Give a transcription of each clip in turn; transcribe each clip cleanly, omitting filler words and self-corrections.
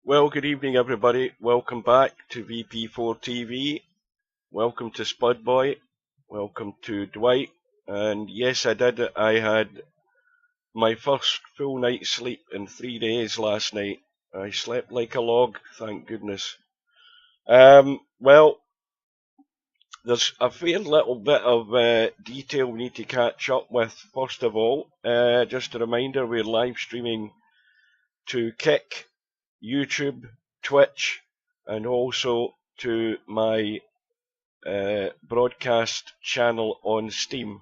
Well, good evening, everybody. Welcome back to VP4TV. Welcome to Spudboy. Welcome to Dwight. And yes, I did it. I had my first full night's sleep in 3 days last night. I slept like a log, thank goodness. Well, there's a fair little bit of detail we need to catch up with. First of all, just a reminder, we're live streaming to Kick, YouTube, Twitch, and also to my broadcast channel on Steam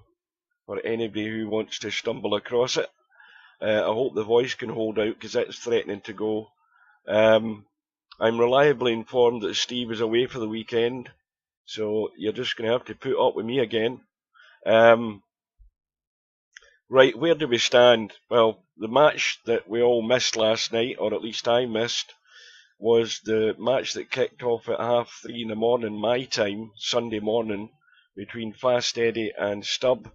for anybody who wants to stumble across it. I hope the voice can hold out because it's threatening to go. I'm reliably informed that Steve is away for the weekend, so you're just going to have to put up with me again. Right, where do we stand? Well, the match that we all missed last night, or at least I missed, was the match that kicked off at 3:30 in the morning, my time, Sunday morning, between Fast Eddie and Stubb.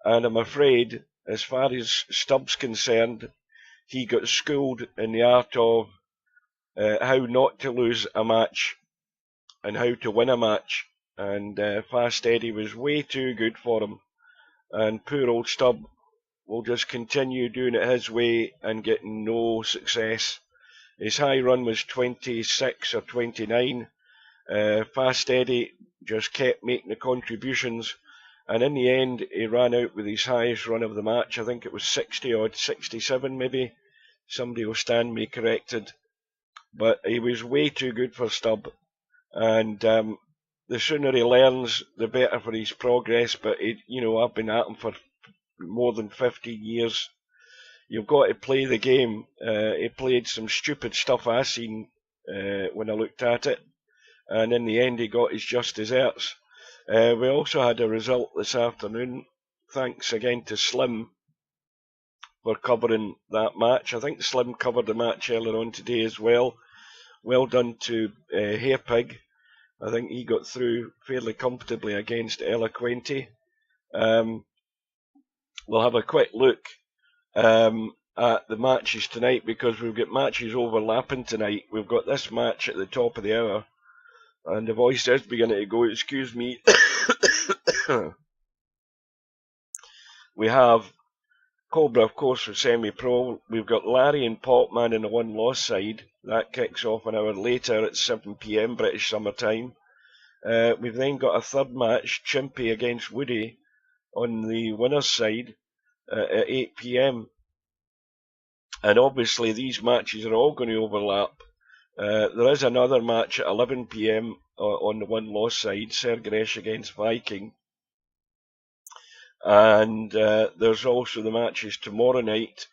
And I'm afraid, as far as Stubb's concerned, he got schooled in the art of how not to lose a match and how to win a match. And Fast Eddie was way too good for him. And poor old Stubb will just continue doing it his way and getting no success. His high run was 26 or 29. Fast Eddie just kept making the contributions, and in the end he ran out with his highest run of the match. I think it was 60 odd, 67 maybe. Somebody will stand me corrected. But he was way too good for Stubb, and the sooner he learns, the better for his progress. But I've been at him for more than 15 years. You've got to play the game. He played some stupid stuff I seen when I looked at it, and in the end he got his just desserts. We also had a result this afternoon. Thanks again to Slim for covering that match. I think Slim covered the match earlier on today as well. Well done to Hairpig. I think he got through fairly comfortably against Eloquenti. We'll have a quick look at the matches tonight, because we've got matches overlapping tonight. We've got this match at the top of the hour, and the voice is beginning to go, excuse me. We have Cobra, of course, for SemiPro. We've got Larry and Popman in the one-loss side. That kicks off an hour later at 7 PM British Summer Time. We've then got a third match, Chimpy against Woody, on the winner's side at 8 PM. And obviously these matches are all going to overlap. There is another match at 11 PM on the one-loss side, Sergresh against Viking. And there's also the matches tomorrow night,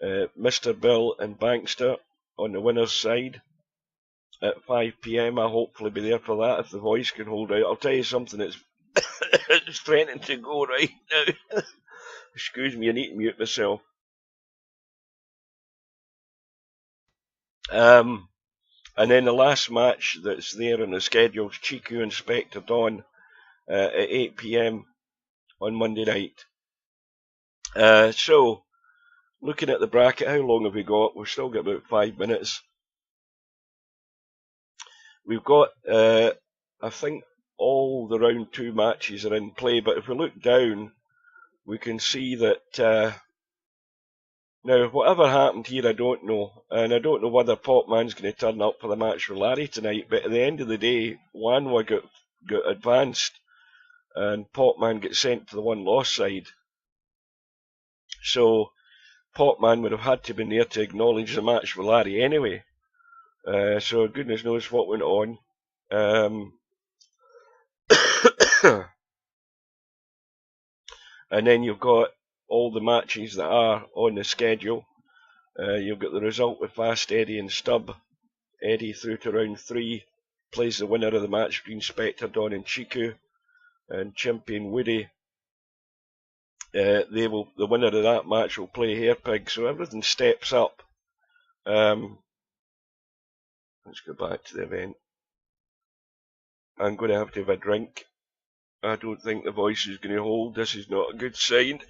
Mr. Bill and Bankster on the winner's side at 5 PM. I'll hopefully be there for that if the voice can hold out. I'll tell you something, it's it's threatening to go right now. Excuse me, I need to mute myself. And then the last match that's there on the schedule is Chiku and Spectre Dawn at 8 PM on Monday night. So, looking at the bracket, how long have we got? We've still got about 5 minutes. We've got, I think, all the round 2 matches are in play, but if we look down, we can see that now, whatever happened here, I don't know, and I don't know whether Popman's going to turn up for the match with Larry tonight, but at the end of the day, Wanwa got advanced, and Popman gets sent to the one-loss side. So, Popman would have had to be there to acknowledge the match with Larry anyway. So, goodness knows what went on. And then you've got all the matches that are on the schedule. You've got the result with Fast Eddie and Stubb. Eddie through to round 3, plays the winner of the match between Spectre Dawn and Chiku, and Chimpy and Woody. The winner of that match will play Hairpig, so everything steps up. Let's go back to the event. I'm going to have a drink. I don't think the voice is going to hold. This is not a good sign.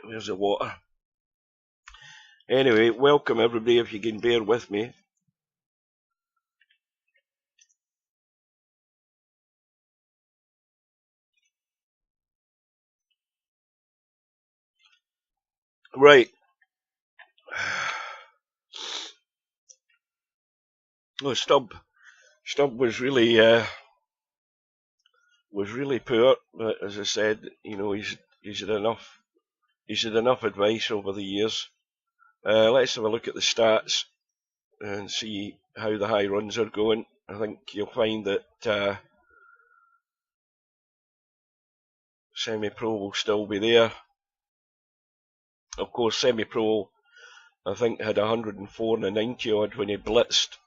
Where's the water? Anyway, welcome everybody, if you can bear with me. Right. No, Stubb was really poor, but as I said, you know, he's had enough advice over the years. Let's have a look at the stats and see how the high runs are going. I think you'll find that SemiPro will still be there. Of course, SemiPro, I think, had 104 and a 90 odd when he blitzed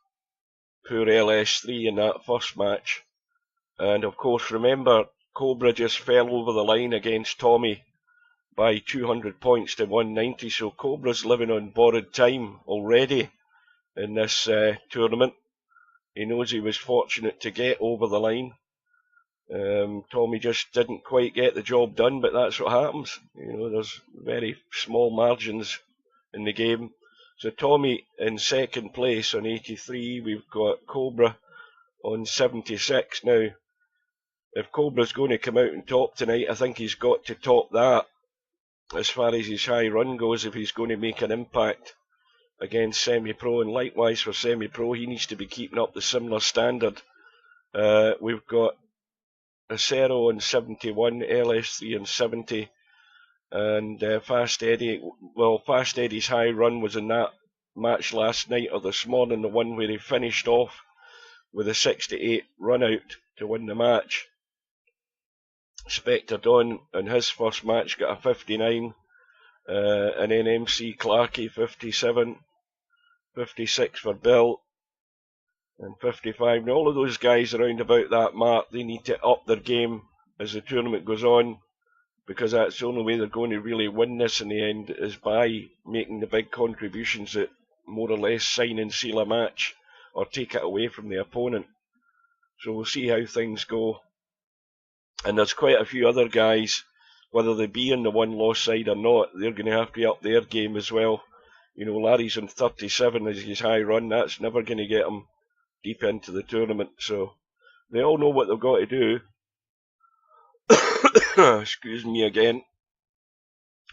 poor LS3 in that first match. And of course, remember, Cobra just fell over the line against Tommy by 200 points to 190, so Cobra's living on borrowed time already in this tournament. He knows he was fortunate to get over the line. Tommy just didn't quite get the job done, but that's what happens. You know, there's very small margins in the game. So Tommy in second place on 83. We've got Cobra on 76. Now, if Cobra's going to come out and top tonight, I think he's got to top that as far as his high run goes if he's going to make an impact against SemiPro. And likewise for SemiPro, he needs to be keeping up the similar standard. We've got Acero on 71, LS3 on 70, and Fast Eddie. Well, Fast Eddie's high run was in that match last night or this morning, the one where he finished off with a 68 run out to win the match. Spectre Don in his first match got a 59, and then MC Clarkey 57, 56 for Bill, and 55. And all of those guys around about that mark, they need to up their game as the tournament goes on, because that's the only way they're going to really win this in the end, is by making the big contributions that more or less sign and seal a match or take it away from the opponent. So we'll see how things go. And there's quite a few other guys, whether they be on the one-loss side or not, they're going to have to up their game as well. You know, Larry's on 37 as his high run. That's never going to get him deep into the tournament. So they all know what they've got to do. Excuse me again.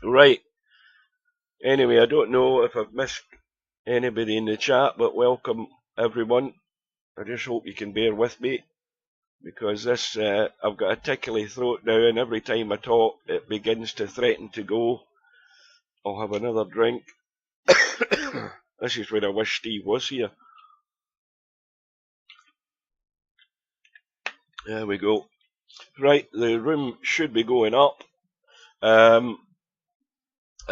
Right. Anyway, I don't know if I've missed anybody in the chat, but welcome everyone. I just hope you can bear with me, because this, I've got a tickly throat now, and every time I talk it begins to threaten to go. I'll have another drink. This is where I wish Steve was here. There we go. Right, the room should be going up. I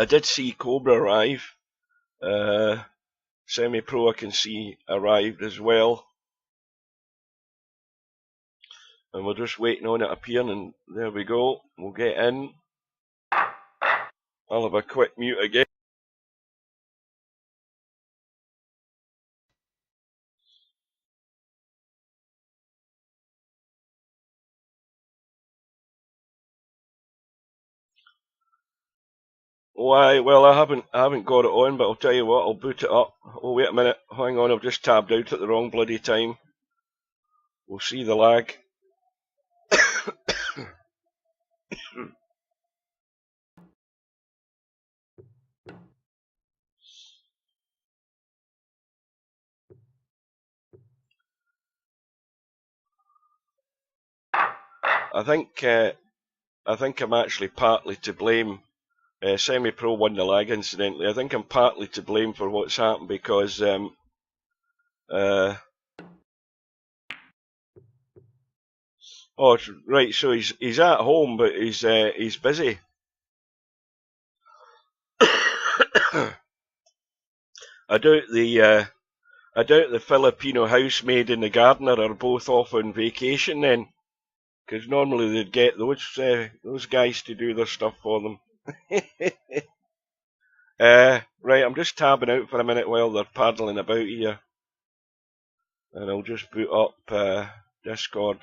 did see Cobra arrive. SemiPro I can see arrived as well. And we're just waiting on it appearing, and there we go. We'll get in. I'll have a quick mute again. Why? Well, I haven't got it on, but I'll tell you what, I'll boot it up. Oh, wait a minute. Hang on, I've just tabbed out at the wrong bloody time. We'll see the lag. I think I'm actually partly to blame. SemiPro won the lag, incidentally. I think I'm partly to blame for what's happened, because oh, right. So he's at home, but he's busy. I doubt the Filipino housemaid and the gardener are both off on vacation then, because normally they'd get those guys to do their stuff for them. Right, I'm just tabbing out for a minute while they're paddling about here, and I'll just boot up Discord.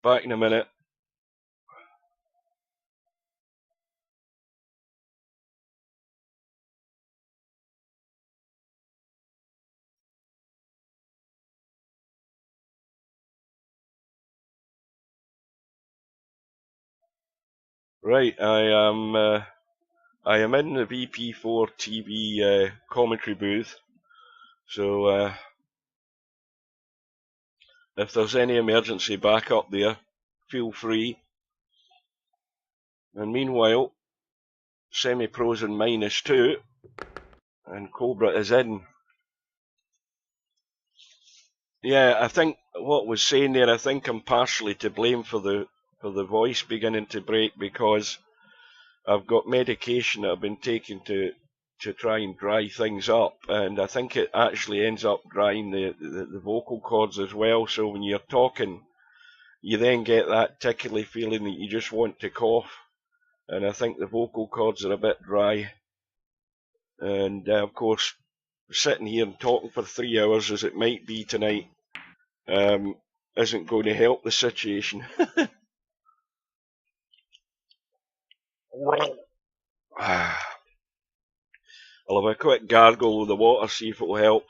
Back in a minute. Right, I am in the VP4TV commentary booth, so if there's any emergency backup there, feel free. And meanwhile, SemiPro's in -2, and Cobra is in. Yeah, I think what was saying there, I think I'm partially to blame for the voice beginning to break, because I've got medication that I've been taking to try and dry things up, and I think it actually ends up drying the vocal cords as well. So when you're talking, you then get that tickly feeling that you just want to cough, and I think the vocal cords are a bit dry. And of course, sitting here and talking for 3 hours as it might be tonight isn't going to help the situation. I'll have a quick gargle with the water, see if it will help.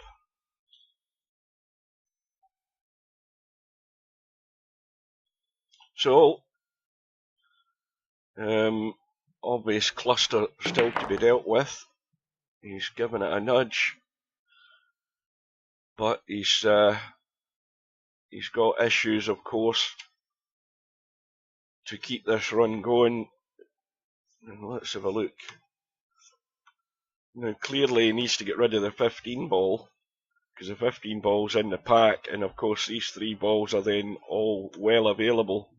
So, obvious cluster still to be dealt with. He's given it a nudge, but he's got issues, of course, to keep this run going. And let's have a look. Now, clearly he needs to get rid of the 15 ball, because the 15 ball's in the pack, and of course these 3 balls are then all well available.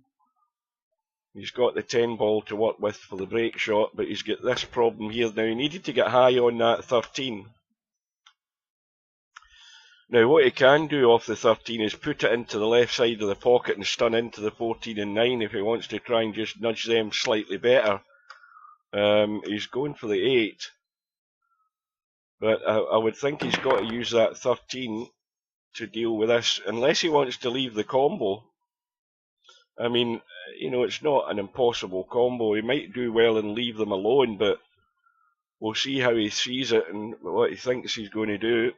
He's got the 10 ball to work with for the break shot, but he's got this problem here. Now, he needed to get high on that 13. Now, what he can do off the 13 is put it into the left side of the pocket and stun into the 14 and 9 if he wants to try and just nudge them slightly better. He's going for the 8. But I would think he's got to use that 13 to deal with this, unless he wants to leave the combo. I mean, you know, it's not an impossible combo. He might do well and leave them alone, but we'll see how he sees it and what he thinks he's going to do.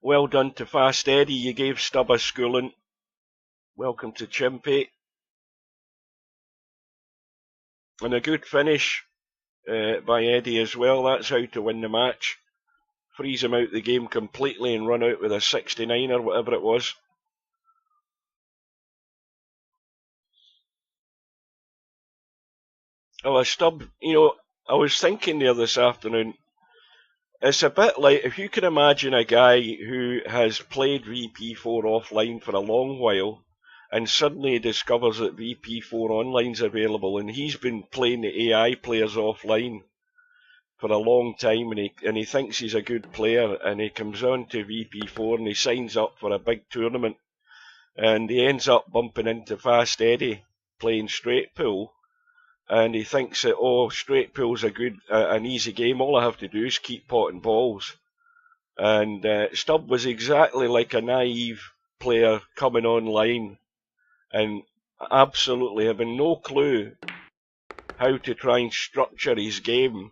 Well done to Fast Eddie. You gave Stub a schooling. Welcome to Chimpy. And a good finish by Eddie as well. That's how to win the match. Freeze him out the game completely and run out with a 69 or whatever it was. Oh, a Stub, you know, I was thinking there this afternoon, it's a bit like, if you can imagine a guy who has played VP4 offline for a long while, and suddenly discovers that VP4 Online's available, and he's been playing the AI players offline for a long time, and he thinks he's a good player, and he comes on to VP4 and he signs up for a big tournament, and he ends up bumping into Fast Eddie playing straight pool, and he thinks that, oh, straight pool's an easy game, all I have to do is keep potting balls. And Stub was exactly like a naive player coming online and absolutely having no clue how to try and structure his game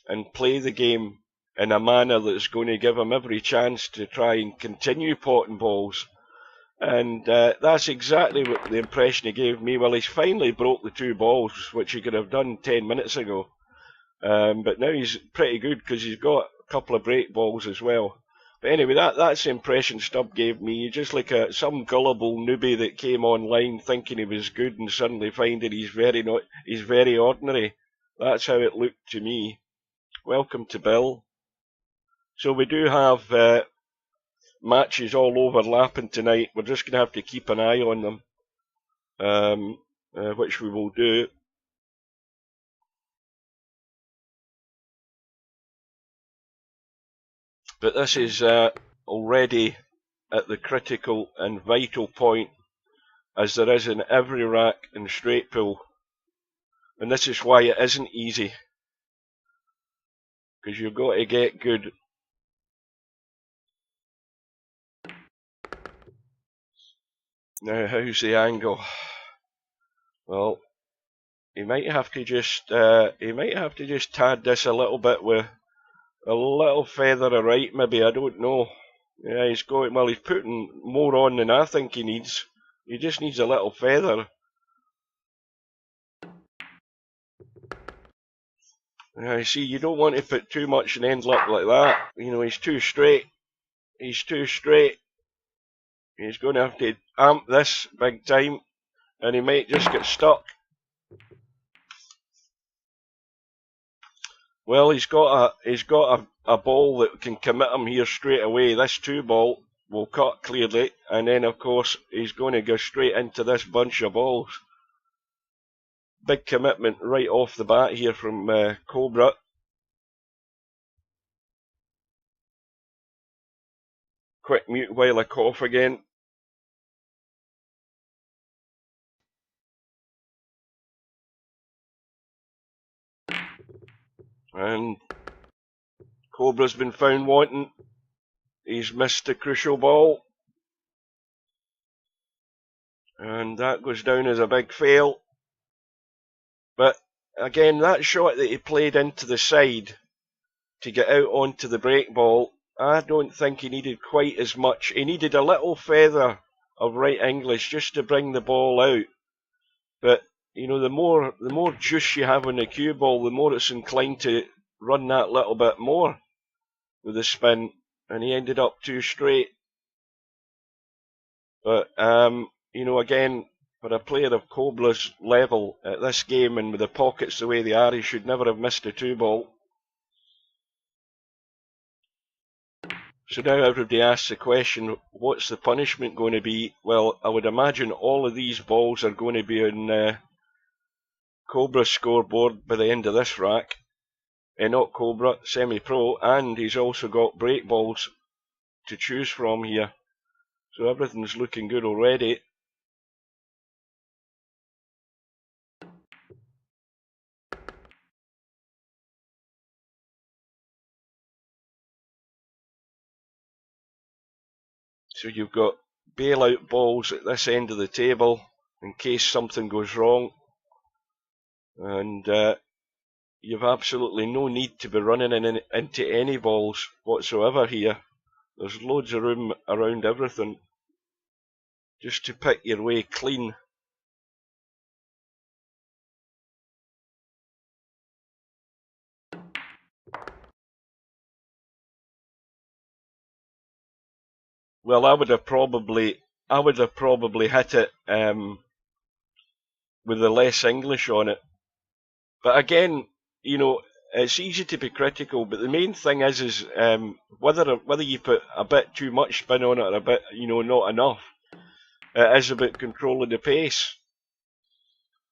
and play the game in a manner that's going to give him every chance to try and continue potting balls. And that's exactly what the impression he gave me. Well, he's finally broke the 2 balls, which he could have done 10 minutes ago. But now he's pretty good because he's got a couple of break balls as well. But anyway, that's the impression Stub gave me. Just like some gullible newbie that came online thinking he was good and suddenly finding he's very ordinary. That's how it looked to me. Welcome to Bill. So we do have matches all overlapping tonight. We're just going to have to keep an eye on them, which we will do. But this is already at the critical and vital point, as there is in every rack in straight pool. And this is why it isn't easy, because you've got to get good. Now, how's the angle? Well, he might have to just tad this a little bit with a little feather of right, maybe. I don't know. Yeah, he's putting more on than I think he needs. He just needs a little feather. I see, you don't want to put too much and end up like that. You know, he's too straight. He's too straight. He's going to have to amp this big time, and he might just get stuck. Well, he's got a ball that can commit him here straight away. This 2-ball will cut clearly, and then of course he's going to go straight into this bunch of balls. Big commitment right off the bat here from Cobra. Quick mute while I cough again. And Cobra's been found wanting. He's missed the crucial ball. And that goes down as a big fail. But again, that shot that he played into the side to get out onto the break ball, I don't think he needed quite as much. He needed a little feather of right English just to bring the ball out. But you know, the more juice you have on the cue ball, the more it's inclined to run that little bit more with the spin. And he ended up too straight. But you know, again, for a player of Cobra's level at this game and with the pockets the way they are, he should never have missed a 2-ball. So now everybody asks the question, what's the punishment going to be? Well, I would imagine all of these balls are going to be on Cobra's scoreboard by the end of this rack. Not Cobra, SemiPro, and he's also got break balls to choose from here. So everything's looking good already. So you've got bailout balls at this end of the table in case something goes wrong. And you've absolutely no need to be running into any balls whatsoever here. There's loads of room around everything just to pick your way clean. Well, I would have probably hit it with the less English on it. But again, you know, it's easy to be critical, but the main thing is whether you put a bit too much spin on it or a bit, you know, not enough. It is about controlling the pace.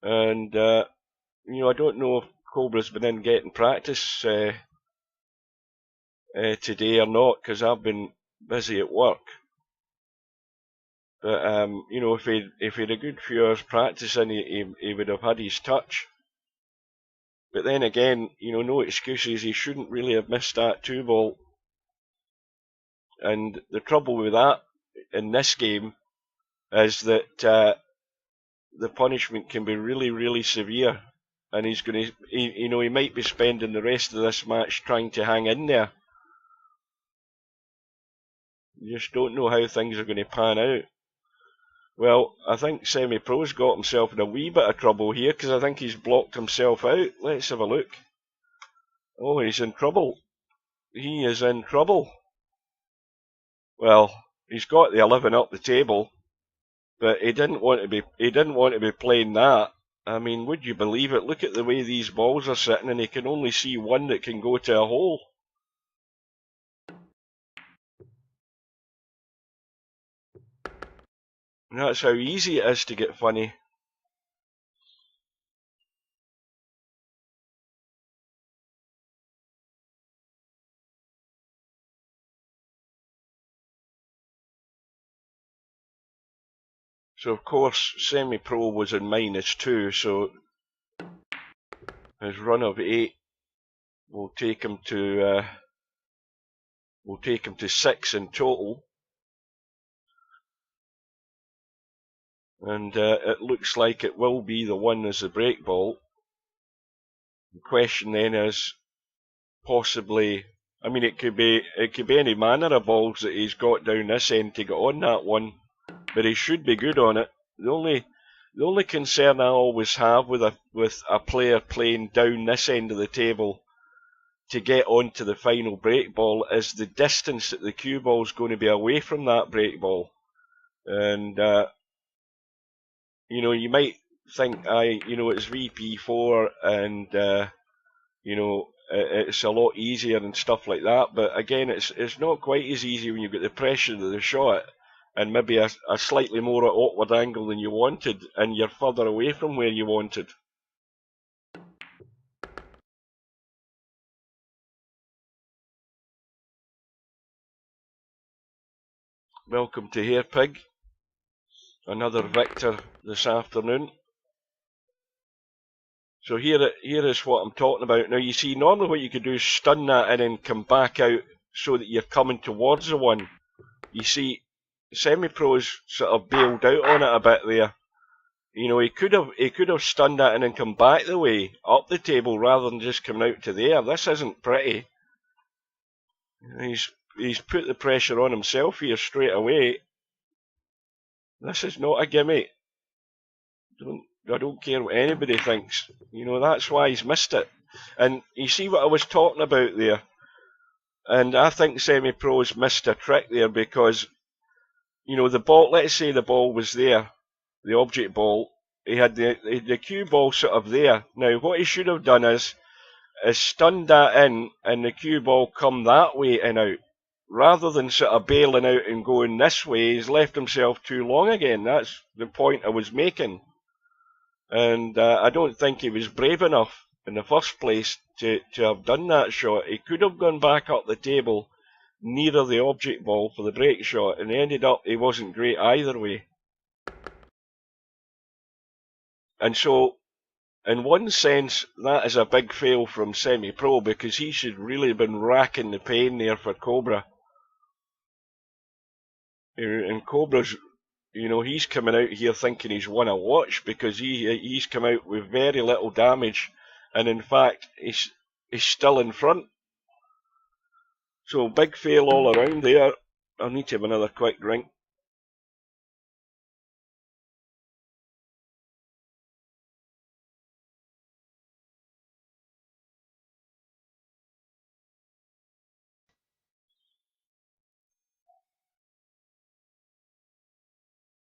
And you know, I don't know if Cobra's been in getting practice today or not, because I've been busy at work. But you know, if he had a good few hours practicing, he would have had his touch. But then again, you know, no excuses. He shouldn't really have missed that 2-ball. And the trouble with that in this game is that the punishment can be really, really severe. And he's going to, you know, he might be spending the rest of this match trying to hang in there. You just don't know how things are going to pan out. Well, I think SemiPro's got himself in a wee bit of trouble here, because I think he's blocked himself out. Let's have a look. Oh, he's in trouble. He is in trouble. Well, he's got the 11 up the table, but he didn't want to be playing that. I mean, would you believe it? Look at the way these balls are sitting, and he can only see one that can go to a hole. And that's how easy it is to get funny. So of course, SemiPro was in -2, so his run of 8 will take him to 6 in total. and it looks like it will be the one as the break ball. The question then is possibly, I mean, it could be any manner of balls that he's got down this end to get on that one, but he should be good on it. The only concern I always have with a player playing down this end of the table to get onto the final break ball is the distance that the cue ball is going to be away from that break ball. And you know, you might think, it's VP4 and it's a lot easier and stuff like that. But again, it's not quite as easy when you've got the pressure of the shot and maybe a slightly more awkward angle than you wanted, and you're further away from where you wanted. Welcome to Hair Pig, another victor this afternoon. So here is what I'm talking about. Now you see, normally what you could do is stun that and then come back out so that you're coming towards the one. You see, SemiPro's sort of bailed out on it a bit there. You know, he could have stunned that and then come back the way up the table rather than just coming out to there. This isn't pretty. He's put the pressure on himself here straight away. This is not a gimme. I don't care what anybody thinks. You know, that's why he's missed it. And you see what I was talking about there. And I think SemiPro's missed a trick there because, you know, the ball, let's say the ball was there, the object ball, he had the cue ball sort of there. Now, what he should have done is stunned that in and the cue ball come that way and out. Rather than sort of bailing out and going this way, he's left himself too long again. That's the point I was making. And I don't think he was brave enough in the first place to have done that shot. He could have gone back up the table nearer the object ball for the break shot, and he wasn't great either way. And so, in one sense, that is a big fail from SemiPro, because he should really have been racking the pain there for Cobra. And Cobra's, you know, he's coming out here thinking he's won a watch because he's come out with very little damage, and in fact he's still in front. So big fail all around there. I'll need to have another quick drink.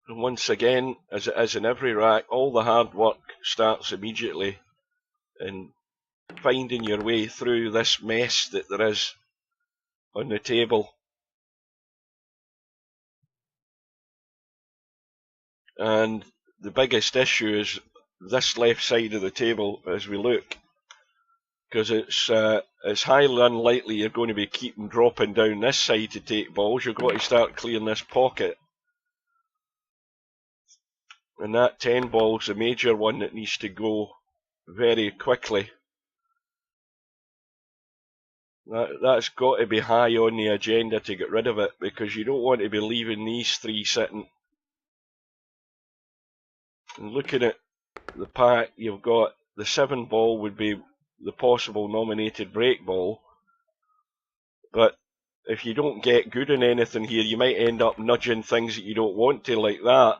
And once again, as it is in every rack, all the hard work starts immediately in finding your way through this mess that there is on the table. And the biggest issue is this left side of the table as we look, because it's highly unlikely you're going to be keeping dropping down this side to take balls. You've got to start clearing this pocket. And that 10 ball's the major one that needs to go very quickly. That's got to be high on the agenda to get rid of it, because you don't want to be leaving these three sitting. And looking at the pack, you've got the 7 ball would be the possible nominated break ball. But if you don't get good in anything here, you might end up nudging things that you don't want to, like that.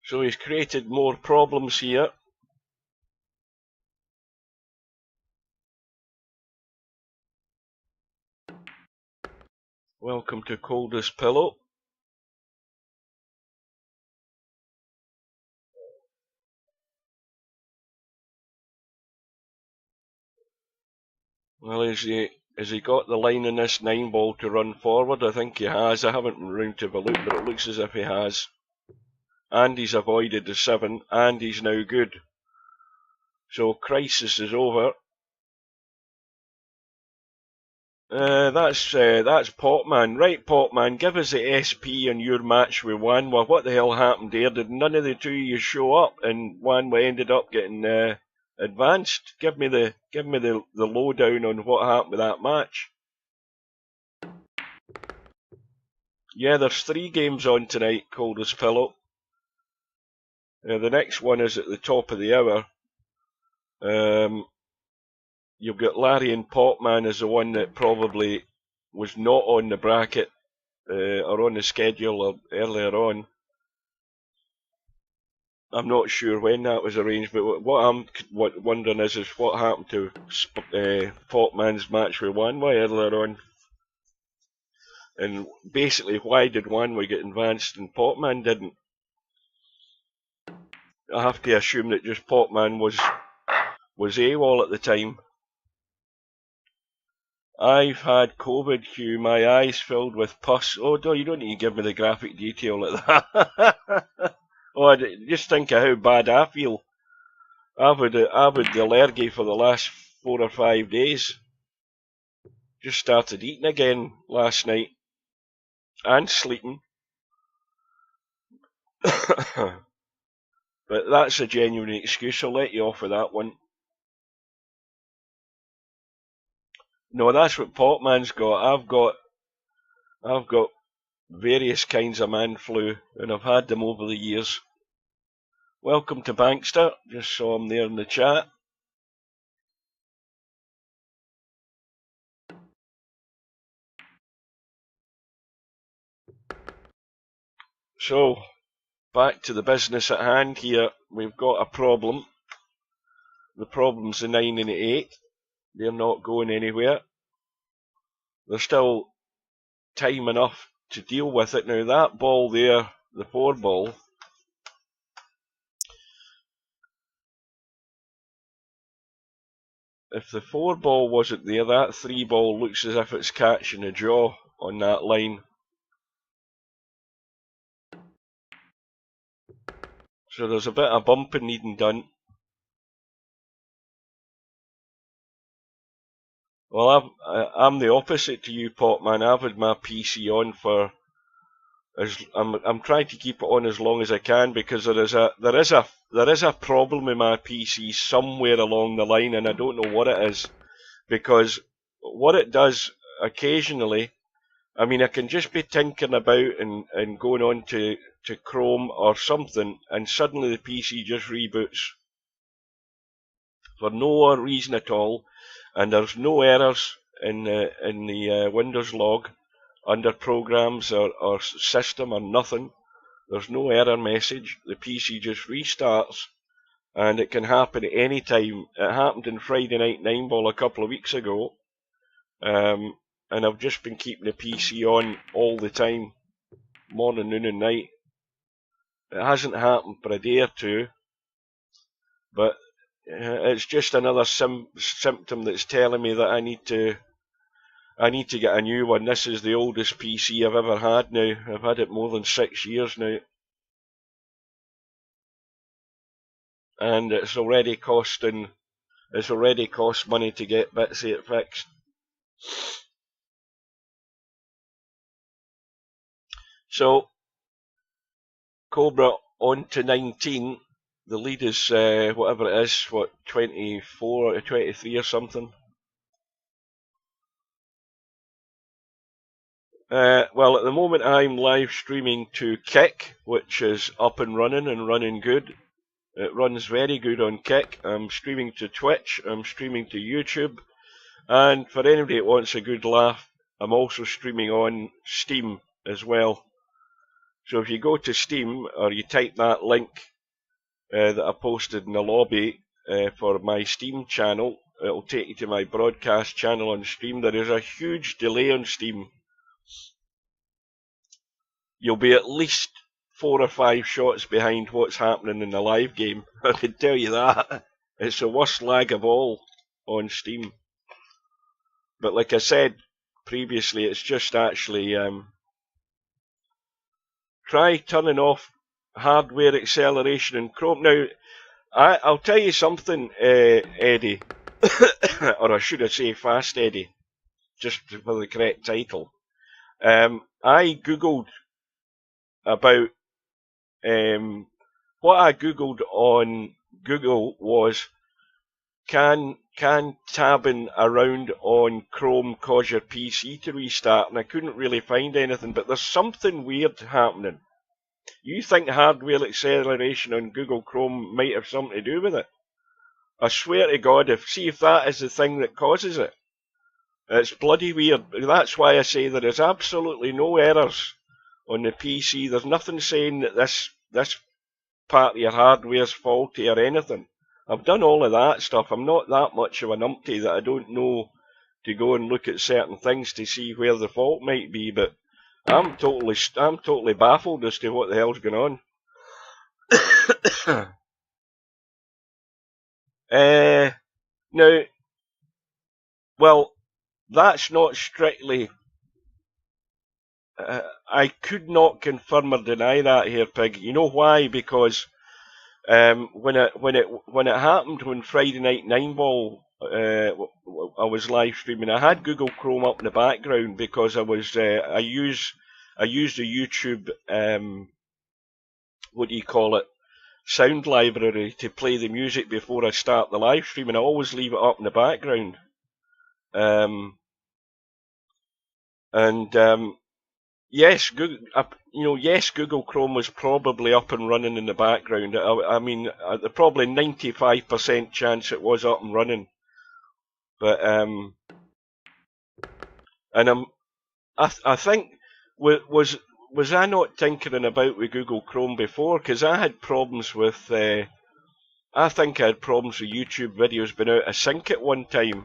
So he's created more problems here. Welcome to Coldest Pillow. Well, has he got the line in this 9 ball to run forward? I think he has. I haven't round to have a look, but it looks as if he has. And he's avoided the 7, and he's now good. So crisis is over. That's Popman. Right, Popman, give us the SP on your match with Wanwa. What the hell happened there? Did none of the two of you show up and Wanwa ended up getting advanced? Give me the lowdown on what happened with that match. Yeah, there's 3 games on tonight, cold as pillow. The next one is at the top of the hour. You've got Larry and Popman as the one that probably was not on the bracket or on the schedule earlier on. I'm not sure when that was arranged, but what I'm wondering is what happened to Popman's match with Wanwa earlier on. And basically, why did Wanwa get advanced and Popman didn't? I have to assume that just Popman was AWOL at the time. I've had COVID, Hugh. My eyes filled with pus. Oh, no, you don't need to give me the graphic detail like that. Oh, just think of how bad I feel. I've had the allergy for the last 4 or 5 days. Just started eating again last night. And sleeping. But that's a genuine excuse. I'll let you off with that one. No, that's what Popman's got. I've got various kinds of man flu, and I've had them over the years. Welcome to Bankster. Just saw him there in the chat. So, back to the business at hand here. We've got a problem. The problem's the 9 and the 8. They're not going anywhere. There's still time enough to deal with it. Now that ball there, the 4 ball, if the 4 ball wasn't there, that 3 ball looks as if it's catching a jaw on that line. So there's a bit of bumping needing done. Well, I'm the opposite to you, Popman. I've had my PC on for I'm trying to keep it on as long as I can because there is a problem with my PC somewhere along the line, and I don't know what it is. Because what it does occasionally, I mean, I can just be tinkering about and going on to Chrome or something, and suddenly the PC just reboots for no reason at all, and there's no errors in the Windows log under programs or system or nothing. There's no error message. The PC just restarts, and it can happen at any time. It happened in Friday Night 9-Ball a couple of weeks ago, and I've just been keeping the PC on all the time, morning, noon and night. It hasn't happened for a day or two, but it's just another symptom that's telling me that I need to get a new one. This is the oldest PC I've ever had now. I've had it more than 6 years now. And it's already cost money to get bits of it fixed. So, Cobra on to 19. The lead is, whatever it is, 24 or 23 or something. Well, at the moment I'm live streaming to Kick, which is up and running good. It runs very good on Kick. I'm streaming to Twitch, I'm streaming to YouTube, and for anybody that wants a good laugh, I'm also streaming on Steam as well. So if you go to Steam, or you type that link that I posted in the lobby for my Steam channel, it'll take you to my broadcast channel on Steam. There is a huge delay on Steam. You'll be at least 4 or 5 shots behind what's happening in the live game. I can tell you that. It's the worst lag of all on Steam. But like I said previously, it's just actually try turning off hardware acceleration in Chrome. Now, I'll tell you something, Eddie, or I should have said Fast Eddie. just for the correct title. I googled about what I googled on Google was can tabbing around on Chrome cause your PC to restart, and I couldn't really find anything, but there's something weird happening. You think hardware acceleration on Google Chrome might have something to do with it? I swear to God, if that is the thing that causes it. It's bloody weird. That's why I say there is absolutely no errors on the PC. There's nothing saying that this part of your hardware's faulty or anything. I've done all of that stuff. I'm not that much of a numpty that I don't know to go and look at certain things to see where the fault might be, but I'm totally baffled as to what the hell's going on. Now, well, that's not strictly. I could not confirm or deny that here, Pig. You know why? Because when it happened when Friday Night 9ball, I was live streaming. I had Google Chrome up in the background because I used the YouTube what do you call it, sound library to play the music before I start the live stream, and I always leave it up in the background. Yes, Google Chrome was probably up and running in the background. I mean, the probably 95% chance it was up and running. But and I think was I not tinkering about with Google Chrome before? Because I had problems with I think I had problems with YouTube videos being out of sync at one time.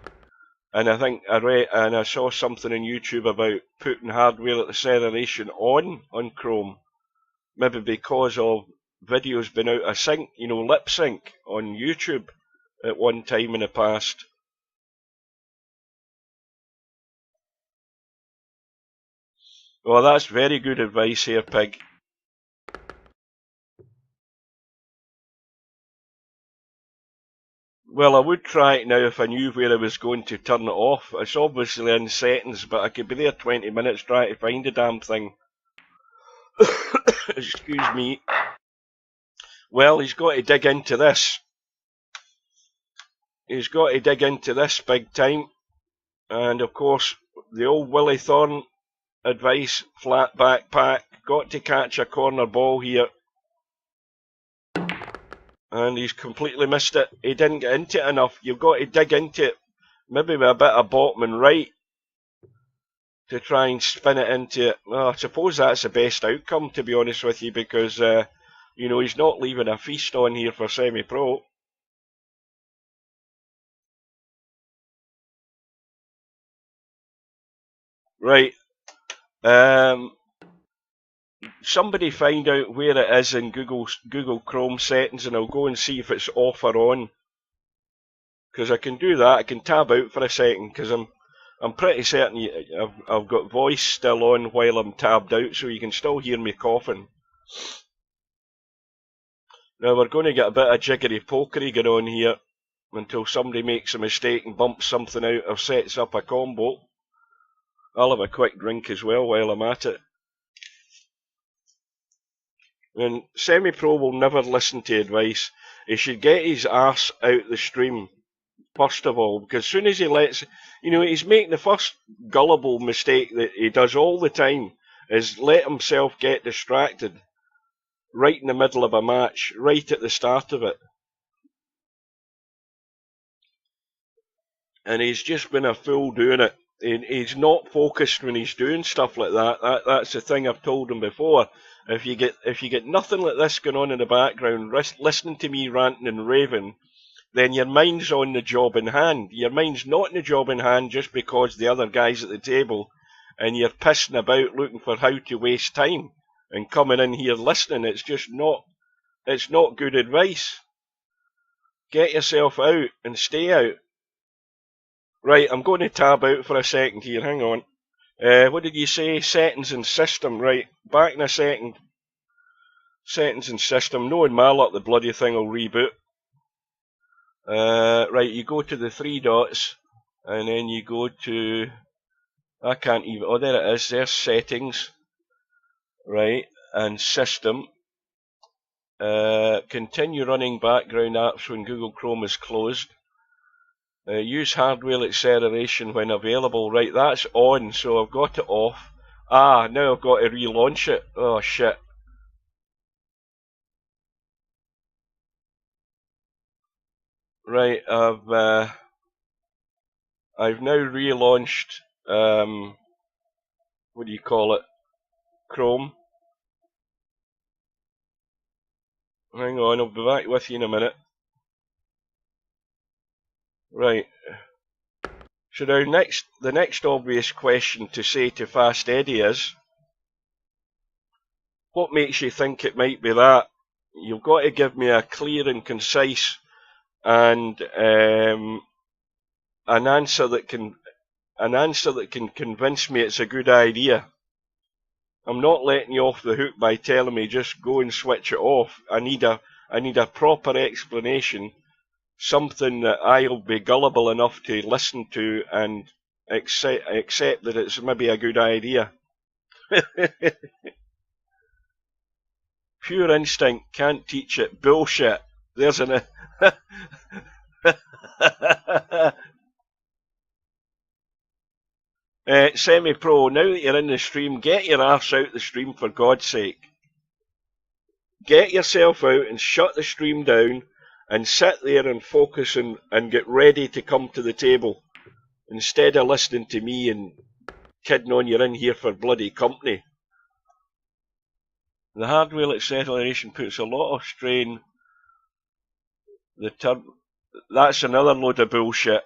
And I think I saw something on YouTube about putting hardware acceleration on Chrome, maybe because of videos being out of sync, lip sync on YouTube at one time in the past. Well, that's very good advice here, Pig. Well, I would try it now if I knew where I was going to turn it off. It's obviously in settings, but I could be there 20 minutes trying to find the damn thing. Excuse me. Well, he's got to dig into this. He's got to dig into this big time. And of course, the old Willie Thorne advice, flat backpack, got to catch a corner ball here. And he's completely missed it. He didn't get into it enough. You've got to dig into it, maybe with a bit of bottom and right, to try and spin it into it. Well, I suppose that's the best outcome, to be honest with you, because, he's not leaving a feast on here for SemiPro. Right. Somebody find out where it is in Google Chrome settings, and I'll go and see if it's off or on. Because I can do that. I can tab out for a second, because I'm pretty certain I've got voice still on while I'm tabbed out, so you can still hear me coughing. Now we're going to get a bit of jiggery pokery going on here until somebody makes a mistake and bumps something out or sets up a combo. I'll have a quick drink as well while I'm at it. And SemiPro will never listen to advice. He should get his arse out the stream, first of all, because as soon as he lets... he's making the first gullible mistake that he does all the time, is let himself get distracted right in the middle of a match, right at the start of it. And he's just been a fool doing it. He's not focused when he's doing stuff like that. That's the thing I've told him before. If you get nothing like this going on in the background, listening to me ranting and raving, then your mind's on the job in hand. Your mind's not in the job in hand just because the other guy's at the table, and you're pissing about looking for how to waste time and coming in here listening. It's just not. It's not good advice. Get yourself out and stay out. Right, I'm going to tab out for a second here. Hang on. What did you say? Settings and system. Right, back in a second. Settings and system. Knowing my luck, the bloody thing will reboot. Right, you go to the three dots, and then you go to I can't even, oh there it is, there's settings, right, and system. Continue running background apps when Google Chrome is closed. Use hardware acceleration when available. Right, that's on, so I've got it off. Ah, now I've got to relaunch it. Oh shit. Right, I've now relaunched, what do you call it? Chrome. Hang on, I'll be back with you in a minute. Right. So now the next obvious question to say to Fast Eddie is, what makes you think it might be that? You've got to give me a clear and concise and an answer that can convince me it's a good idea. I'm not letting you off the hook by telling me just go and switch it off. I need a proper explanation, something that I'll be gullible enough to listen to and accept that it's maybe a good idea. Pure instinct, can't teach it. Bullshit. There's an SemiPro, now that you're in the stream, get your arse out the stream for God's sake. Get yourself out and shut the stream down and sit there and focus and get ready to come to the table instead of listening to me and kidding on you're in here for bloody company. The hardware acceleration puts a lot of strain. That's another load of bullshit.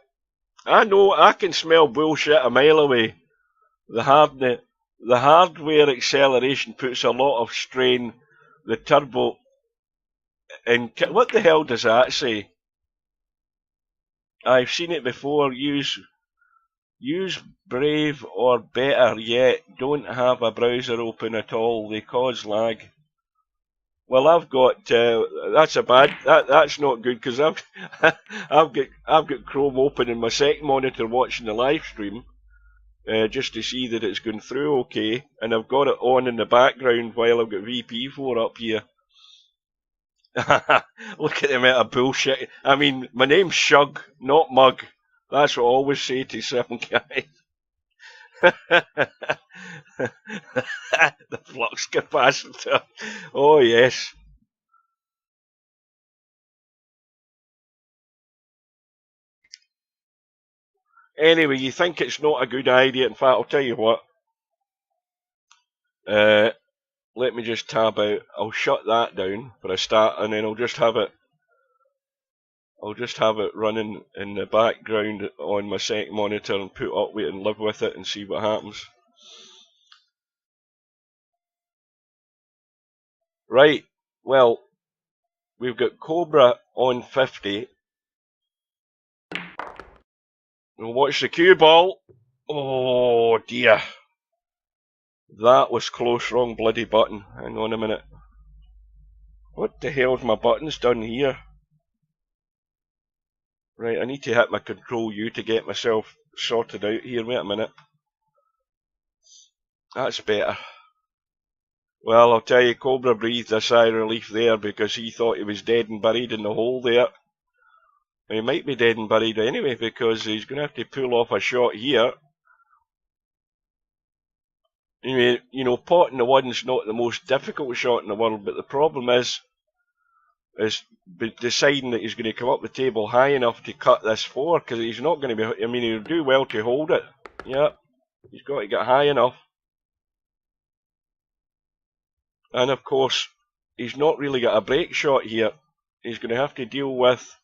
I know, I can smell bullshit a mile away. The hardware acceleration puts a lot of strain. The turbo, and what the hell does that say? I've seen it before. Use Brave or better yet, don't have a browser open at all. They cause lag. Well, I've got that's not good because I've got Chrome open in my second monitor watching the live stream, just to see that it's going through okay, and I've got it on in the background while I've got VP4 up here. Look at the amount of bullshit. I mean, my name's Shug, not Mug. That's what I always say to some guys. The flux capacitor. Oh, yes. Anyway, you think it's not a good idea. In fact, I'll tell you what. Let me just tab out. I'll shut that down for a start, and then I'll just have it running in the background on my second monitor and put up with it and live with it and see what happens. Right, well, we've got Cobra on 50. We'll watch the cue ball. Oh dear. That was close, wrong bloody button. Hang on a minute. What the hell's my buttons done here? Right, I need to hit my Control U to get myself sorted out here. Wait a minute. That's better. Well, I'll tell you, Cobra breathed a sigh of relief there because he thought he was dead and buried in the hole there. He might be dead and buried anyway because he's going to have to pull off a shot here. Anyway, you know, potting the one's not the most difficult shot in the world, but the problem is deciding that he's going to come up the table high enough to cut this four, because he's not going to be, I mean, he'll do well to hold it. Yeah, he's got to get high enough. And of course, he's not really got a break shot here. He's going to have to deal with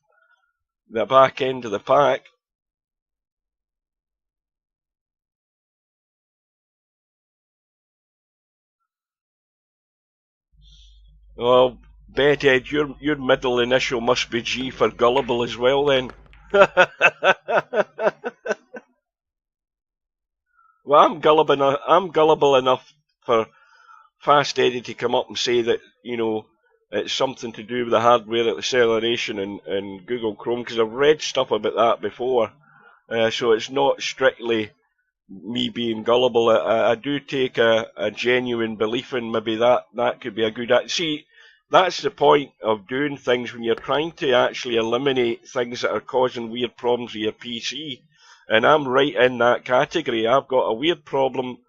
the back end of the pack. Well, Bedhead, your middle initial must be G for gullible as well then. Well, I'm gullible enough for Fast Eddie to come up and say that, you know, it's something to do with the hardware acceleration and Google Chrome, because I've read stuff about that before. So it's not strictly me being gullible. I do take a genuine belief in maybe that could be a good... See, that's the point of doing things when you're trying to actually eliminate things that are causing weird problems with your PC. And I'm right in that category. I've got a weird problem.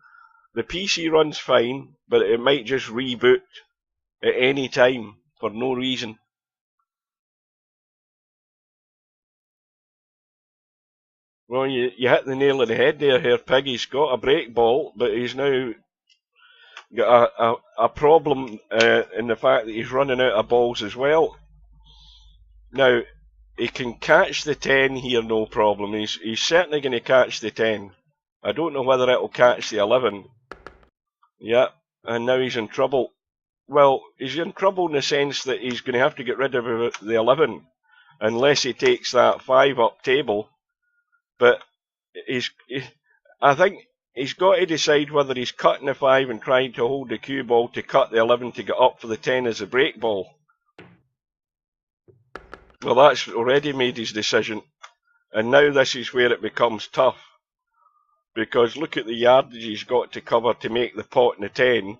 The PC runs fine, but it might just reboot at any time for no reason. Well, you hit the nail on the head there, Herr Pig. He's got a break ball, but he's now got a problem in the fact that he's running out of balls as well. Now, he can catch the 10 here, no problem. He's certainly going to catch the 10. I don't know whether it'll catch the 11. Yeah, and now he's in trouble. Well, he's in trouble in the sense that he's going to have to get rid of the 11 unless he takes that 5 up table. But I think he's got to decide whether he's cutting the 5 and trying to hold the cue ball to cut the 11 to get up for the 10 as a break ball. Well, that's already made his decision. And now this is where it becomes tough. Because look at the yardage he's got to cover to make the pot in the 10.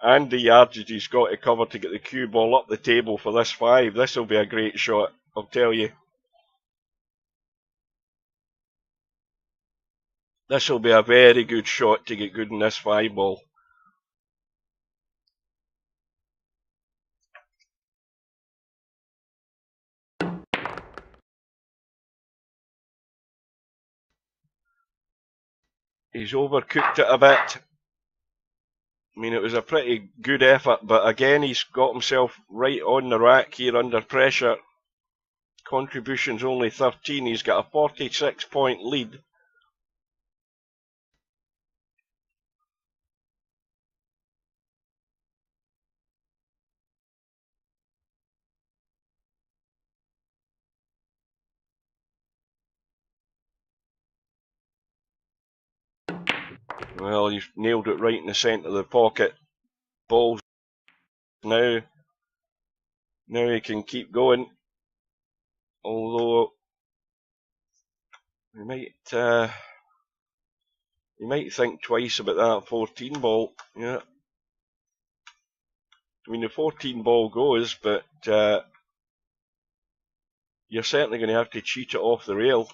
And the yardage he's got to cover to get the cue ball up the table for this 5. This will be a great shot, I'll tell you. This will be a very good shot to get good in this 5 ball. He's overcooked it a bit. I mean, it was a pretty good effort, but again, he's got himself right on the rack here under pressure. Contribution's only 13. He's got a 46-point lead. Well, he's nailed it right in the centre of the pocket. Balls now. Now he can keep going. Although he might think twice about that 14 ball. Yeah. I mean, the 14 ball goes, but you're certainly going to have to cheat it off the rail.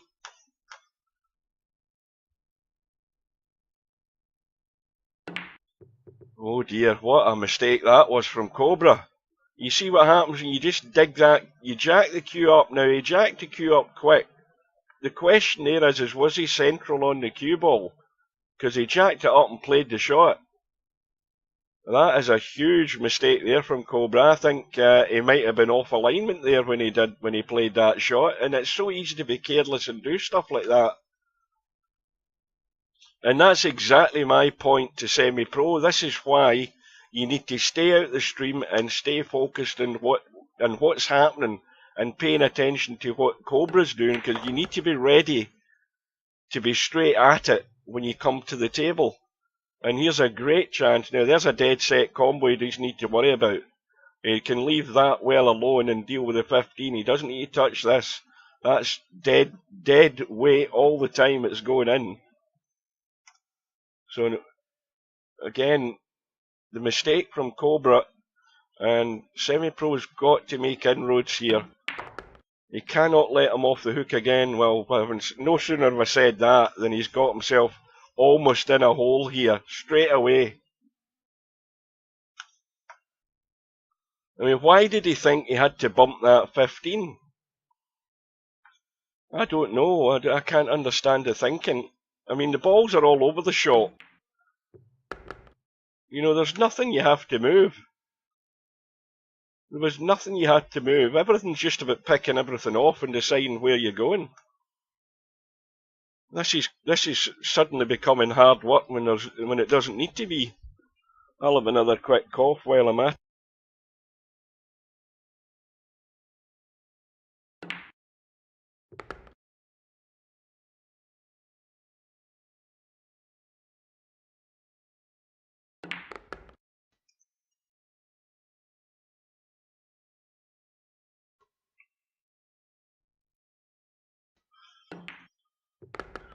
Oh dear, what a mistake that was from Cobra. You see what happens when you just dig that, you jack the cue up. Now, he jacked the cue up quick. The question there is was he central on the cue ball? Because he jacked it up and played the shot. That is a huge mistake there from Cobra. I think he might have been off alignment there when he played that shot. And it's so easy to be careless and do stuff like that. And that's exactly my point to SemiPro. This is why you need to stay out the stream and stay focused on what's happening and paying attention to what Cobra's doing, because you need to be ready to be straight at it when you come to the table. And here's a great chance. Now, there's a dead set combo he doesn't need to worry about. He can leave that well alone and deal with the 15. He doesn't need to touch this. That's dead weight all the time it's going in. So, again, the mistake from Cobra, and SemiPro's got to make inroads here. He cannot let him off the hook again. Well, no sooner have I said that than he's got himself almost in a hole here, straight away. I mean, why did he think he had to bump that 15? I don't know. I can't understand the thinking. I mean, the balls are all over the shop. You know, there's nothing you have to move. There was nothing you had to move. Everything's just about picking everything off and deciding where you're going. This is suddenly becoming hard work when it doesn't need to be. I'll have another quick cough while I'm at it.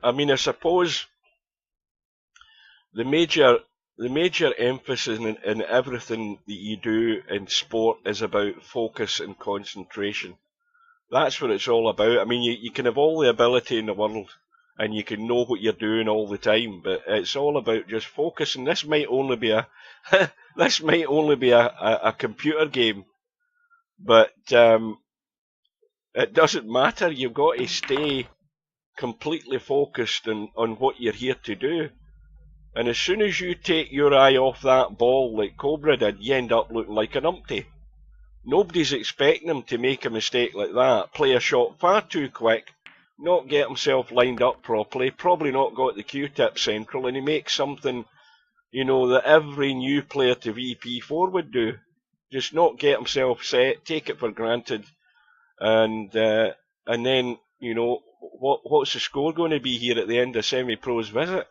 I mean, I suppose the major emphasis in everything that you do in sport is about focus and concentration. That's what it's all about. I mean, you can have all the ability in the world and you can know what you're doing all the time, but it's all about just focus. And this might only be a this might only be a computer game, but it doesn't matter. You've got to stay completely focused on what you're here to do. And as soon as you take your eye off that ball like Cobra did, you end up looking like an umpty. Nobody's expecting him to make a mistake like that, play a shot far too quick, not get himself lined up properly, probably not got the Q-tip central, and he makes something, you know, that every new player to VP4 would do. Just not get himself set, take it for granted, and then, you know, what's the score going to be here at the end of SemiPro's visit?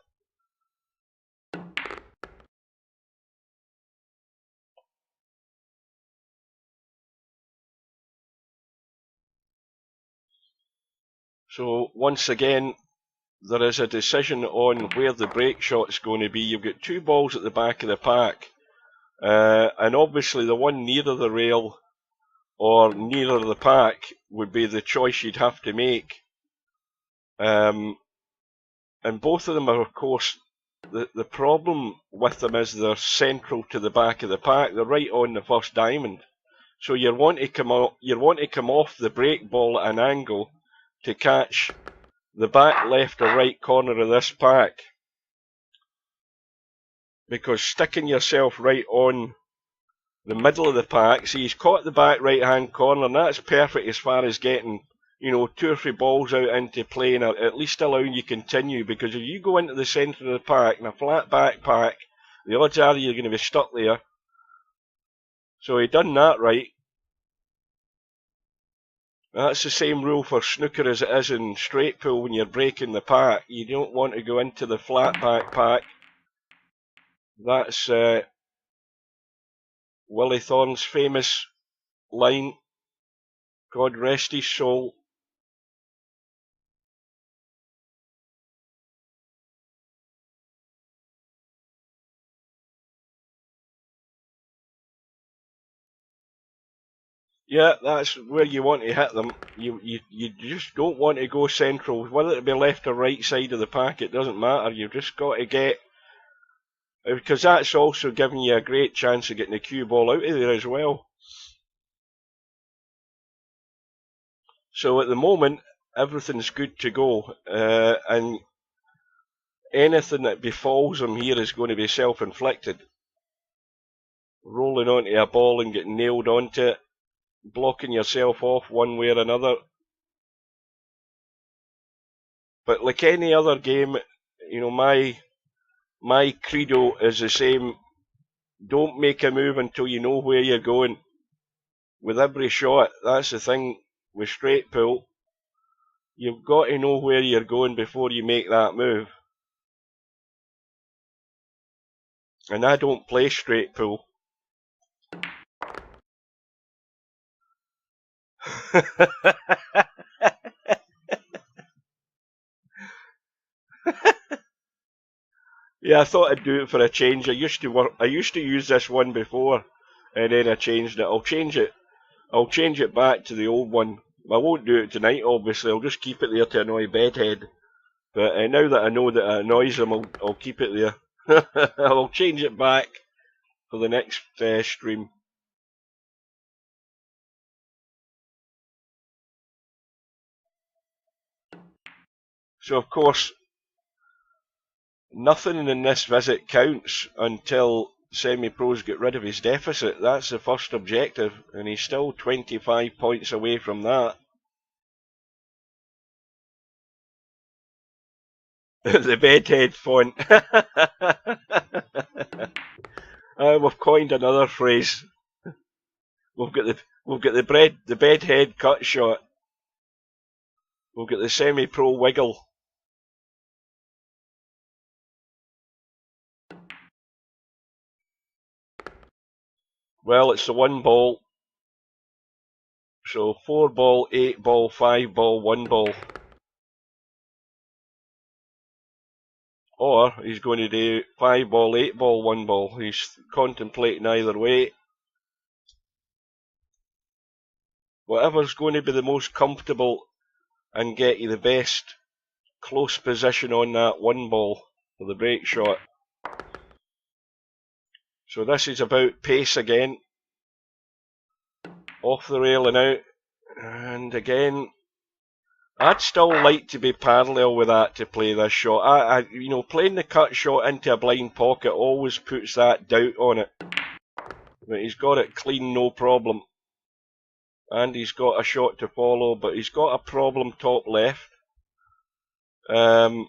So once again, there is a decision on where the break shot's going to be. You've got two balls at the back of the pack, and obviously the one nearer the rail or nearer the pack would be the choice you'd have to make. And both of them are, of course, the problem with them is they're central to the back of the pack. They're right on the first diamond. So you want to come off the break ball at an angle to catch the back left or right corner of this pack, because sticking yourself right on the middle of the pack, see, he's caught the back right hand corner, and that's perfect as far as getting, you know, 2 or 3 balls out into play and at least allowing you to continue, because if you go into the centre of the pack in a flat back pack, the odds are you're going to be stuck there. So he done that right. That's the same rule for snooker as it is in straight pool when you're breaking the pack. You don't want to go into the flat back pack. That's Willie Thorne's famous line, God rest his soul. Yeah, that's where you want to hit them. You just don't want to go central. Whether it be left or right side of the pack, it doesn't matter. You've just got to get, because that's also giving you a great chance of getting the cue ball out of there as well. So at the moment, everything's good to go, and anything that befalls him here is going to be self-inflicted. Rolling onto a ball and getting nailed onto it, blocking yourself off one way or another. But like any other game, you know, my credo is the same. Don't make a move until you know where you're going. With every shot, that's the thing with straight pool. You've got to know where you're going before you make that move. And I don't play straight pool. Yeah, I thought I'd do it for a change. I used to use this one before, and then I changed it. I'll change it back to the old one. I won't do it tonight, obviously. I'll just keep it there to annoy Bedhead. But now that I know that it annoys him, I'll keep it there. I'll change it back for the next stream. So, of course, nothing in this visit counts until SemiPro's get rid of his deficit. That's the first objective, and he's still 25 points away from that. The Bedhead font. We've coined another phrase. We've got the Bedhead cut shot. We've got the SemiPro wiggle. Well, it's the 1 ball. So 4 ball, 8 ball, 5 ball, 1 ball. or he's going to do 5 ball, 8 ball, 1 ball. He's contemplating either way. Whatever's going to be the most comfortable and get you the best close position on that 1 ball for the break shot. So this is about pace again. Off the rail and out. And again, I'd still like to be parallel with that to play this shot. You know, playing the cut shot into a blind pocket always puts that doubt on it. But he's got it clean, no problem. And he's got a shot to follow, but he's got a problem top left. As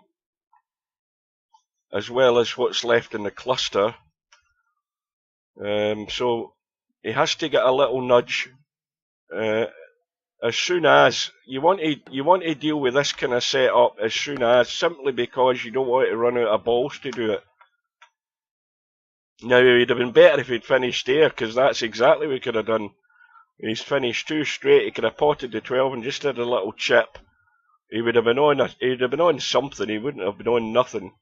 well as what's left in the cluster. So he has to get a little nudge. As soon as you want to deal with this kind of setup, as soon as, simply because you don't want to run out of balls to do it. Now it would have been better if he'd finished there, because that's exactly what he could have done. He's finished 2 straight. He could have potted the 12 and just had a little chip. He would have been on. He would have been on something. He wouldn't have been on nothing.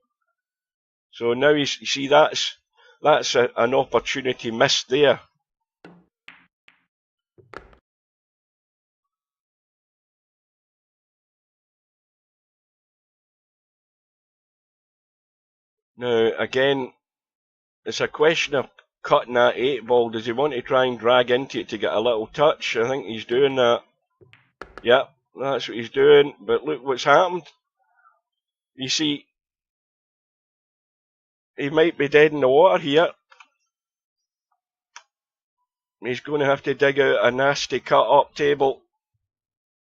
So now you see that's an opportunity missed there. Now again, it's a question of cutting that 8 ball. Does he want to try and drag into it to get a little touch? I think he's doing that. Yep, that's what he's doing. But look what's happened. You see, he might be dead in the water here. He's going to have to dig out a nasty cut-up table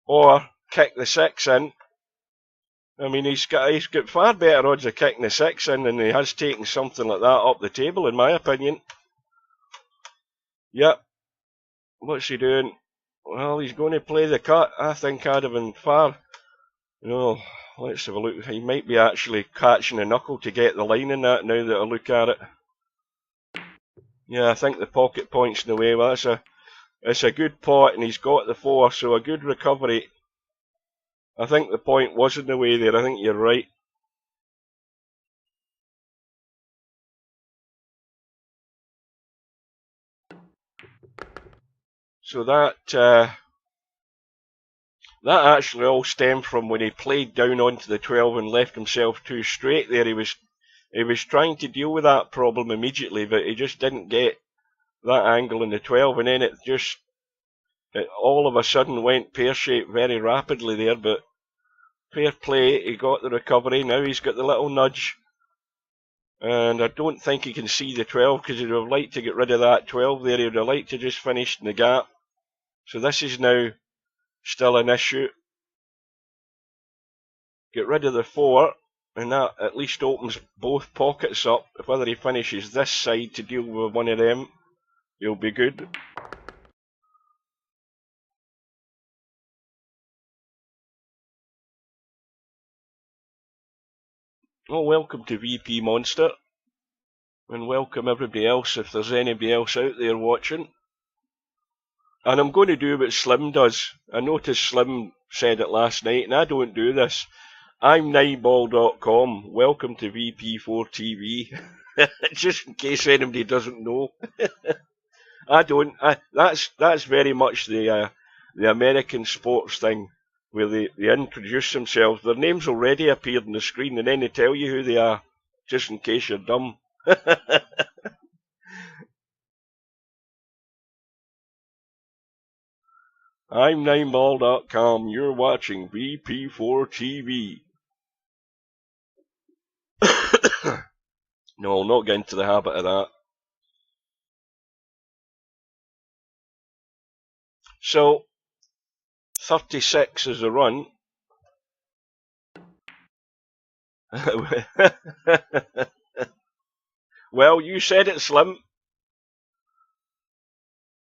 or kick the 6 in. I mean, he's got far better odds of kicking the 6 in than he has taken something like that up the table, in my opinion. Yep. What's he doing? Well, he's going to play the cut. I think I'd have been far. No, let's have a look. He might be actually catching a knuckle to get the line in that now that I look at it. Yeah, I think the pocket point's in the way. Well, it's a good pot, and he's got the 4, so a good recovery. I think the point was in the way there. I think you're right. So that actually all stemmed from when he played down onto the 12 and left himself 2 straight there. He was trying to deal with that problem immediately, but he just didn't get that angle in the 12, and then it all of a sudden went pear-shaped very rapidly there, but fair play, he got the recovery. Now he's got the little nudge, and I don't think he can see the 12, because he would have liked to get rid of that 12 there. He would have liked to just finish in the gap. So this is now still an issue. Get rid of the 4, and that at least opens both pockets up. Whether he finishes this side to deal with one of them, he'll be good. Oh, welcome to VP Monster, and welcome everybody else if there's anybody else out there watching. And I'm going to do what Slim does. I noticed Slim said it last night, and I don't do this. I'm 9ball.com. Welcome to VP4TV. Just in case anybody doesn't know. I don't. That's very much the American sports thing, where they introduce themselves. Their names already appeared on the screen, and then they tell you who they are, just in case you're dumb. I'm 9ball.com. You're watching VP4TV. No, I'll not get into the habit of that. So, 36 is a run. Well, you said it, Slim.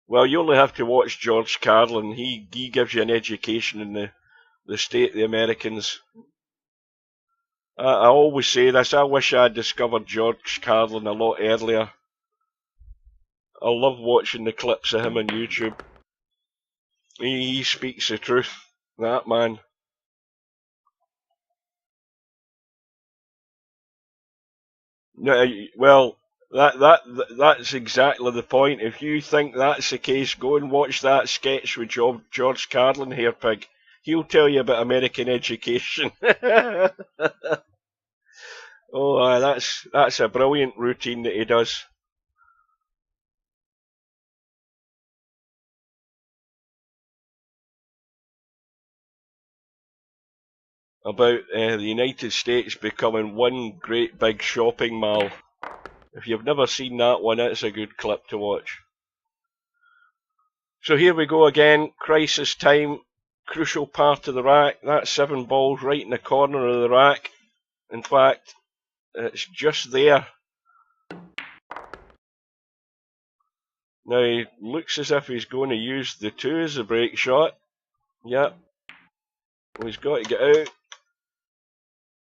Well, you only have to watch George Carlin. He gives you an education in the state of the Americans. I always say this. I wish I had discovered George Carlin a lot earlier. I love watching the clips of him on YouTube. He speaks the truth, that man. No, well, that's exactly the point. If you think that's the case, go and watch that sketch with George Carlin, Hairpig. He'll tell you about American education. Oh, that's a brilliant routine that he does. About the United States becoming one great big shopping mall. If you've never seen that one, it's a good clip to watch. So here we go again, crisis time, crucial part of the rack. That's 7 balls right in the corner of the rack. In fact, it's just there. Now he looks as if he's going to use the 2 as a break shot. Yep. Well, he's got to get out.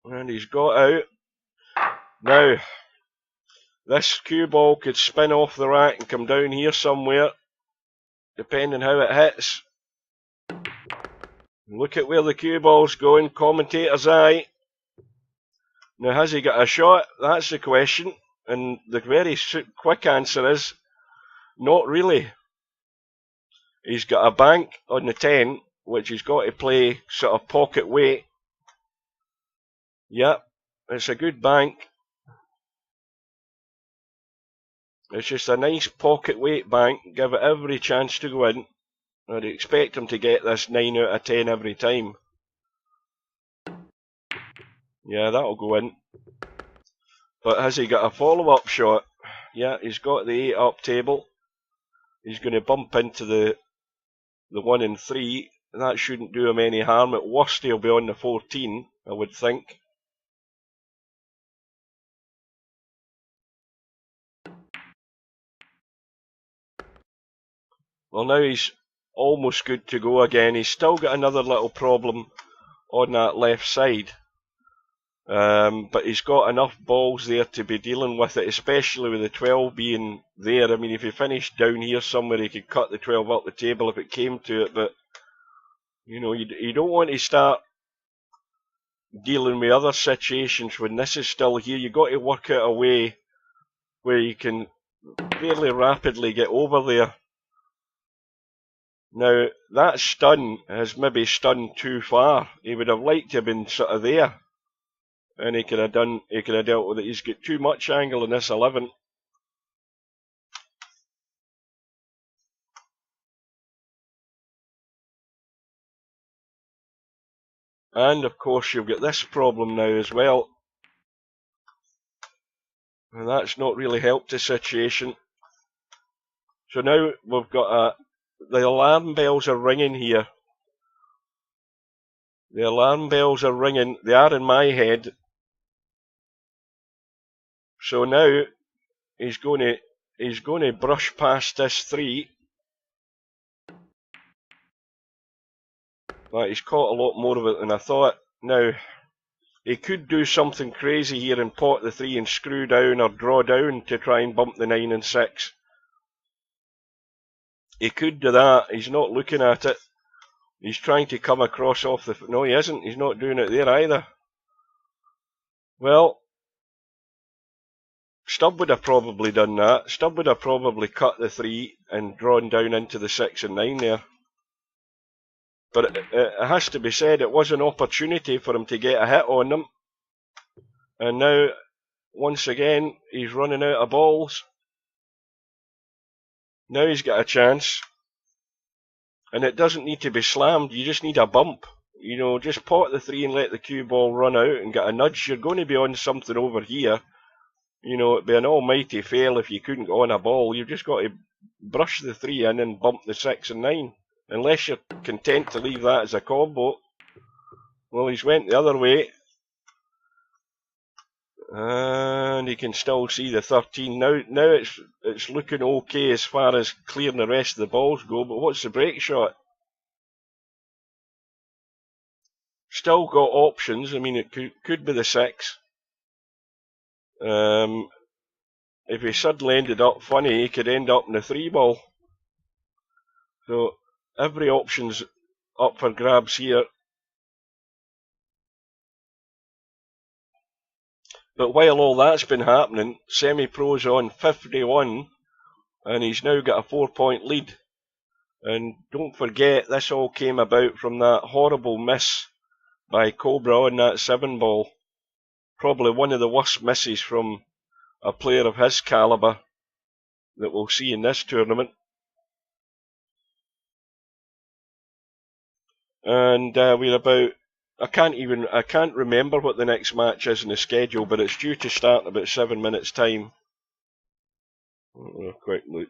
And he's got out. Now, this cue ball could spin off the rack and come down here somewhere, depending how it hits. Look at where the cue ball's going, commentator's eye. Now, has he got a shot? That's the question. And the very quick answer is, not really. He's got a bank on the 10, which he's got to play sort of pocket weight. Yep, it's a good bank. It's just a nice pocket weight bank. Give it every chance to go in. I'd expect him to get this 9 out of 10 every time. Yeah, that'll go in. But has he got a follow-up shot? Yeah, he's got the 8 up table. He's going to bump into the 1 and 3. That shouldn't do him any harm. At worst, he'll be on the 14, I would think. Well, now he's almost good to go again. He's still got another little problem on that left side. But he's got enough balls there to be dealing with it, especially with the 12 being there. I mean, if he finished down here somewhere, he could cut the 12 up the table if it came to it. But, you know, you don't want to start dealing with other situations when this is still here. You've got to work out a way where you can fairly rapidly get over there. Now, that stun has maybe stunned too far. He would have liked to have been sort of there. And he could have dealt with it. He's got too much angle in this 11. And of course you've got this problem now as well. And that's not really helped the situation. So now we've got the alarm bells are ringing here. The alarm bells are ringing. They are in my head. So now he's going to brush past this 3. But he's caught a lot more of it than I thought. Now, he could do something crazy here and pot the 3 and screw down or draw down to try and bump the 9 and 6. He could do that. He's not looking at it. He's trying to come across off the... No, he isn't. He's not doing it there either. Well, Stubb would have probably done that. Stubb would have probably cut the 3 and drawn down into the 6 and 9 there. But it has to be said, it was an opportunity for him to get a hit on them. And now, once again, he's running out of balls. Now he's got a chance. And it doesn't need to be slammed, you just need a bump. You know, just pot the 3 and let the cue ball run out and get a nudge. You're going to be on something over here. You know, it'd be an almighty fail if you couldn't go on a ball. You've just got to brush the 3 in and bump the 6 and 9. Unless you're content to leave that as a combo. Well, he's went the other way. And he can still see the 13. Now it's looking okay as far as clearing the rest of the balls go, but what's the break shot? Still got options. I mean, it could be the 6. If he suddenly ended up funny, he could end up in the 3 ball. So every option's up for grabs here. But while all that's been happening, SemiPro's on 51, and he's now got a 4-point lead. And don't forget, this all came about from that horrible miss by Cobra on that 7-ball. Probably one of the worst misses from a player of his calibre that we'll see in this tournament. And we're about, I can't remember what the next match is in the schedule, but it's due to start in about 7 minutes' time. A quick look.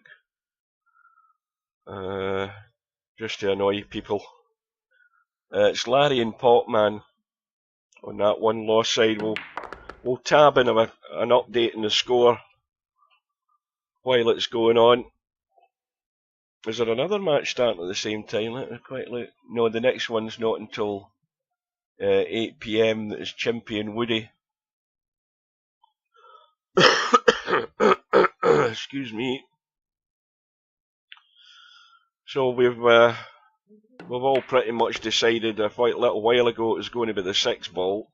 Just to annoy people. It's Larry and Potman on that one loss side. We'll tab in an update in the score while it's going on. Is there another match starting at the same time? Let me quite look. No, the next one's not until 8 PM. That is Chimpy and Woody. Excuse me. So we've all pretty much decided a little while ago it was going to be the 6-ball.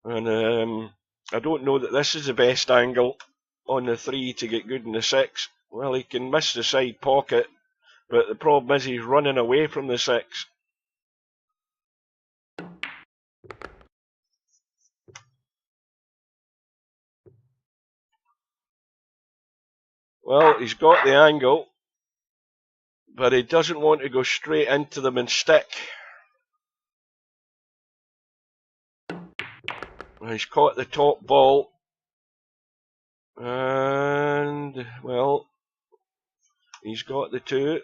And I don't know that this is the best angle on the 3 to get good in the 6. Well, he can miss the side pocket, but the problem is he's running away from the 6. Well, he's got the angle, but he doesn't want to go straight into them and stick. He's caught the top ball, and, well, he's got the 2.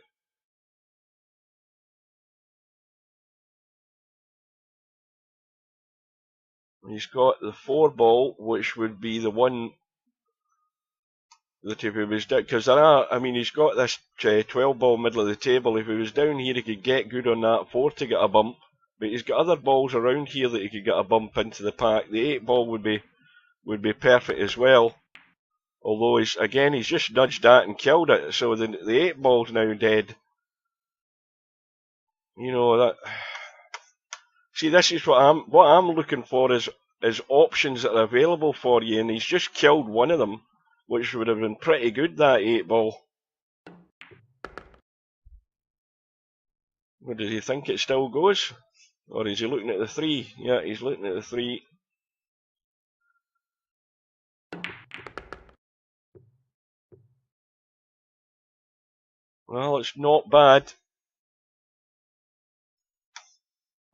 He's got the 4-ball, which would be the one that if he was down, because he's got this 12-ball middle of the table. If he was down here, he could get good on that 4 to get a bump. But he's got other balls around here that he could get a bump into the pack. The 8-ball would be perfect as well. Although he's just nudged that and killed it. So the 8-ball's now dead. You know that. See, this is what I'm looking for is options that are available for you, and he's just killed one of them, which would have been pretty good, that 8-ball. What, does he think it still goes? Or is he looking at the 3? Yeah, he's looking at the 3. Well, it's not bad.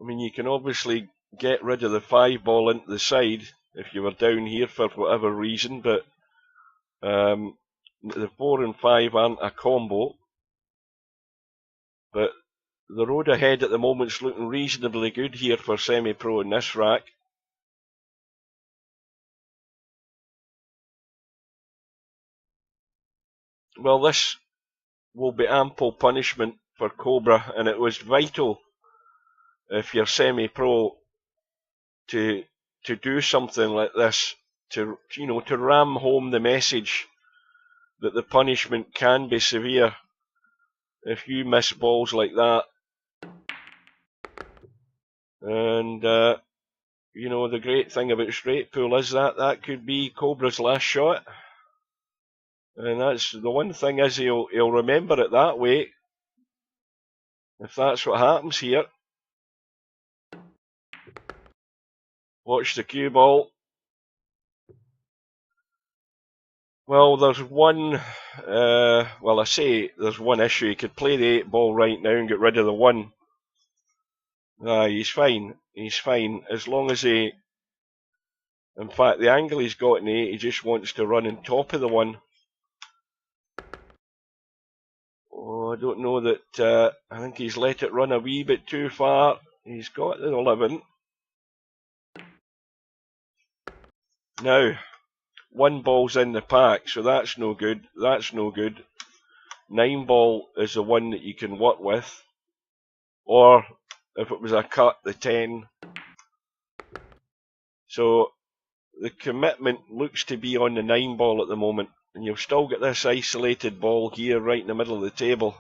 I mean, you can obviously get rid of the 5-ball into the side if you were down here for whatever reason, but the 4 and 5 aren't a combo. But the road ahead at the moment's looking reasonably good here for SemiPro in this rack. Well, this will be ample punishment for Cobra, and it was vital if you're SemiPro to do something like this, to ram home the message that the punishment can be severe if you miss balls like that. And the great thing about straight pool is that could be Cobra's last shot. And that's the one thing, is he'll remember it that way, if that's what happens here. Watch the cue ball. Well, there's one, I say there's one issue. He could play the 8-ball right now and get rid of the 1. He's fine. He's fine. As long as in fact, the angle he's got in the 8, he just wants to run on top of the 1. Oh, I don't know that, I think he's let it run a wee bit too far. He's got the 11. Now, 1 ball's in the pack, so that's no good. That's no good. 9-ball is the one that you can work with. Or, if it was a cut, the 10. So, the commitment looks to be on the 9-ball at the moment. And you've still got this isolated ball here right in the middle of the table.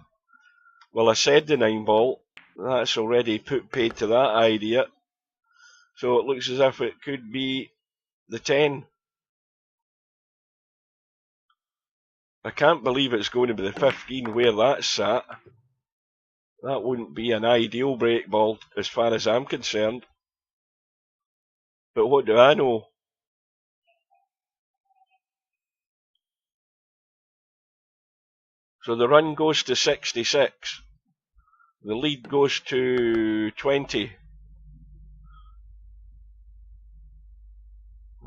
Well, I said the 9-ball. That's already paid to that idea. So it looks as if it could be the 10. I can't believe it's going to be the 15 where that's sat. That wouldn't be an ideal break ball as far as I'm concerned. But what do I know? So the run goes to 66. The lead goes to 20.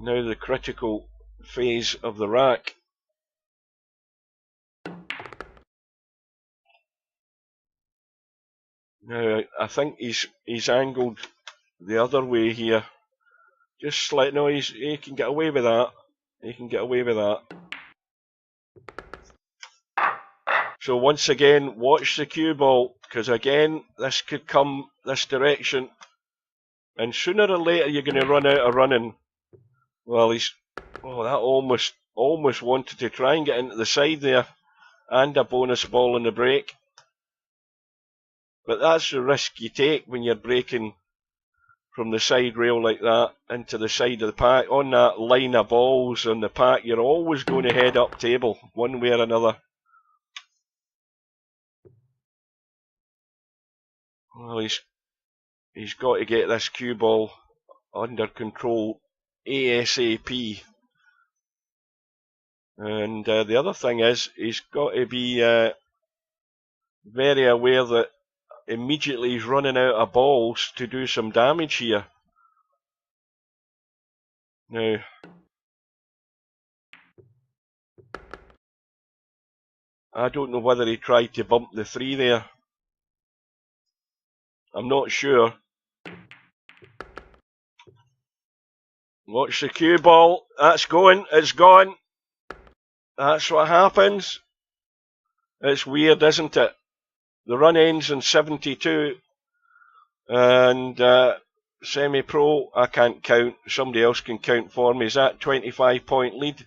Now the critical phase of the rack. Now I think he's angled the other way here. Just no, he can get away with that. He can get away with that. So once again, watch the cue ball, because again, this could come this direction, and sooner or later you're going to run out of running. Well, that almost wanted to try and get into the side there, and a bonus ball on the break. But that's the risk you take when you're breaking from the side rail like that into the side of the pack. On that line of balls on the pack, you're always going to head up table, one way or another. Well, he's got to get this cue ball under control ASAP. And the other thing is, he's got to be very aware that immediately he's running out of balls to do some damage here. Now, I don't know whether he tried to bump the 3 there. I'm not sure. Watch the cue ball. That's going. It's gone. That's what happens. It's weird, isn't it? The run ends in 72. And SemiPro, I can't count. Somebody else can count for me. Is that 25-point lead?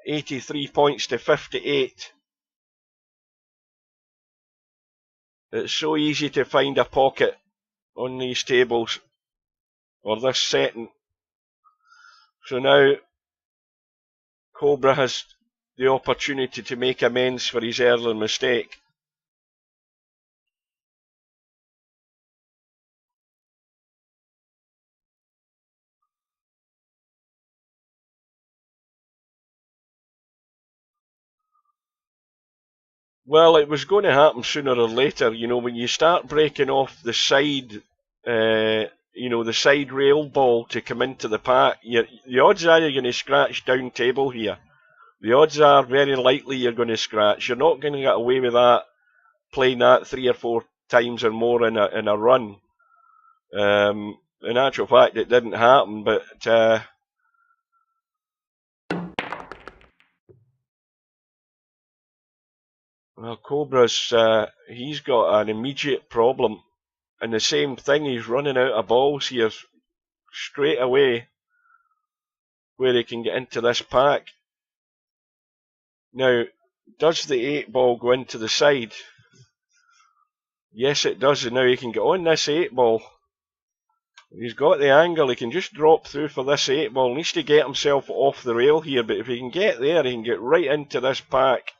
83 points to 58. It's so easy to find a pocket on these tables, or this setting. So now Cobra has the opportunity to make amends for his earlier mistake. Well, it was going to happen sooner or later. You know, when you start breaking off the side, the side rail ball to come into the pack, the odds are you're going to scratch down table here. The odds are very likely you're going to scratch. You're not going to get away with that, playing that 3 or 4 times or more in a run. In actual fact, it didn't happen, but well, Cobra's he's got an immediate problem, and the same thing, he's running out of balls here straight away where he can get into this pack. Now, does the 8 ball go into the side? Yes, it does, and now he can get on this 8 ball. He's got the angle, he can just drop through for this 8 ball. He needs to get himself off the rail here, but if he can get there, he can get right into this pack.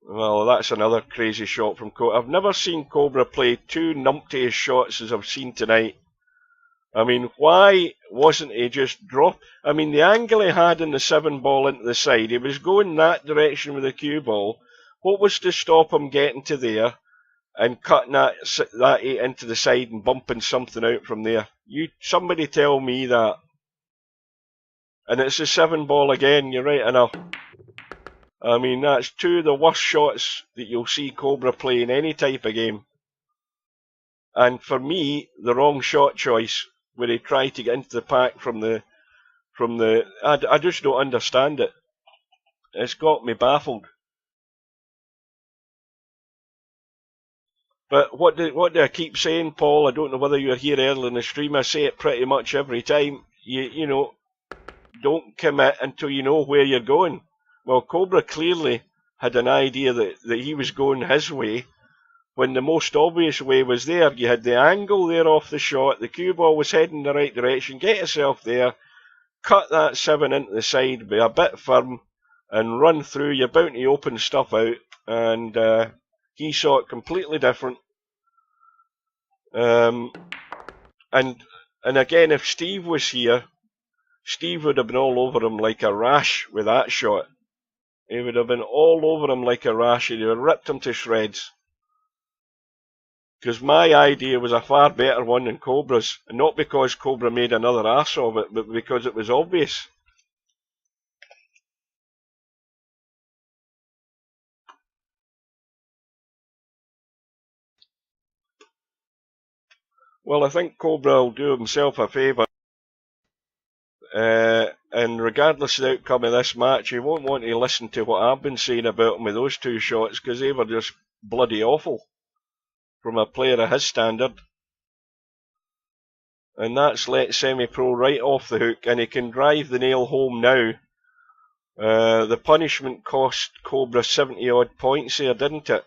Well, that's another crazy shot from Cobra. I've never seen Cobra play 2 numpty shots as I've seen tonight. I mean, why wasn't he just drop? I mean, the angle he had in the 7 ball into the side, he was going that direction with the cue ball. What was to stop him getting to there and cutting that 8 into the side and bumping something out from there? Somebody tell me that. And it's the 7 ball again, you're right enough. I mean, that's 2 of the worst shots that you'll see Cobra play in any type of game. And for me, the wrong shot choice, where he tried to get into the pack from the I just don't understand it. It's got me baffled. But what do I keep saying, Paul? I don't know whether you were here earlier in the stream. I say it pretty much every time. You know, don't commit until you know where you're going. Well, Cobra clearly had an idea that he was going his way, when the most obvious way was there. You had the angle there off the shot, the cue ball was heading in the right direction, get yourself there, cut that 7 into the side, be a bit firm, and run through. You're bound to open stuff out, and he saw it completely different. And again, if Steve was here, Steve would have been all over him like a rash with that shot. He would have been all over him like a rash. He would have ripped him to shreds. Because my idea was a far better one than Cobra's. And not because Cobra made another ass of it, but because it was obvious. Well, I think Cobra will do himself a favour. And regardless of the outcome of this match, he won't want to listen to what I've been saying about him with those 2 shots, because they were just bloody awful from a player of his standard. And that's let SemiPro right off the hook, and he can drive the nail home now. The punishment cost Cobra 70 odd points there, didn't it?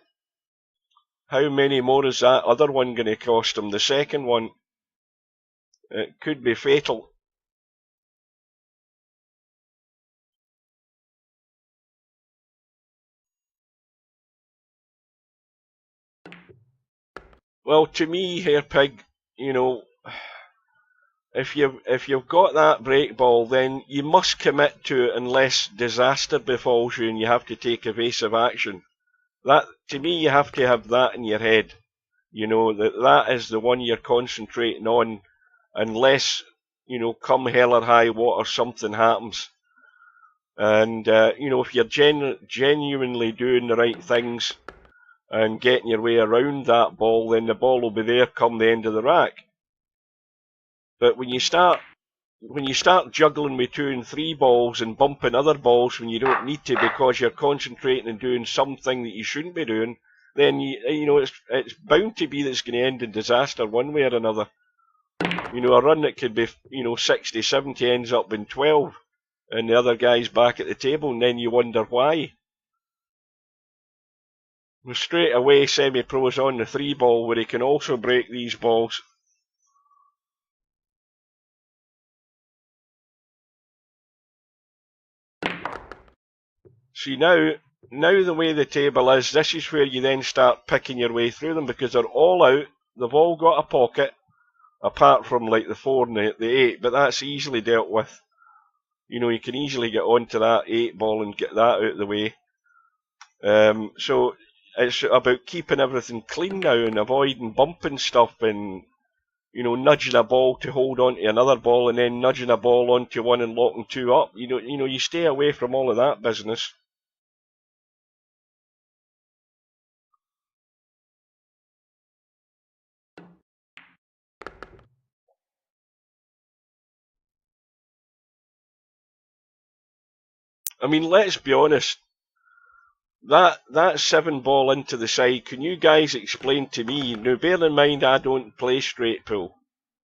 How many more is that other one going to cost him? The second one, it could be fatal. Well, to me, Hair Pig, you know, if you've got that break ball, then you must commit to it unless disaster befalls you and you have to take evasive action. That, to me, you have to have that in your head. You know, that is the one you're concentrating on, unless, you know, come hell or high water, something happens. And, you know, if you're genuinely doing the right things and getting your way around that ball, then the ball will be there come the end of the rack. But when you start juggling with 2 and 3 balls and bumping other balls when you don't need to because you're concentrating and doing something that you shouldn't be doing, then you know it's bound to be that it's going to end in disaster one way or another. You know, a run that could be, you know, 60, 70 ends up in 12, and the other guy's back at the table, and then you wonder why. Well, straight away, SemiPro's on the 3 ball where he can also break these balls. See, now the way the table is, this is where you then start picking your way through them, because they're all out, they've all got a pocket, apart from like the 4 and the 8, but that's easily dealt with. You know, you can easily get onto that 8 ball and get that out of the way. So it's about keeping everything clean now and avoiding bumping stuff and, you know, nudging a ball to hold on to another ball and then nudging a ball onto one and locking 2 up. You know, you stay away from all of that business. I mean, let's be honest. That 7 ball into the side, can you guys explain to me, now bear in mind I don't play straight pool,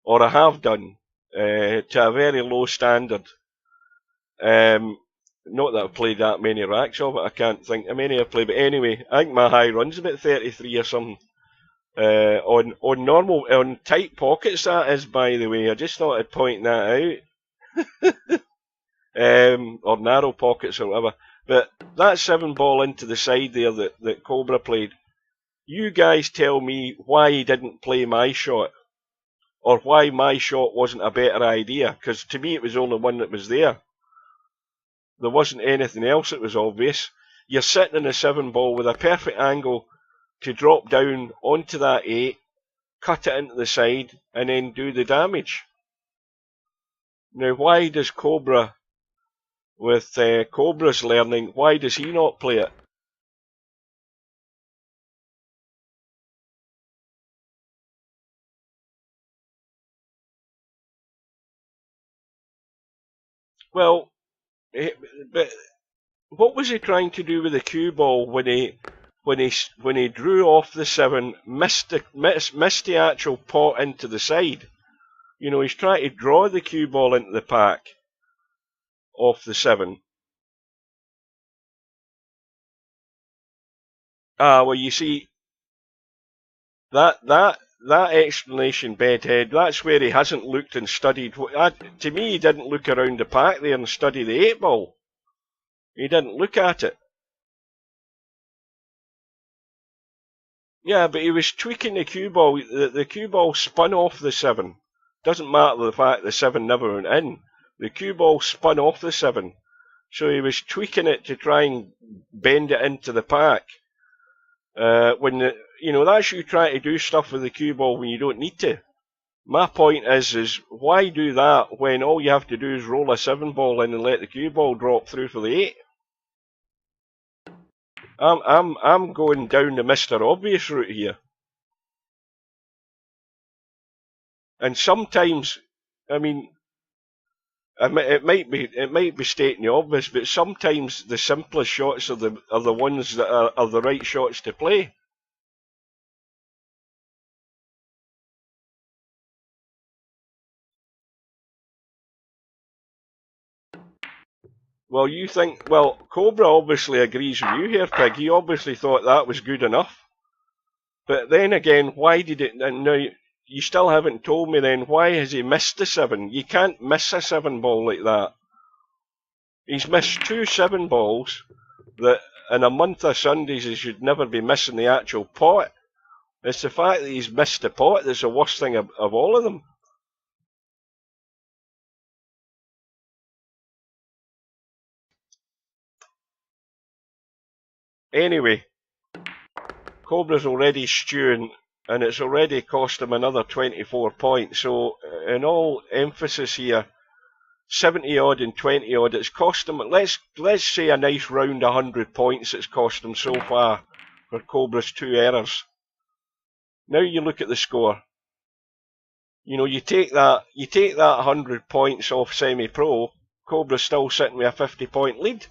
or I have done, to a very low standard. Not that I've played that many racks of it, I can't think how many I've played, but anyway, I think my high run's about 33 or something. On normal, on tight pockets that is, by the way, I just thought I'd point that out. Or narrow pockets or whatever. But that 7 ball into the side there that Cobra played, you guys tell me why he didn't play my shot, or why my shot wasn't a better idea, because to me it was the only one that was there. There wasn't anything else that was obvious. You're sitting in a 7 ball with a perfect angle to drop down onto that 8, cut it into the side, and then do the damage. Now, why does Cobra, with Cobra's learning, why does he not play it? Well, but what was he trying to do with the cue ball when he drew off the 7, missed the actual pot into the side? You know, he's trying to draw the cue ball into the pack off the 7. Ah, well, you see, That explanation, Bedhead, that's where he hasn't looked and studied. To me, he didn't look around the pack there and study the 8-ball. He didn't look at it. Yeah, but he was tweaking the cue ball. The cue ball spun off the 7. Doesn't matter the fact the 7 never went in. The cue ball spun off the 7. So he was tweaking it to try and bend it into the pack. That's you trying to do stuff with the cue ball when you don't need to. My point is why do that when all you have to do is roll a 7-ball in and let the cue ball drop through for the 8? I'm going down the Mr. Obvious route here. And sometimes, I mean, it might be stating the obvious, but sometimes the simplest shots are the ones that are the right shots to play. Well, Cobra obviously agrees with you here, Pig. He obviously thought that was good enough. But then again, why did it? Now, you still haven't told me then, why has he missed the 7? You can't miss a 7-ball like that. He's missed 2 7-balls that in a month of Sundays he should never be missing the actual pot. It's the fact that he's missed the pot that's the worst thing of all of them. Anyway, Cobra's already stewing, and it's already cost him another 24 points. So, in all emphasis here, 70 odd and 20 odd, it's cost him, let's say a nice round 100 points it's cost him so far for Cobra's 2 errors. Now you look at the score. You take that 100 points off SemiPro, Cobra's still sitting with a 50-point lead.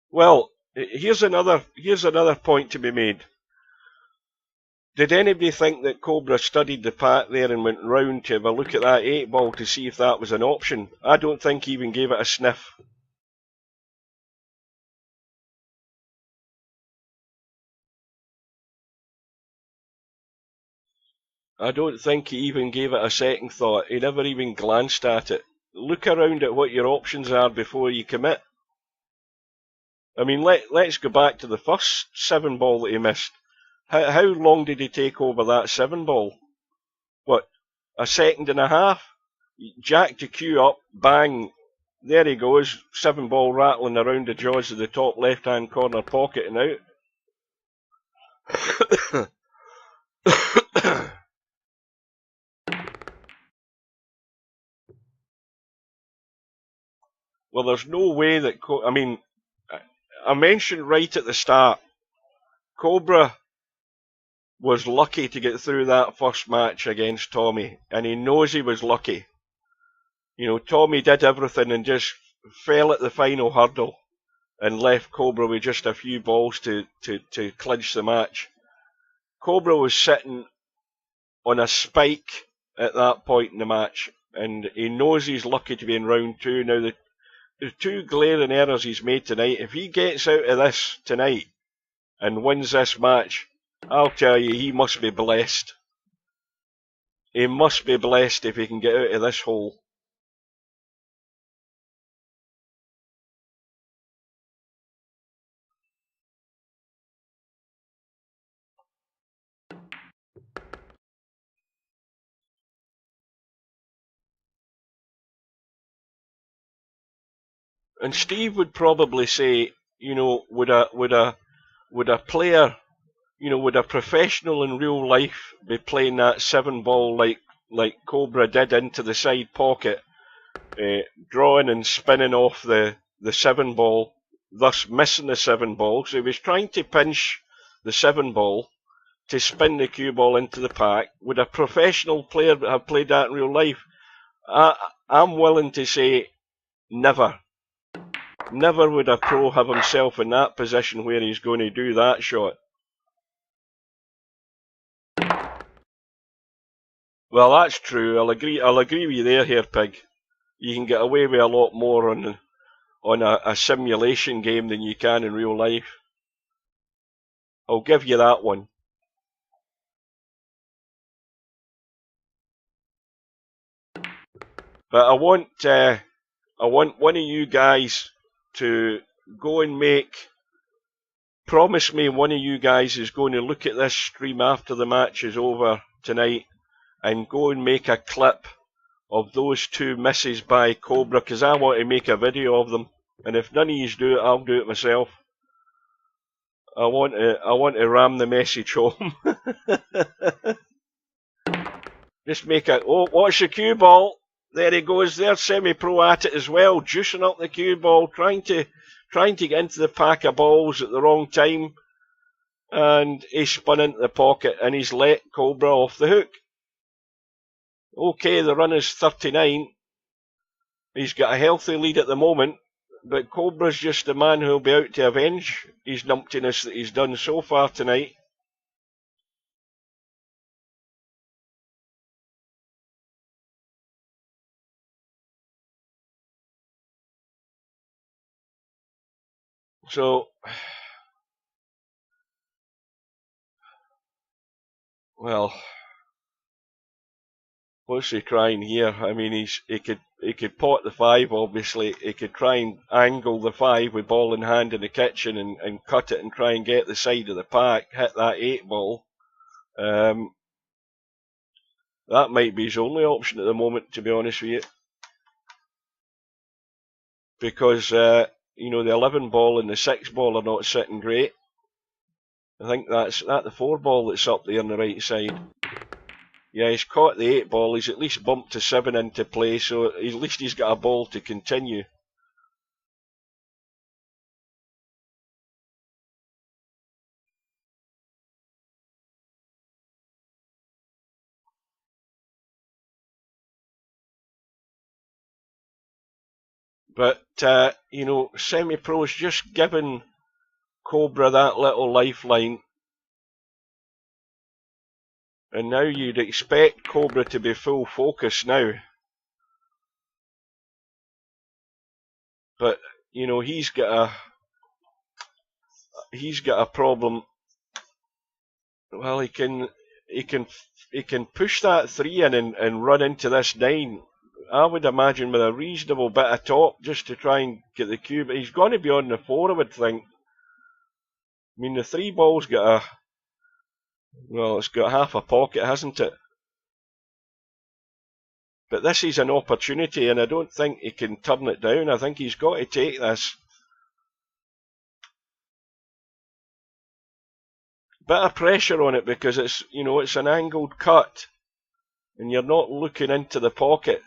Well, here's another point to be made. Did anybody think that Cobra studied the pack there and went round to have a look at that 8-ball to see if that was an option? I don't think he even gave it a sniff. I don't think he even gave it a second thought. He never even glanced at it. Look around at what your options are before you commit. I mean, let's go back to the first 7-ball that he missed. How long did he take over that 7-ball? What, a second and a half? Jack to cue up, bang, there he goes, 7-ball rattling around the jaws of the top left-hand corner pocket and out. Well, there's no way that... I mentioned right at the start, Cobra was lucky to get through that first match against Tommy, and he knows he was lucky. Tommy did everything and just fell at the final hurdle and left Cobra with just a few balls to clinch the match. Cobra was sitting on a spike at that point in the match, and he knows he's lucky to be in round 2. Now, the 2 glaring errors he's made tonight, if he gets out of this tonight and wins this match, I'll tell you, he must be blessed. He must be blessed if he can get out of this hole. And Steve would probably say, would a player, would a professional in real life be playing that 7-ball like Cobra did into the side pocket, drawing and spinning off the 7-ball, thus missing the 7-ball. So he was trying to pinch the 7-ball to spin the cue ball into the pack. Would a professional player have played that in real life? I'm willing to say never. Never would a pro have himself in that position where he's going to do that shot. Well, that's true. I'll agree with you there, here, Pig. You can get away with a lot more on a simulation game than you can in real life. I'll give you that one. But I want one of you guys to go and promise me one of you guys is going to look at this stream after the match is over tonight and go and make a clip of those two misses by Cobra, because I want to make a video of them. And if none of you do it, I'll do it myself. I want to ram the message home. Just make it. Oh, watch the cue ball. There he goes. There's SemiPro at it as well, juicing up the cue ball, trying to get into the pack of balls at the wrong time, and he spun into the pocket and he's let Cobra off the hook. Okay, the run is 39. He's got a healthy lead at the moment, but Cobra's just the man who'll be out to avenge his numptiness that he's done so far tonight. So, well, what's he trying here? I mean, he could pot the 5, obviously. He could try and angle the 5 with ball in hand in the kitchen and cut it and try and get the side of the pack, hit that 8 ball. That might be his only option at the moment, to be honest with you. Because, the 11 ball and the 6 ball are not sitting great. I think that's the 4 ball that's up there on the right side. Yeah, he's caught the 8 ball. He's at least bumped to 7 into play, so at least he's got a ball to continue. But, SemiPro's just given Cobra that little lifeline. And now you'd expect Cobra to be full focus now. But, he's got a problem. Well, he can push that 3 in and run into this 9. I would imagine with a reasonable bit of top just to try and get the cue, but he's going to be on the 4, I would think. I mean, the 3 ball's got it's got half a pocket, hasn't it? But this is an opportunity, and I don't think he can turn it down. I think he's got to take this. Bit of pressure on it because it's an angled cut, and you're not looking into the pocket.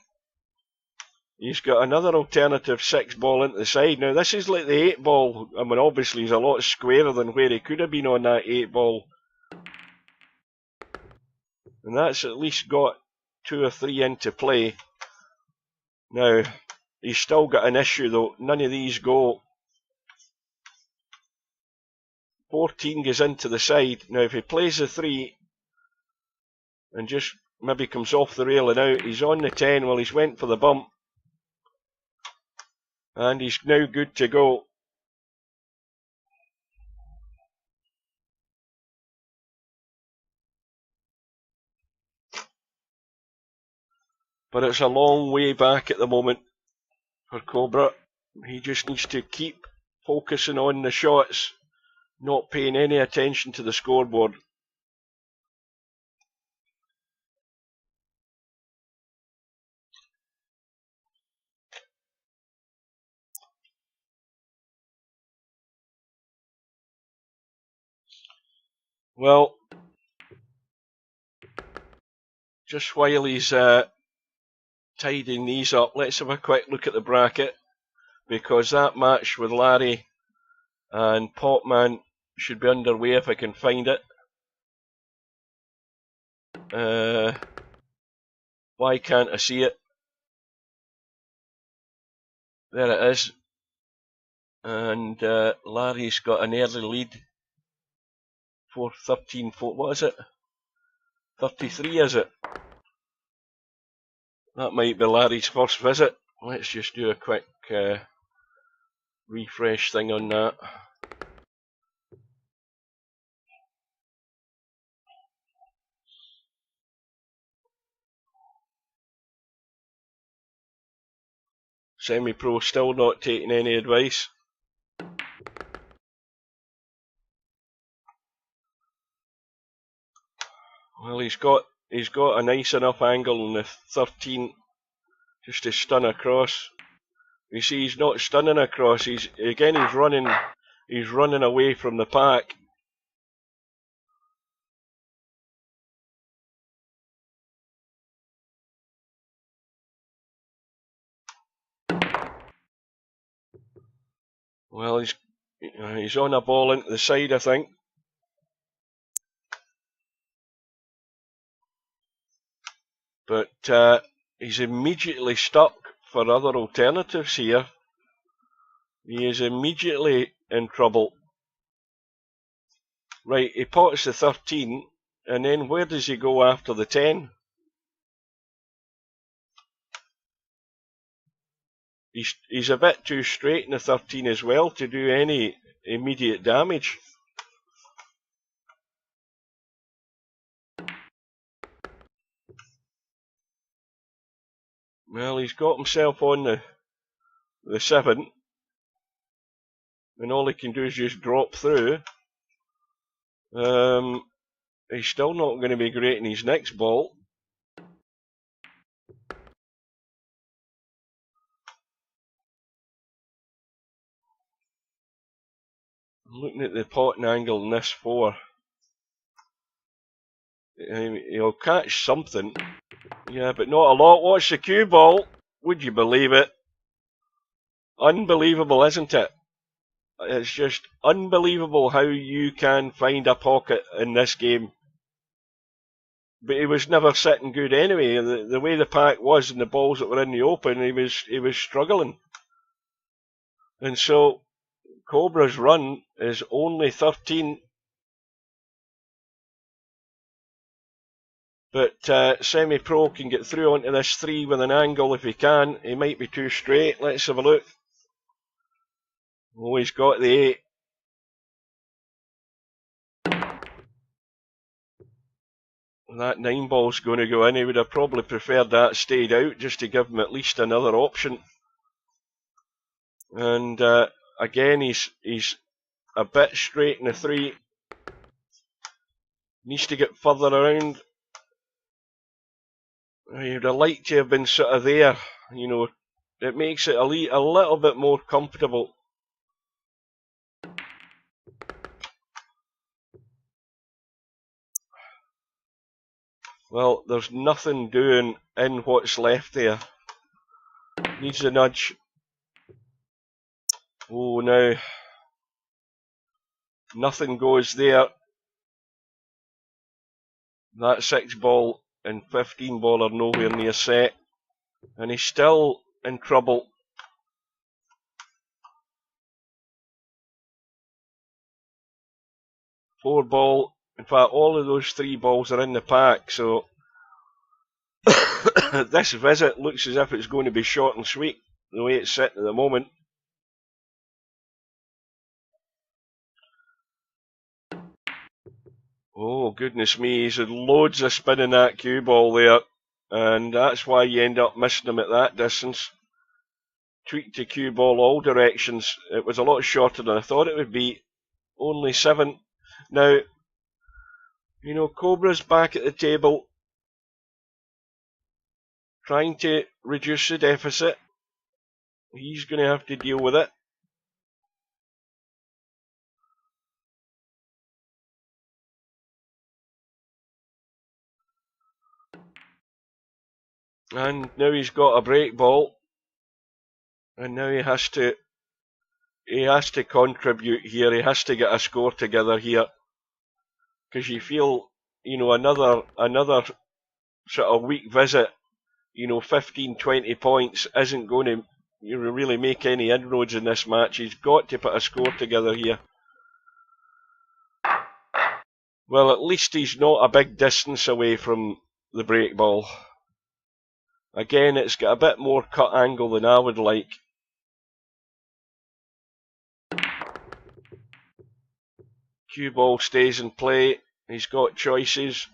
He's got another alternative 6 ball into the side. Now this is like the 8 ball. I mean, obviously he's a lot squarer than where he could have been on that 8 ball. And that's at least got 2 or 3 into play. Now, he's still got an issue though. None of these go. 14 goes into the side. Now, if he plays the 3 and just maybe comes off the rail and out, he's on the 10. Well, he's went for the bump. And he's now good to go. But it's a long way back at the moment for Cobra. He just needs to keep focusing on the shots, not paying any attention to the scoreboard. Well, just while he's tidying these up, let's have a quick look at the bracket, because that match with Larry and Popman should be underway if I can find it. Why can't I see it? There it is. And Larry's got an early lead. 4-13, what is it? 33, is it? That might be Larry's first visit. Let's just do a quick refresh thing on that. SemiPro still not taking any advice. Well, he's got a nice enough angle on the 13 just to stun across. You see, he's not stunning across. He's running away from the pack. Well, he's on a ball into the side, I think. But he's immediately stuck for other alternatives here. He is immediately in trouble. Right, he pots the 13, and then where does he go after the 10? He's a bit too straight in the 13 as well to do any immediate damage. Well, he's got himself on the 7, and all he can do is just drop through. He's still not going to be great in his next ball. I'm looking at the potting angle in this 4. He'll catch something. Yeah, but not a lot. Watch the cue ball. Would you believe it? Unbelievable, isn't it? It's just unbelievable how you can find a pocket in this game. But he was never sitting good anyway. The way the pack was and the balls that were in the open, he was struggling. And so Cobra's run is only 13. But SemiPro can get through onto this 3 with an angle if he can. He might be too straight. Let's have a look. Oh, he's got the 8. That 9 ball's going to go in. He would have probably preferred that stayed out just to give him at least another option. And again, he's a bit straight in the 3. Needs to get further around. You'd have liked to have been sort of there. You know, it makes it a little bit more comfortable. Well, there's nothing doing in what's left there. Needs a nudge. Oh, now. Nothing goes there. That 6 ball and 15 ball are nowhere near set. And he's still in trouble. Four ball. In fact, all of those 3 balls are in the pack, so this visit looks as if it's going to be short and sweet, the way it's sitting at the moment. Oh, goodness me, he's had loads of spin in that cue ball there, and that's why you end up missing him at that distance. Tweaked the cue ball all directions. It was a lot shorter than I thought it would be. Only 7. Now, you know, Cobra's back at the table, trying to reduce the deficit. He's going to have to deal with it. And now he's got a break ball. And now he has to contribute here. He has to get a score together here. Because you feel, you know, another sort of weak visit, you know, 15, 20 points isn't going to really make any inroads in this match. He's got to put a score together here. Well, at least he's not a big distance away from the break ball. Again, it's got a bit more cut angle than I would like. Cue ball stays in play. He's got choices.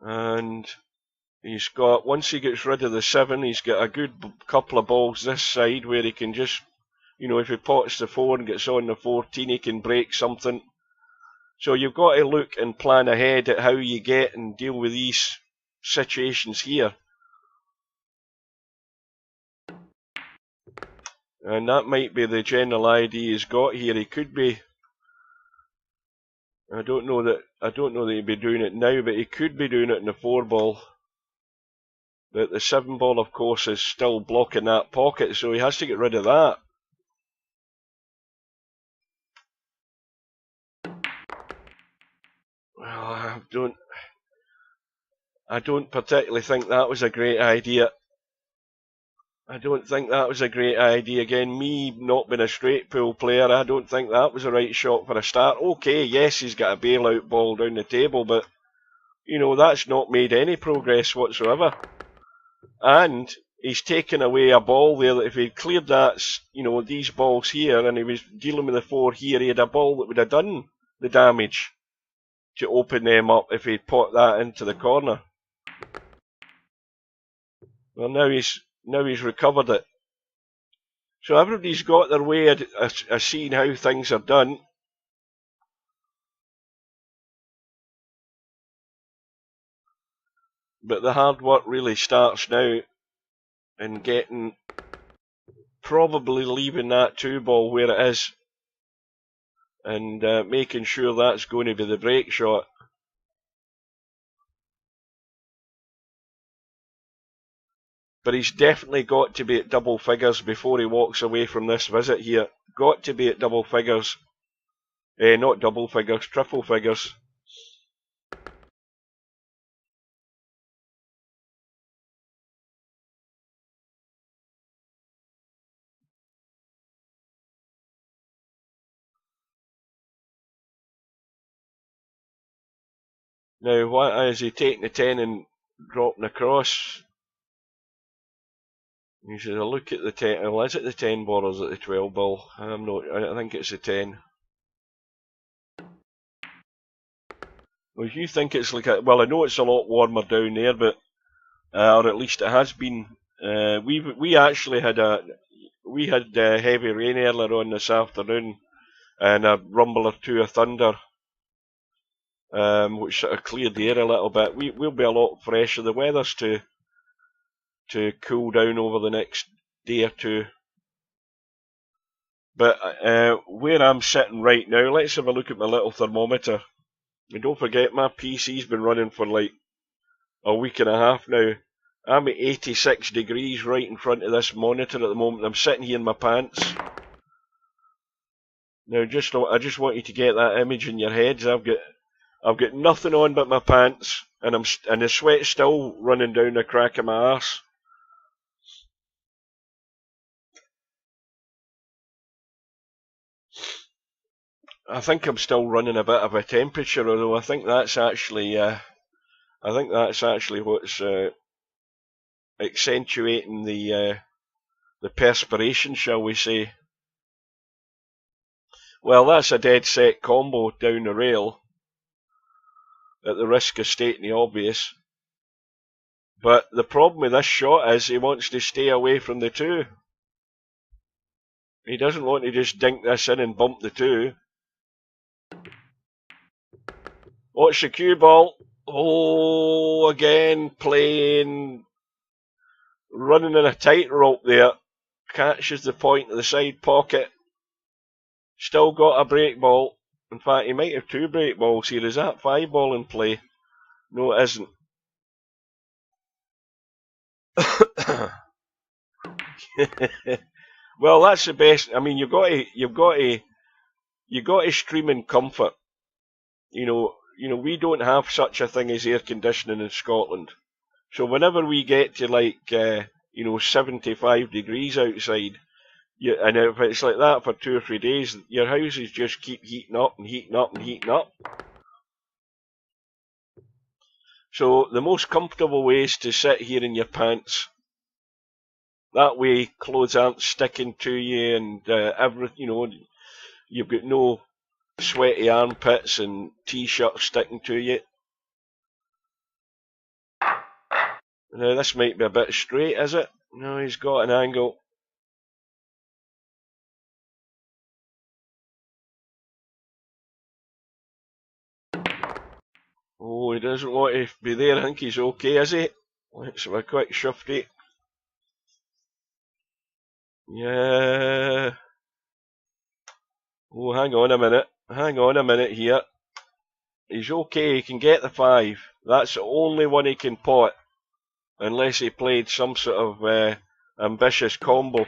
And he's got, once he gets rid of the 7, he's got a good couple of balls this side where he can just, you know, if he pots the 4 and gets on the 14, he can break something. So you've got to look and plan ahead at how you get and deal with these situations here. And that might be the general idea he's got here. He could be, I don't know that he'd be doing it now, but he could be doing it in the 4 ball. But the 7 ball, of course, is still blocking that pocket, so he has to get rid of that. Well, I don't particularly think that was a great idea. I don't think that was a great idea. Again, me not being a straight pool player, I don't think that was the right shot for a start. Okay, yes, he's got a bailout ball down the table, but, you know, that's not made any progress whatsoever. And he's taken away a ball there that if he'd cleared that, you know, these balls here, and he was dealing with the 4 here, he had a ball that would have done the damage to open them up if he'd put that into the corner. Well, now he's recovered it. So everybody's got their way of seeing how things are done. But the hard work really starts now in getting, probably leaving that 2 ball where it is and making sure that's going to be the break shot. But he's definitely got to be at double figures before he walks away from this visit here. Got to be at double figures. Not double figures, triple figures. Now, why is he taking the 10 and dropping across? You should have a look at the 10. Well, is it the 10 ball or is it the 12 ball? I'm not. I think it's the 10. Well, if you think it's like a, well, I know it's a lot warmer down there, but or at least it has been. We actually had heavy rain earlier on this afternoon, and a rumble or 2 of thunder, which sort of cleared the air a little bit. We'll be a lot fresher. The weather's to cool down over the next day or 2. But where I'm sitting right now, let's have a look at my little thermometer. And don't forget, my PC's been running for like a week and a half now. I'm at 86 degrees right in front of this monitor at the moment. I'm sitting here in my pants. Now, I just want you to get that image in your heads. I've got nothing on but my pants, and the sweat's still running down the crack of my arse. I think I'm still running a bit of a temperature, although I think that's actually what's accentuating the perspiration, shall we say. Well, that's a dead set combo down the rail, at the risk of stating the obvious. But the problem with this shot is he wants to stay away from the 2. He doesn't want to just dink this in and bump the 2. Watch the cue ball. Oh, again, playing, running in a tightrope there. Catches the point of the side pocket. Still got a break ball. In fact, he might have 2 break balls here. Is that 5 ball in play? No, it isn't. Well, that's the best. I mean, you've got to stream in comfort. You know, we don't have such a thing as air conditioning in Scotland. So whenever we get to like 75 degrees outside, and if it's like that for 2 or 3 days, your houses just keep heating up and heating up and heating up. So the most comfortable way is to sit here in your pants. That way clothes aren't sticking to you and everything, you know, you've got no sweaty armpits and t-shirts sticking to you. Now this might be a bit straight, is it? No, he's got an angle. Oh, he doesn't want to be there. I think he's okay, is he? Let's have a quick shifty. Yeah. Oh, hang on a minute. Hang on a minute here. He's okay, he can get the 5. That's the only one he can pot. Unless he played some sort of ambitious combo.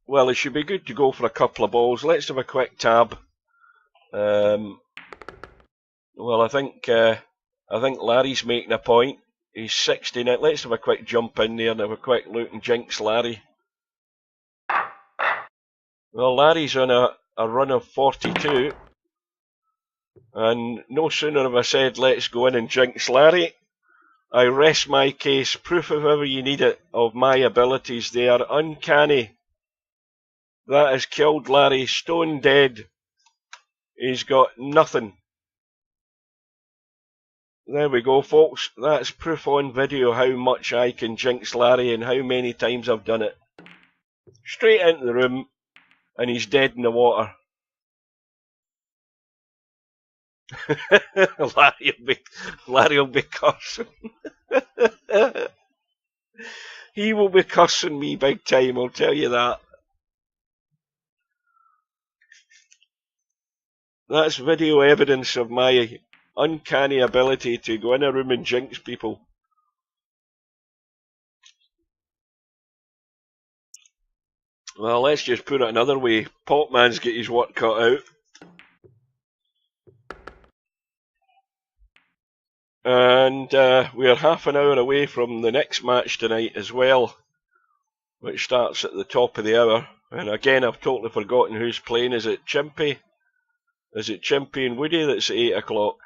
Well, it should be good to go for a couple of balls. Let's have a quick tab. Well, I think Larry's making a point. He's 60 now. Let's have a quick jump in there and have a quick look and jinx Larry. Well, Larry's on a run of 42. And no sooner have I said, let's go in and jinx Larry, I rest my case. Proof, if ever you need it, of my abilities. They are uncanny. That has killed Larry, stone dead. He's got nothing. There we go, folks. That's proof on video how much I can jinx Larry and how many times I've done it. Straight into the room, and he's dead in the water. Larry will be cursing. He will be cursing me big time, I'll tell you that. That's video evidence of my uncanny ability to go in a room and jinx people. Well, let's just put it another way. Popman's got his work cut out. And we're half an hour away from the next match tonight as well, which starts at the top of the hour. And again, I've totally forgotten who's playing. Is it Chimpy? Is it Chimpy and Woody that's at 8 o'clock?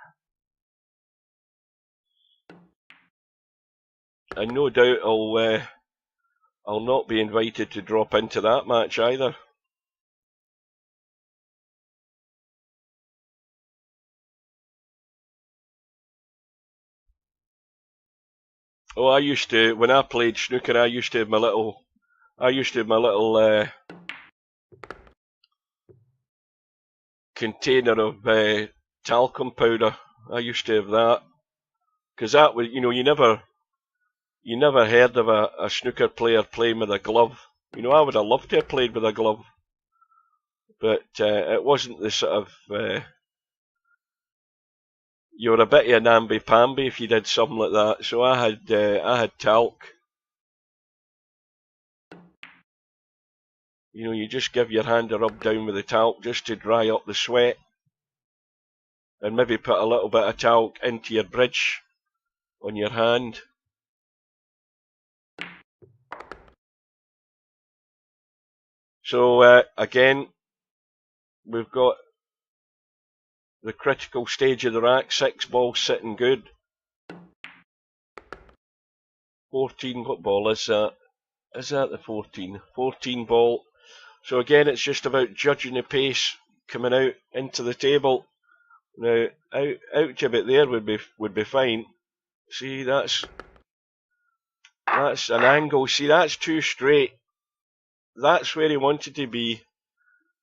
And no doubt I'll not be invited to drop into that match either. Oh, I used to, when I played snooker, I used to have my little container of talcum powder. I used to have that, because that was, you know, you never heard of a snooker player playing with a glove. You know, I would have loved to have played with a glove, but it wasn't the sort of you were a bit of a namby-pamby if you did something like that. So I had talc. You know, you just give your hand a rub down with the talc just to dry up the sweat, and maybe put a little bit of talc into your bridge on your hand. So again, we've got the critical stage of the rack. 6 balls sitting good. 14, what ball is that? Is that the 14? 14 ball. So again, it's just about judging the pace coming out into the table. Now, out to about there would be fine. See, that's an angle. See, that's too straight. That's where he wanted to be.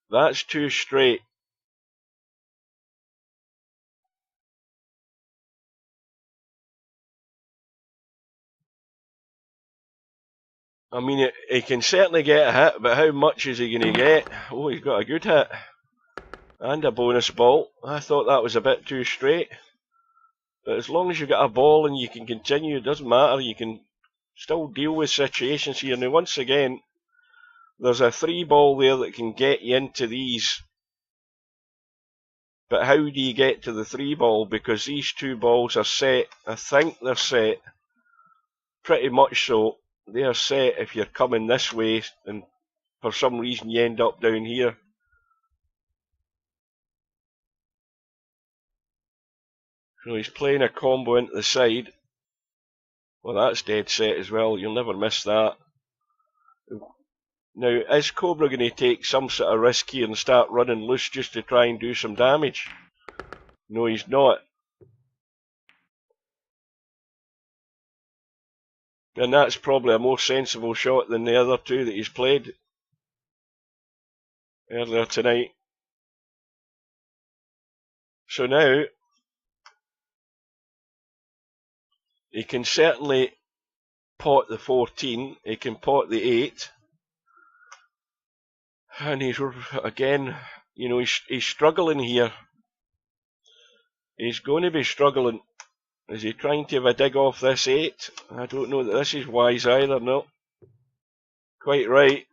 That's too straight. I mean, he can certainly get a hit, but how much is he going to get? Oh, he's got a good hit. And a bonus ball. I thought that was a bit too straight. But as long as you've got a ball and you can continue, it doesn't matter. You can still deal with situations here. Now, once again, there's a 3 ball there that can get you into these. But how do you get to the 3 ball? Because these 2 balls are set. I think they're set. Pretty much so. They are set if you're coming this way and for some reason you end up down here. So he's playing a combo into the side. Well, that's dead set as well. You'll never miss that. Now, is Cobra going to take some sort of risk here and start running loose just to try and do some damage? No, he's not. And that's probably a more sensible shot than the other two that he's played earlier tonight. So now, he can certainly pot the 14, he can pot the 8. And he's, again, you know, he's struggling here. He's going to be struggling. Is he trying to have a dig off this 8? I don't know that this is wise either, no. Quite right.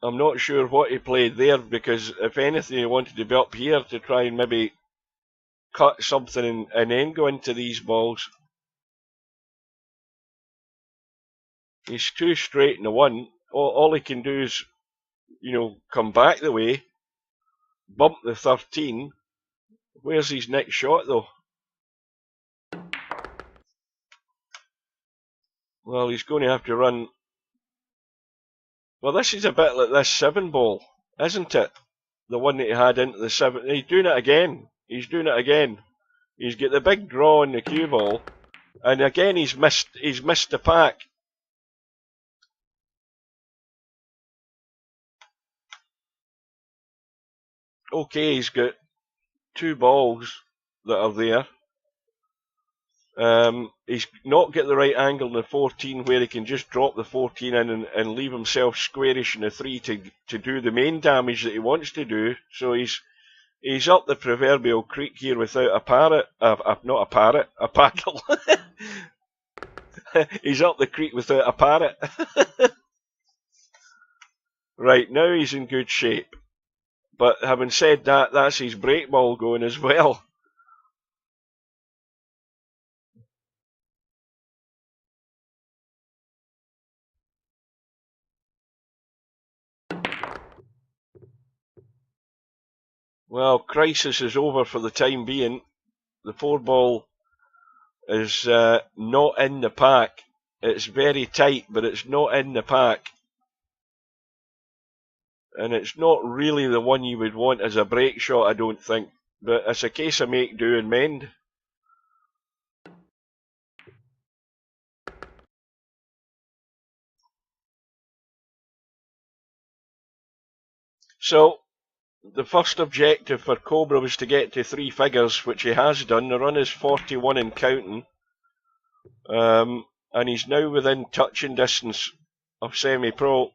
I'm not sure what he played there, because if anything he wanted to be up here to try and maybe cut something and then go into these balls. He's too straight in the 1. All he can do is, you know, come back the way, bump the 13. Where's his next shot though? Well, he's going to have to run. Well, this is a bit like this 7 ball, isn't it? The one that he had into the 7. He's doing it again. He's doing it again. He's got the big draw on the cue ball, and again he's missed the pack. Okay, he's got 2 balls that are there. He's not got the right angle in the 14 where he can just drop the 14 in and leave himself squarish in the 3 to do the main damage that he wants to do. So he's up the proverbial creek here without a parrot, not a parrot, a paddle. He's up the creek without a parrot. Right, now he's in good shape. But having said that, that's his break ball going as well. Well, crisis is over for the time being. The 4 ball is not in the pack. It's very tight, but it's not in the pack. And it's not really the one you would want as a break shot, I don't think. But it's a case of make do and mend. So, the first objective for Cobra was to get to 3 figures, which he has done. The run is 41 and counting. And he's now within touching distance of SemiPro.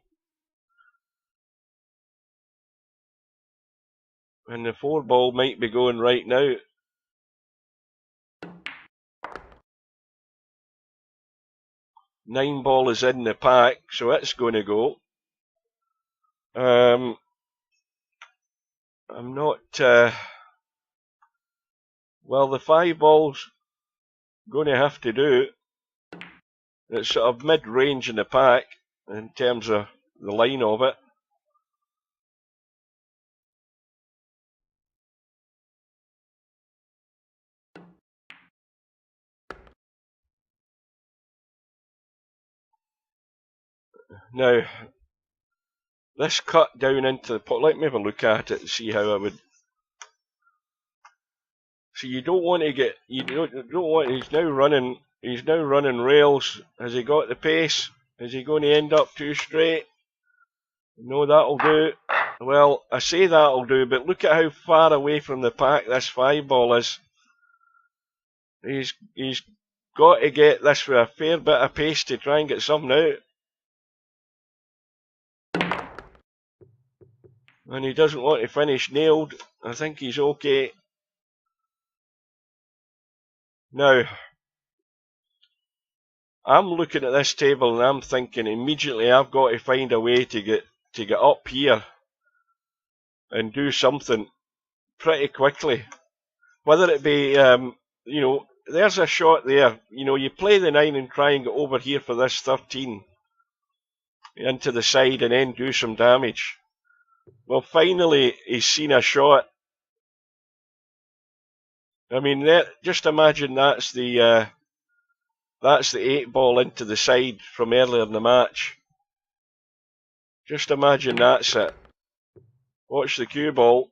And the 4 ball might be going right now. Nine ball is in the pack, so it's going to go. I'm not... well, the 5 ball's going to have to do. It's sort of mid-range in the pack in terms of the line of it. Now, this cut down into the pot, let me have a look at it and see how I would. So you don't want to get, you don't want, he's now running rails. Has he got the pace? Is he going to end up too straight? No, that'll do. Well, I say that'll do, but look at how far away from the pack this 5 ball is. He's got to get this with a fair bit of pace to try and get something out. And he doesn't want to finish nailed. I think he's okay. Now, I'm looking at this table and I'm thinking immediately I've got to find a way to get up here and do something pretty quickly. Whether it be, you know, there's a shot there. You know, you play the 9 and try and get over here for this 13 into the side and then do some damage. Well, finally he's seen a shot. I mean, just imagine that's the 8 ball into the side from earlier in the match. Just imagine that's it. Watch the cue ball.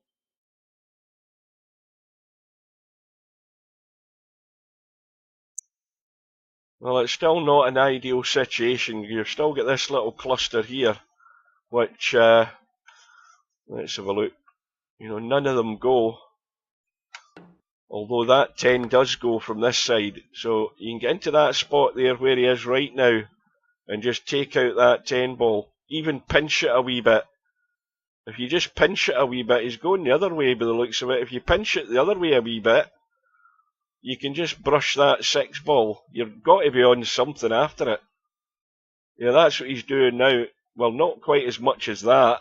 Well, it's still not an ideal situation. You've still got this little cluster here, which, let's have a look. You know, none of them go. Although that 10 does go from this side. So you can get into that spot there where he is right now and just take out that 10 ball. Even pinch it a wee bit. If you just pinch it a wee bit, he's going the other way by the looks of it. If you pinch it the other way a wee bit, you can just brush that 6 ball. You've got to be on something after it. Yeah, that's what he's doing now. Well, not quite as much as that.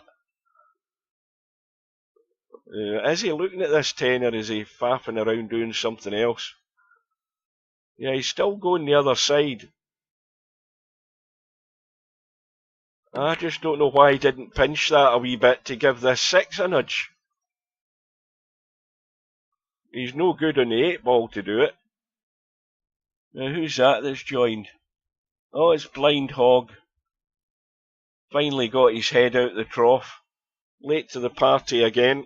Is he looking at this 10 or is he faffing around doing something else? Yeah, he's still going the other side. I just don't know why he didn't pinch that a wee bit to give this 6 a nudge. He's no good on the 8 ball to do it. Now who's that's joined? Oh, it's Blind Hog. Finally got his head out the trough. Late to the party again.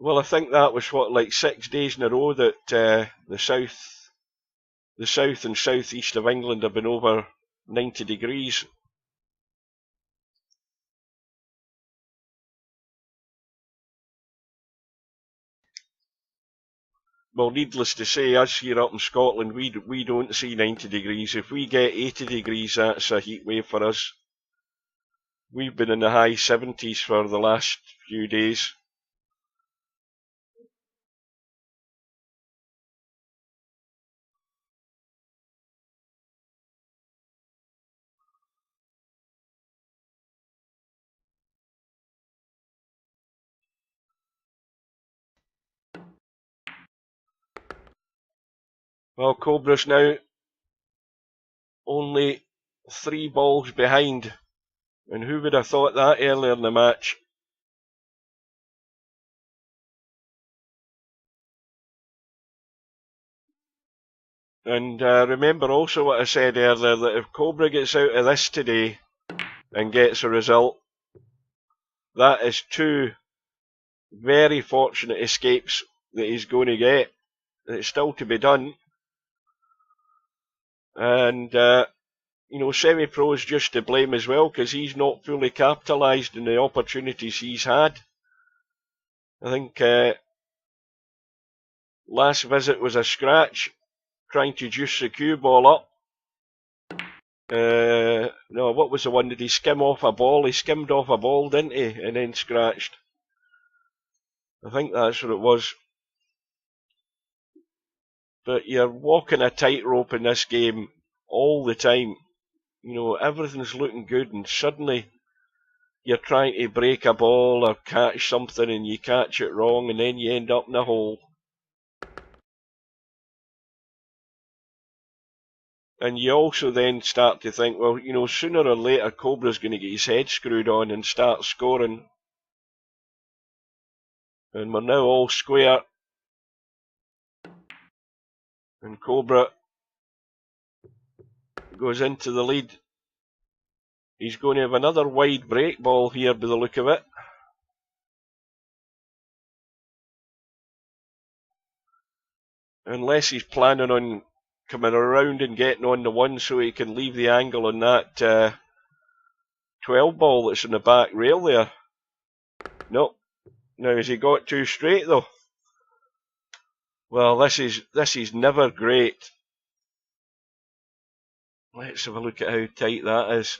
Well, I think that was like 6 days in a row that the south and southeast of England have been over 90 degrees. Well, needless to say, us here up in Scotland, we don't see 90 degrees. If we get 80 degrees, that's a heat wave for us. We've been in the high 70s for the last few days. Well, Cobra's now only 3 balls behind. And who would have thought that earlier in the match? And remember also what I said earlier, that if Cobra gets out of this today and gets a result, that is 2 very fortunate escapes that he's going to get. It's still to be done. And, you know, SemiPro is just to blame as well, because he's not fully capitalised on the opportunities he's had. I think last visit was a scratch, trying to juice the cue ball up. No, what was the one? Did he skim off a ball? He skimmed off a ball, didn't he? And then scratched. I think that's what it was. But you're walking a tightrope in this game all the time. You know, everything's looking good, and suddenly you're trying to break a ball or catch something and you catch it wrong, and then you end up in a hole. And you also then start to think, well, you know, sooner or later Cobra's going to get his head screwed on and start scoring. And we're now all square. And Cobra goes into the lead. He's going to have another wide break ball here by the look of it. Unless he's planning on coming around and getting on the 1 so he can leave the angle on that 12 ball that's in the back rail there. Nope. Now, has he got too straight though? Well, this is never great. Let's have a look at how tight that is.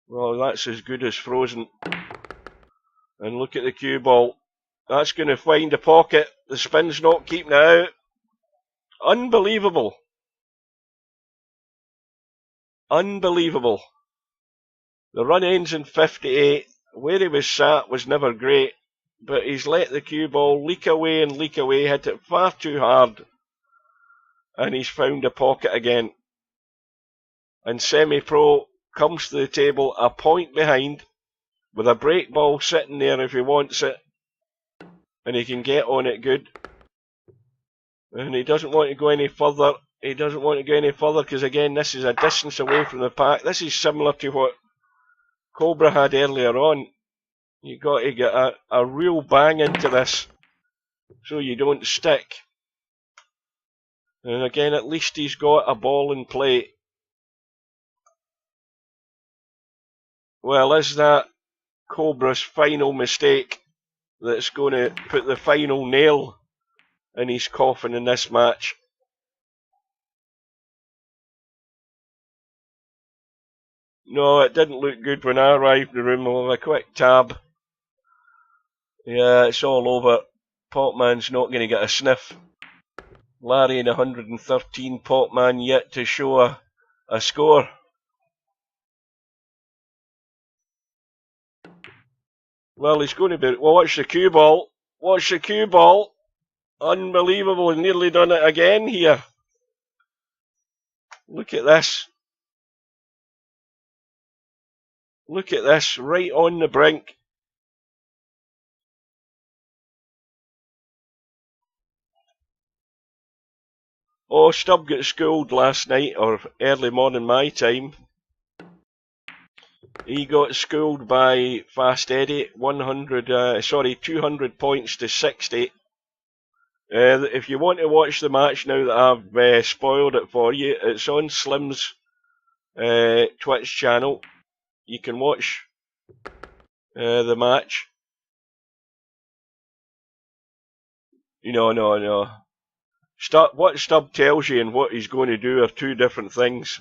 Well, that's as good as frozen. And look at the cue ball. That's going to find a pocket. The spin's not keeping it out. Unbelievable. Unbelievable. The run ends in 58. Where he was sat was never great, but he's let the cue ball leak away and leak away, hit it far too hard, and he's found a pocket again. And SemiPro comes to the table a point behind, with a break ball sitting there if he wants it, and he can get on it good. And he doesn't want to go any further. He doesn't want to go any further because, again, this is a distance away from the pack. This is similar to what Cobra had earlier on. You've got to get a real bang into this so you don't stick. And again, at least he's got a ball in play. Well, is that Cobra's final mistake that's going to put the final nail in his coffin in this match? No, it didn't look good when I arrived in the room. We'll have a quick tab. Yeah, it's all over. Potman's not going to get a sniff. Larry in 113, Potman yet to show a score. Well, he's going to be... Well, watch the cue ball. Watch the cue ball. Unbelievable. He's nearly done it again here. Look at this. Look at this. Right on the brink. Oh, Stubb got schooled last night, or early morning my time. He got schooled by Fast Eddie, 200 points to 60. If you want to watch the match now that I've spoiled it for you, it's on Slim's Twitch channel. You can watch the match. No. What Stubb tells you and what he's going to do are two different things.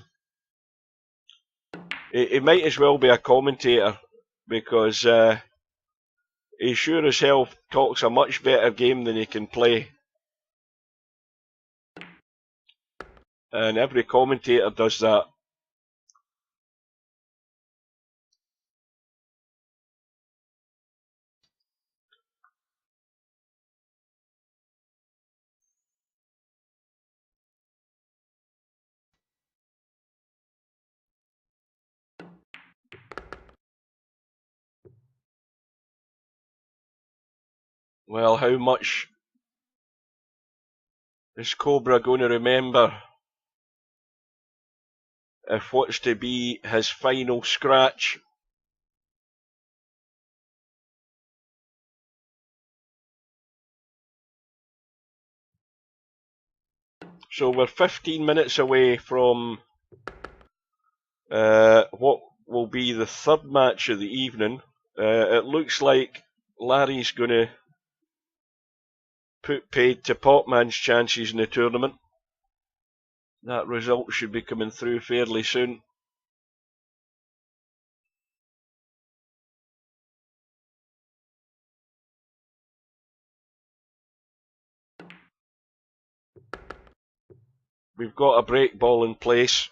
He might as well be a commentator because he sure as hell talks a much better game than he can play. And every commentator does that. Well, how much is Cobra going to remember if what's to be his final scratch? So we're 15 minutes away from what will be the third match of the evening. It looks like Larry's going to put paid to Potman's chances in the tournament. That result should be coming through fairly soon. We've got a break ball in place.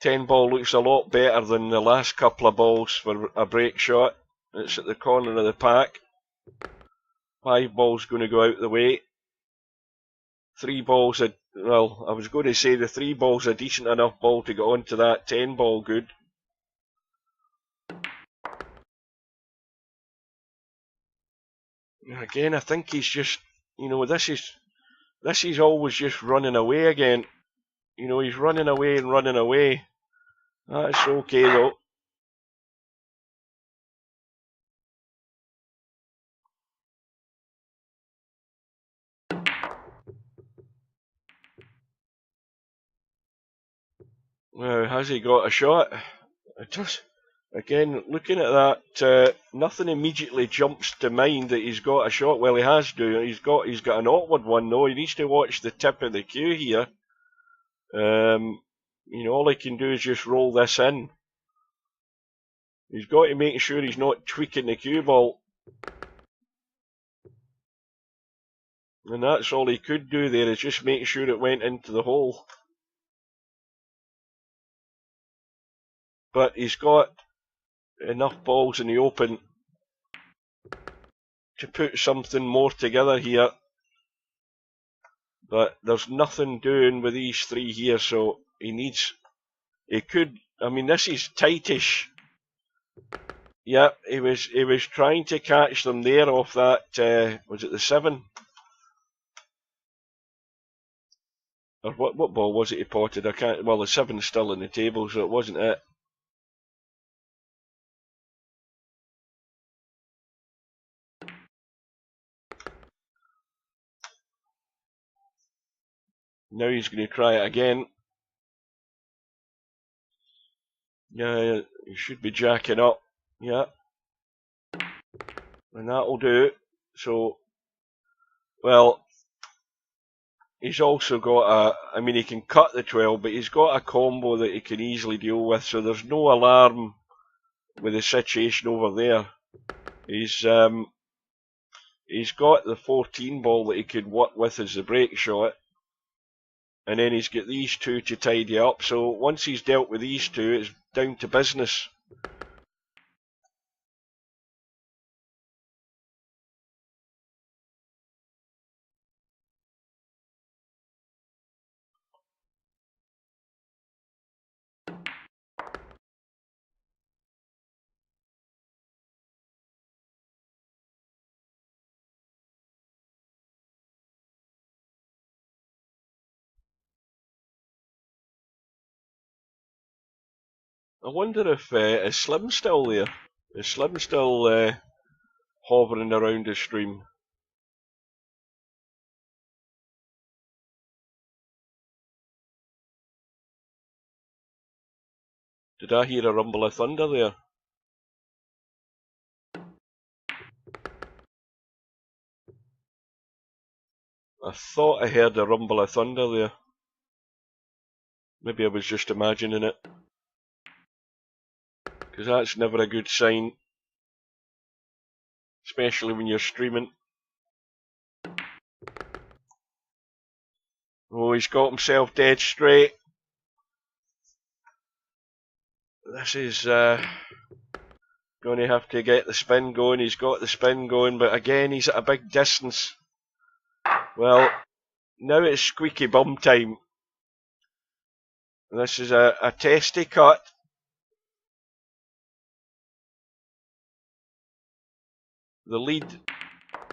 10 ball looks a lot better than the last couple of balls for a break shot. It's at the corner of the pack. 5 ball's going to go out the way. 3 balls, well, I was going to say the 3 ball's a decent enough ball to get onto that 10 ball good. Again, I think he's just, this is always just running away again. He's running away and running away. That's okay though. Well, has he got a shot? Again, looking at that, nothing immediately jumps to mind that he's got a shot. Well, he has do. He's got an awkward one though. He needs to watch the tip of the cue here. All he can do is just roll this in. He's got to make sure he's not tweaking the cue ball. And that's all he could do there, is just make sure it went into the hole. but he's got enough balls in the open to put something more together here. But there's nothing doing with these three here, so he could, I mean, this is tightish. Yeah, he was trying to catch them there off that, was it the 7? Or what ball was it he potted? I can't, well, the 7's still in the table, so it wasn't it. Now he's going to try it again. Yeah, he should be jacking up. Yeah. And that'll do. So, well, he's also got I mean, he can cut the 12, but he's got a combo that he can easily deal with, so there's no alarm with the situation over there. He's got the 14 ball that he could work with as the break shot, and then he's got these two to tidy up, so once he's dealt with these two, it's down to business. I wonder if is Slim still there? Is Slim still hovering around the stream? Did I hear a rumble of thunder there? I thought I heard a rumble of thunder there. Maybe I was just imagining it. Because that's never a good sign. Especially when you're streaming. Oh, he's got himself dead straight. This is going to have to get the spin going. He's got the spin going, but again, he's at a big distance. Well, now it's squeaky bum time. This is a testy cut. The lead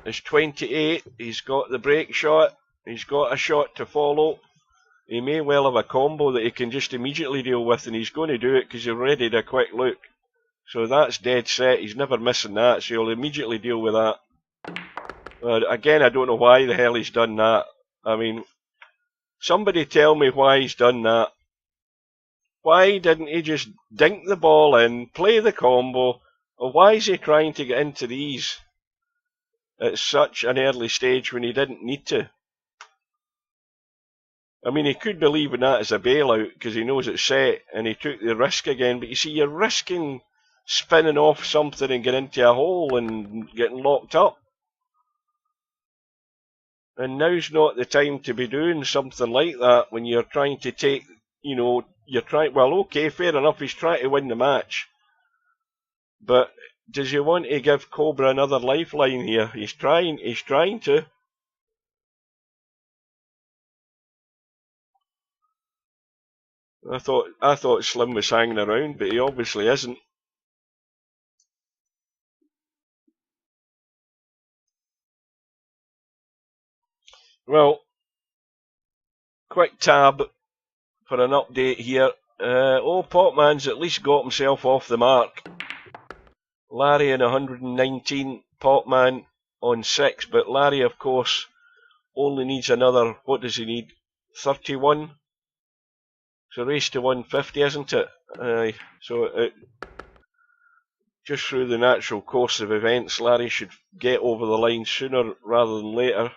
is 28. He's got the break shot. He's got a shot to follow. He may well have a combo that he can just immediately deal with, and he's going to do it because he already did a quick look. So that's dead set. He's never missing that, so he'll immediately deal with that. Again, I don't know why the hell he's done that. I mean, somebody tell me why he's done that. Why didn't he just dink the ball in, play the combo, or why is he trying to get into these at such an early stage when he didn't need to? I mean, he could be leaving that as a bailout because he knows it's set and he took the risk again, but you see, you're risking spinning off something and getting into a hole and getting locked up. And now's not the time to be doing something like that when you're trying to take, you know, well, okay, fair enough, he's trying to win the match. But does he want to give Cobra another lifeline here? He's trying to. I thought Slim was hanging around, but he obviously isn't. Well, quick tab for an update here. Potman's at least got himself off the mark. Larry in 119, Potman on 6, but Larry, of course, only needs another, what does he need? 31? So race to 150, isn't it? Just through the natural course of events, Larry should get over the line sooner rather than later.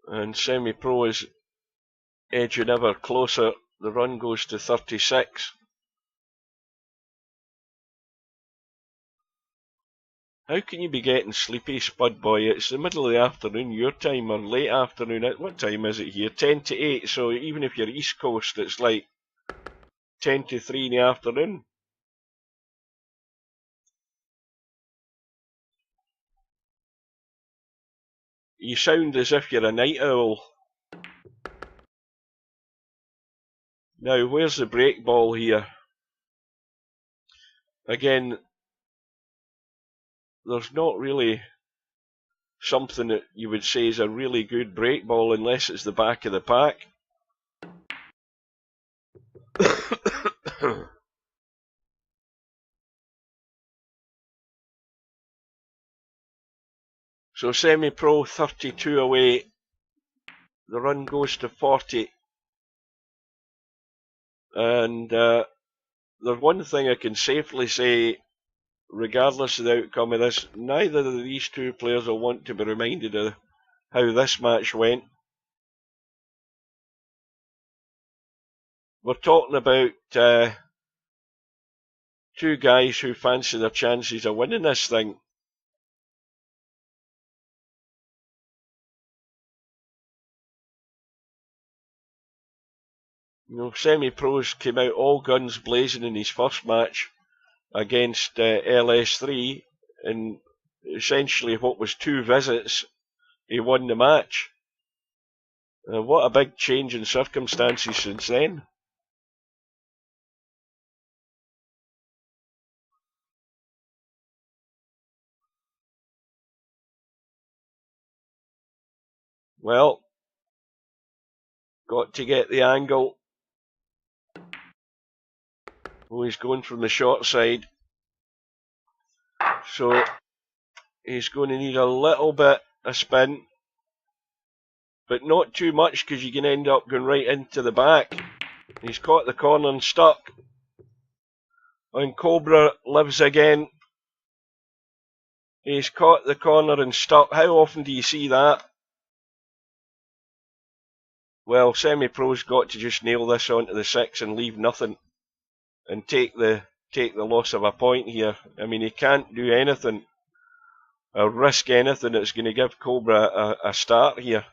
And SemiPro is edging ever closer. The run goes to 36. How can you be getting sleepy, Spud Boy? It's the middle of the afternoon, your time, or late afternoon. What time is it here? 10 to 8, so even if you're East Coast, it's like 10 to 3 in the afternoon. You sound as if you're a night owl. Now, where's the break ball here? Again, there's not really something that you would say is a really good break ball unless it's the back of the pack. So SemiPro 32 away. The run goes to 40. And there's one thing I can safely say, regardless of the outcome of this, neither of these two players will want to be reminded of how this match went. We're talking about two guys who fancy their chances of winning this thing. You know, SemiPros came out all guns blazing in his first match against LS3, and essentially what was 2 visits, he won the match. What a big change in circumstances since then. Well, got to get the angle. Oh, he's going from the short side. So he's going to need a little bit of spin, but not too much because you can end up going right into the back. He's caught the corner and stuck. And Cobra lives again. He's caught the corner and stuck. How often do you see that? Well, SemiPro's got to just nail this onto the 6 and leave nothing and take the loss of a point here. I mean, he can't do anything or risk anything that's going to give Cobra a start here.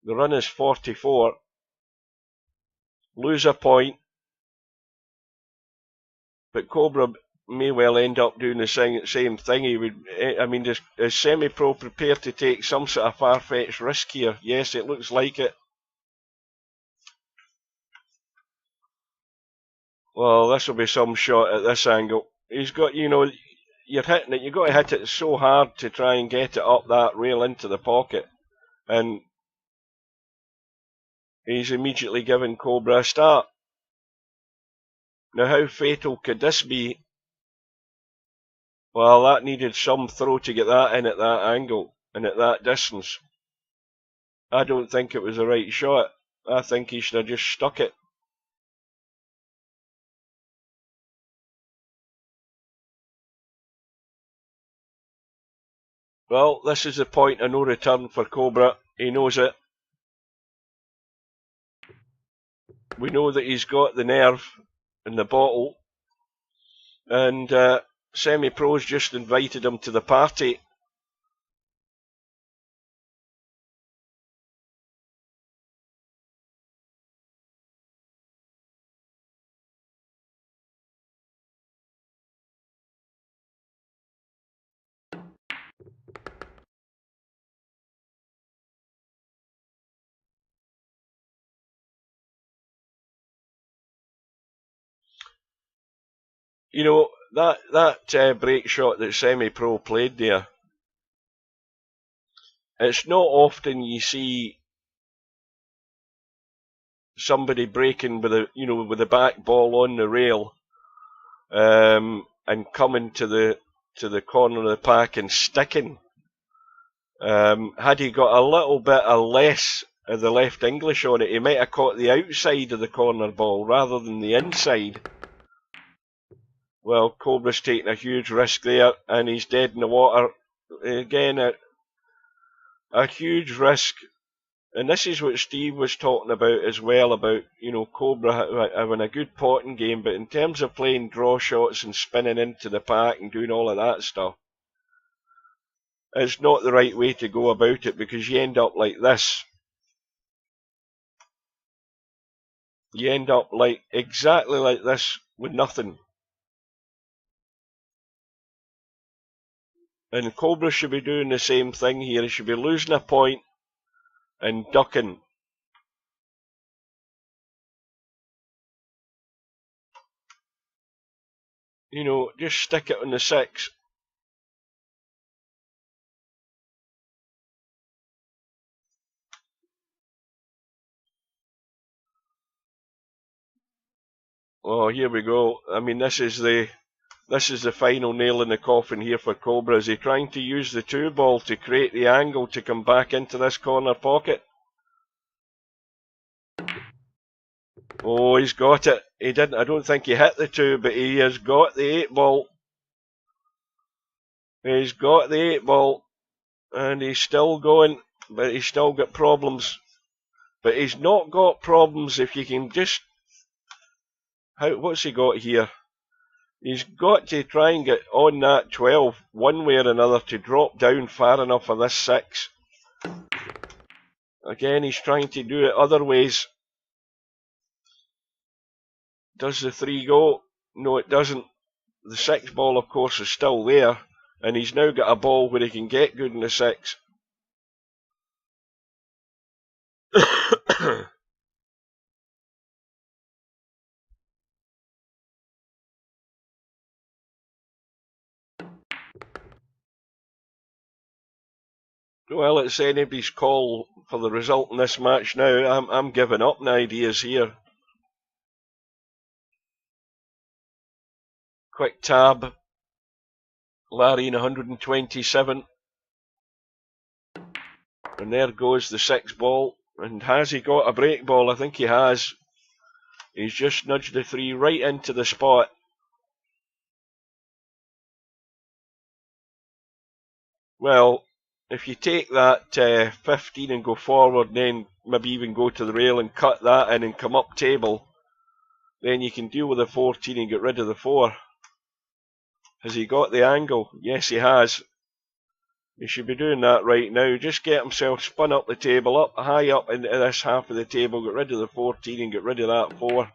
The run is 44. Lose a point. But Cobra may well end up doing the same thing. He would. I mean, is SemiPro prepared to take some sort of far-fetched risk here? Yes, it looks like it. Well, this will be some shot at this angle. He's got, you know, you're hitting it. You've got to hit it so hard to try and get it up that rail into the pocket. And he's immediately given Cobra a start. Now, how fatal could this be? Well, that needed some throw to get that in at that angle and at that distance. I don't think it was the right shot. I think he should have just stuck it. Well, this is the point of no return for Cobra. He knows it. We know that he's got the nerve in the bottle. And SemiPro's just invited him to the party. You know, that break shot that SemiPro played there, it's not often you see somebody breaking with the back ball on the rail, and coming to the corner of the pack and sticking. Had he got a little bit of less of the left English on it, he might have caught the outside of the corner ball rather than the inside. Well, Cobra's taking a huge risk there, and he's dead in the water. Again, a huge risk And this is what Steve was talking about as well, about, you know, Cobra having a good potting game, but in terms of playing draw shots and spinning into the pack and doing all of that stuff, it's not the right way to go about it, because you end up like this. You end up like exactly like this with nothing. And Cobra should be doing the same thing here. He should be losing a point and ducking. You know, just stick it on the 6. Oh, here we go. I mean, this is the final nail in the coffin here for Cobra. Is he trying to use the 2 ball to create the angle to come back into this corner pocket? Oh, he's got it. He didn't. I don't think he hit the 2, but he has got the 8 ball. He's got the 8 ball, and he's still going, but he's still got problems. But he's not got problems if you can just... What's he got here? He's got to try and get on that 12 one way or another to drop down far enough for this 6. Again, he's trying to do it other ways. Does the 3 go? No, it doesn't. The 6 ball, of course, is still there, and he's now got a ball where he can get good in the 6. Well, it's anybody's call for the result in this match now. I'm giving up the ideas here. Quick tab. Larry in 127. And there goes the 6 ball. And has he got a break ball? I think he has. He's just nudged the 3 right into the spot. Well, if you take that 15 and go forward, and then maybe even go to the rail and cut that in and come up table, then you can deal with the 14 and get rid of the 4. Has he got the angle? Yes, he has. He should be doing that right now. Just get himself spun up the table, up high up into this half of the table, get rid of the 14 and get rid of that 4.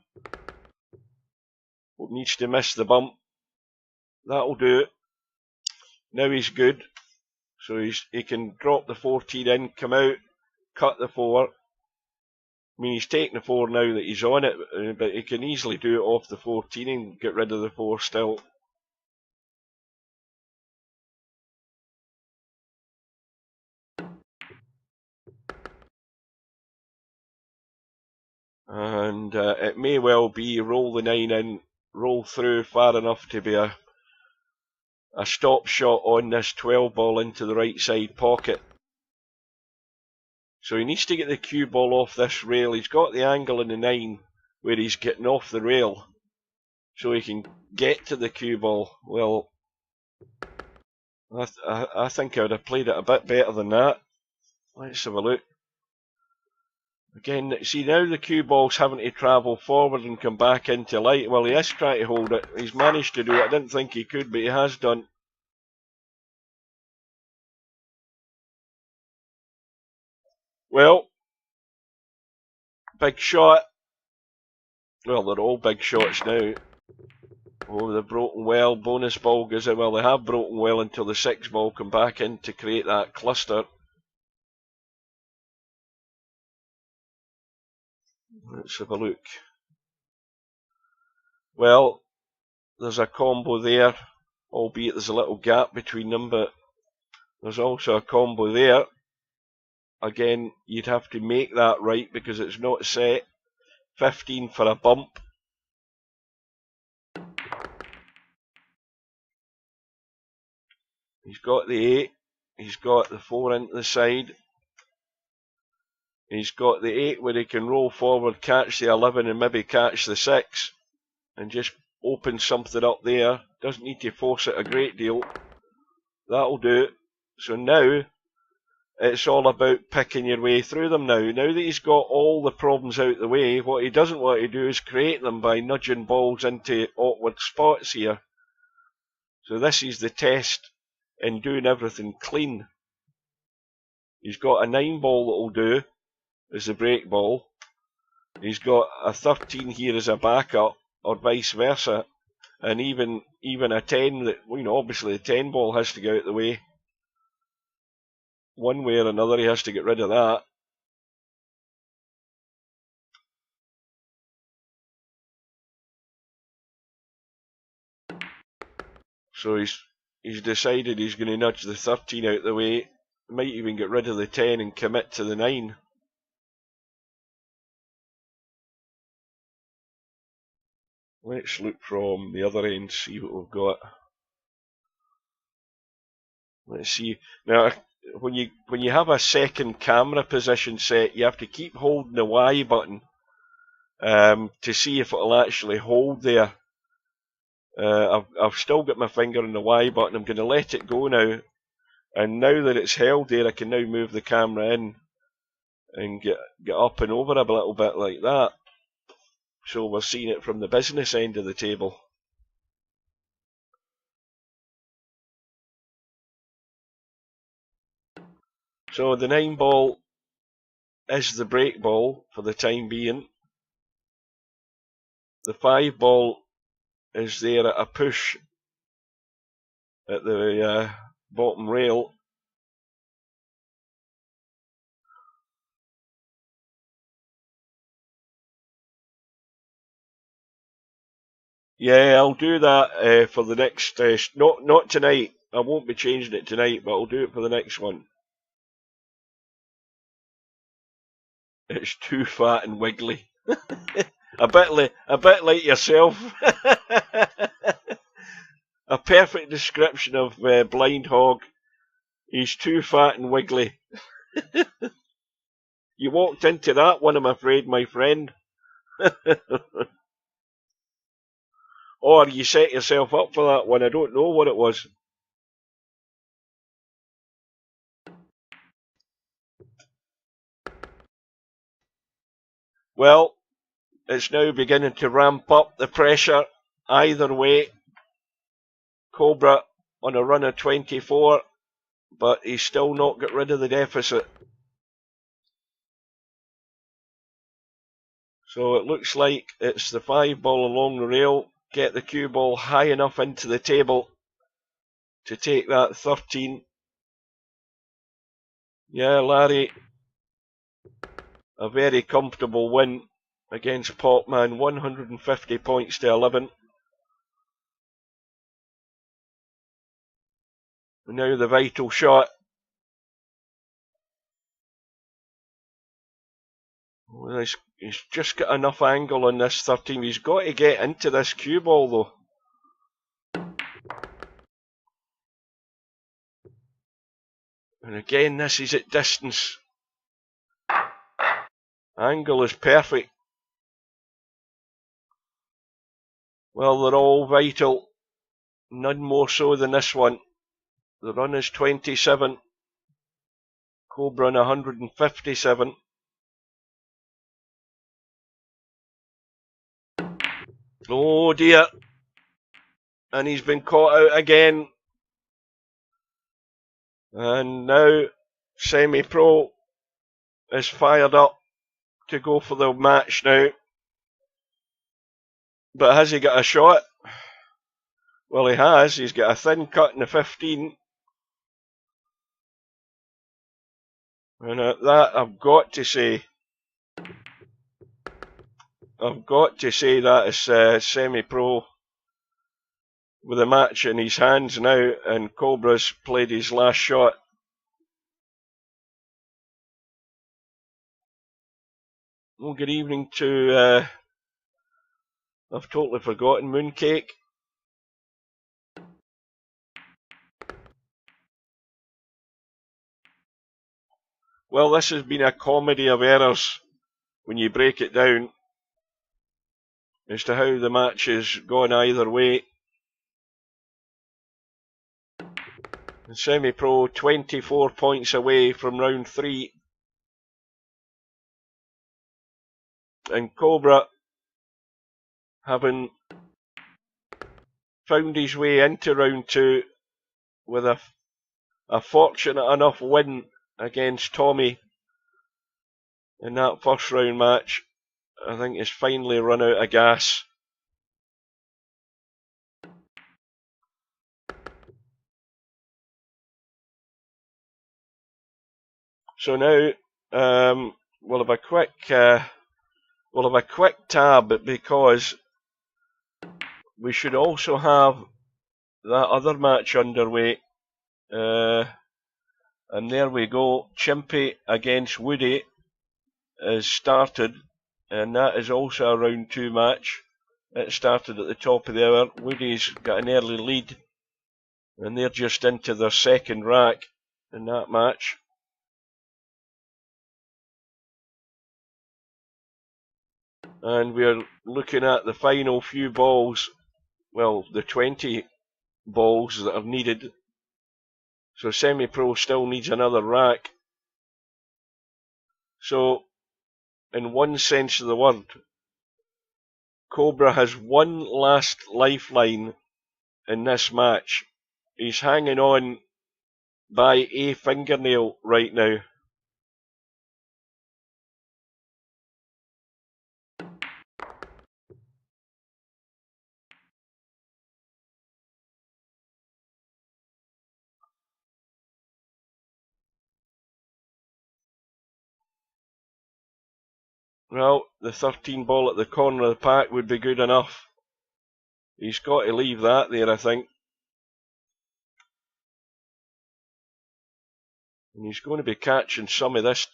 Needs to miss the bump. That'll do it. Now he's good. So he can drop the 14 in, come out, cut the 4. I mean, he's taking the 4 now that he's on it, but he can easily do it off the 14 and get rid of the 4 still. And it may well be roll the 9 in, roll through far enough to be a stop shot on this 12 ball into the right side pocket. So he needs to get the cue ball off this rail. He's got the angle in the 9 where he's getting off the rail, so he can get to the cue ball. Well, I think I would have played it a bit better than that. Let's have a look. Again, see now the cue ball's having to travel forward and come back into light. Well, he is trying to hold it. He's managed to do it. I didn't think he could, but he has done. Well, big shot. Well, they're all big shots now. Oh, they've broken well. Bonus ball goes in. Well, they have broken well until the 6 ball come back in to create that cluster. Let's have a look. Well, there's a combo there, albeit there's a little gap between them, but there's also a combo there. Again, you'd have to make that right because it's not set. 15 for a bump. He's got the 8. He's got the 4 into the side. He's got the 8 where he can roll forward, catch the 11 and maybe catch the 6 and just open something up there. Doesn't need to force it a great deal. That'll do it. So now it's all about picking your way through them now. Now that he's got all the problems out the way, what he doesn't want to do is create them by nudging balls into awkward spots here. So this is the test in doing everything clean. He's got a 9 ball that will do as the break ball. He's got a 13 here as a backup, or vice versa. And even a 10 that, you know, obviously the 10 ball has to go out the way. One way or another, he has to get rid of that. So he's decided he's going to nudge the 13 out the way. Might even get rid of the 10 and commit to the 9. Let's look from the other end, see what we've got. Let's see. Now, when you have a second camera position set, you have to keep holding the Y button to see if it'll actually hold there. I've still got my finger on the Y button. I'm going to let it go now. And now that it's held there, I can now move the camera in and get up and over a little bit like that. So we're seeing it from the business end of the table. So the 9 ball is the break ball for the time being. The 5 ball is there at a push at the bottom rail. Yeah, I'll do that for the next. Not tonight. I won't be changing it tonight, but I'll do it for the next one. It's too fat and wiggly. a bit like yourself. A perfect description of Blind Hog. He's too fat and wiggly. You walked into that one, I'm afraid, my friend. Or you set yourself up for that one. I don't know what it was. Well, it's now beginning to ramp up the pressure either way. Cobra on a run of 24, but he's still not got rid of the deficit. So it looks like it's the 5 ball along the rail. Get the cue ball high enough into the table to take that 13. Yeah, Larry, a very comfortable win against Popman, 150 points to 11. And now the vital shot. Well, he's just got enough angle on this 13. He's got to get into this cue ball though. And again, this is at distance. Angle is perfect. Well, they're all vital. None more so than this one. The run is 27. Cobra on 157. Oh dear. And he's been caught out again. And now SemiPro is fired up to go for the match now. But has he got a shot? Well, he has. He's got a thin cut in the 15. And at that, I've got to say that is SemiPro with the match in his hands now, and Cobra's played his last shot. Well, good evening to, I've totally forgotten, Mooncake. Well, this has been a comedy of errors when you break it down as to how the match has gone either way. SemiPro 24 points away from round 3. And Cobra, having found his way into round 2 with a fortunate enough win against Tommy in that first round match, I think he's finally run out of gas. So now we'll have a quick tab, because we should also have that other match underway. And there we go. Chimpy against Woody is started, and that is also a round 2 match. It started at the top of the hour. Woody's got an early lead, and they're just into their second rack in that match. And we're looking at the final few balls, well, the 20 balls that are needed. So SemiPro still needs another rack. So, in one sense of the word, Cobra has one last lifeline in this match. He's hanging on by a fingernail right now. Well, the 13 ball at the corner of the pack would be good enough. He's got to leave that there, I think. And he's going to be catching some of this,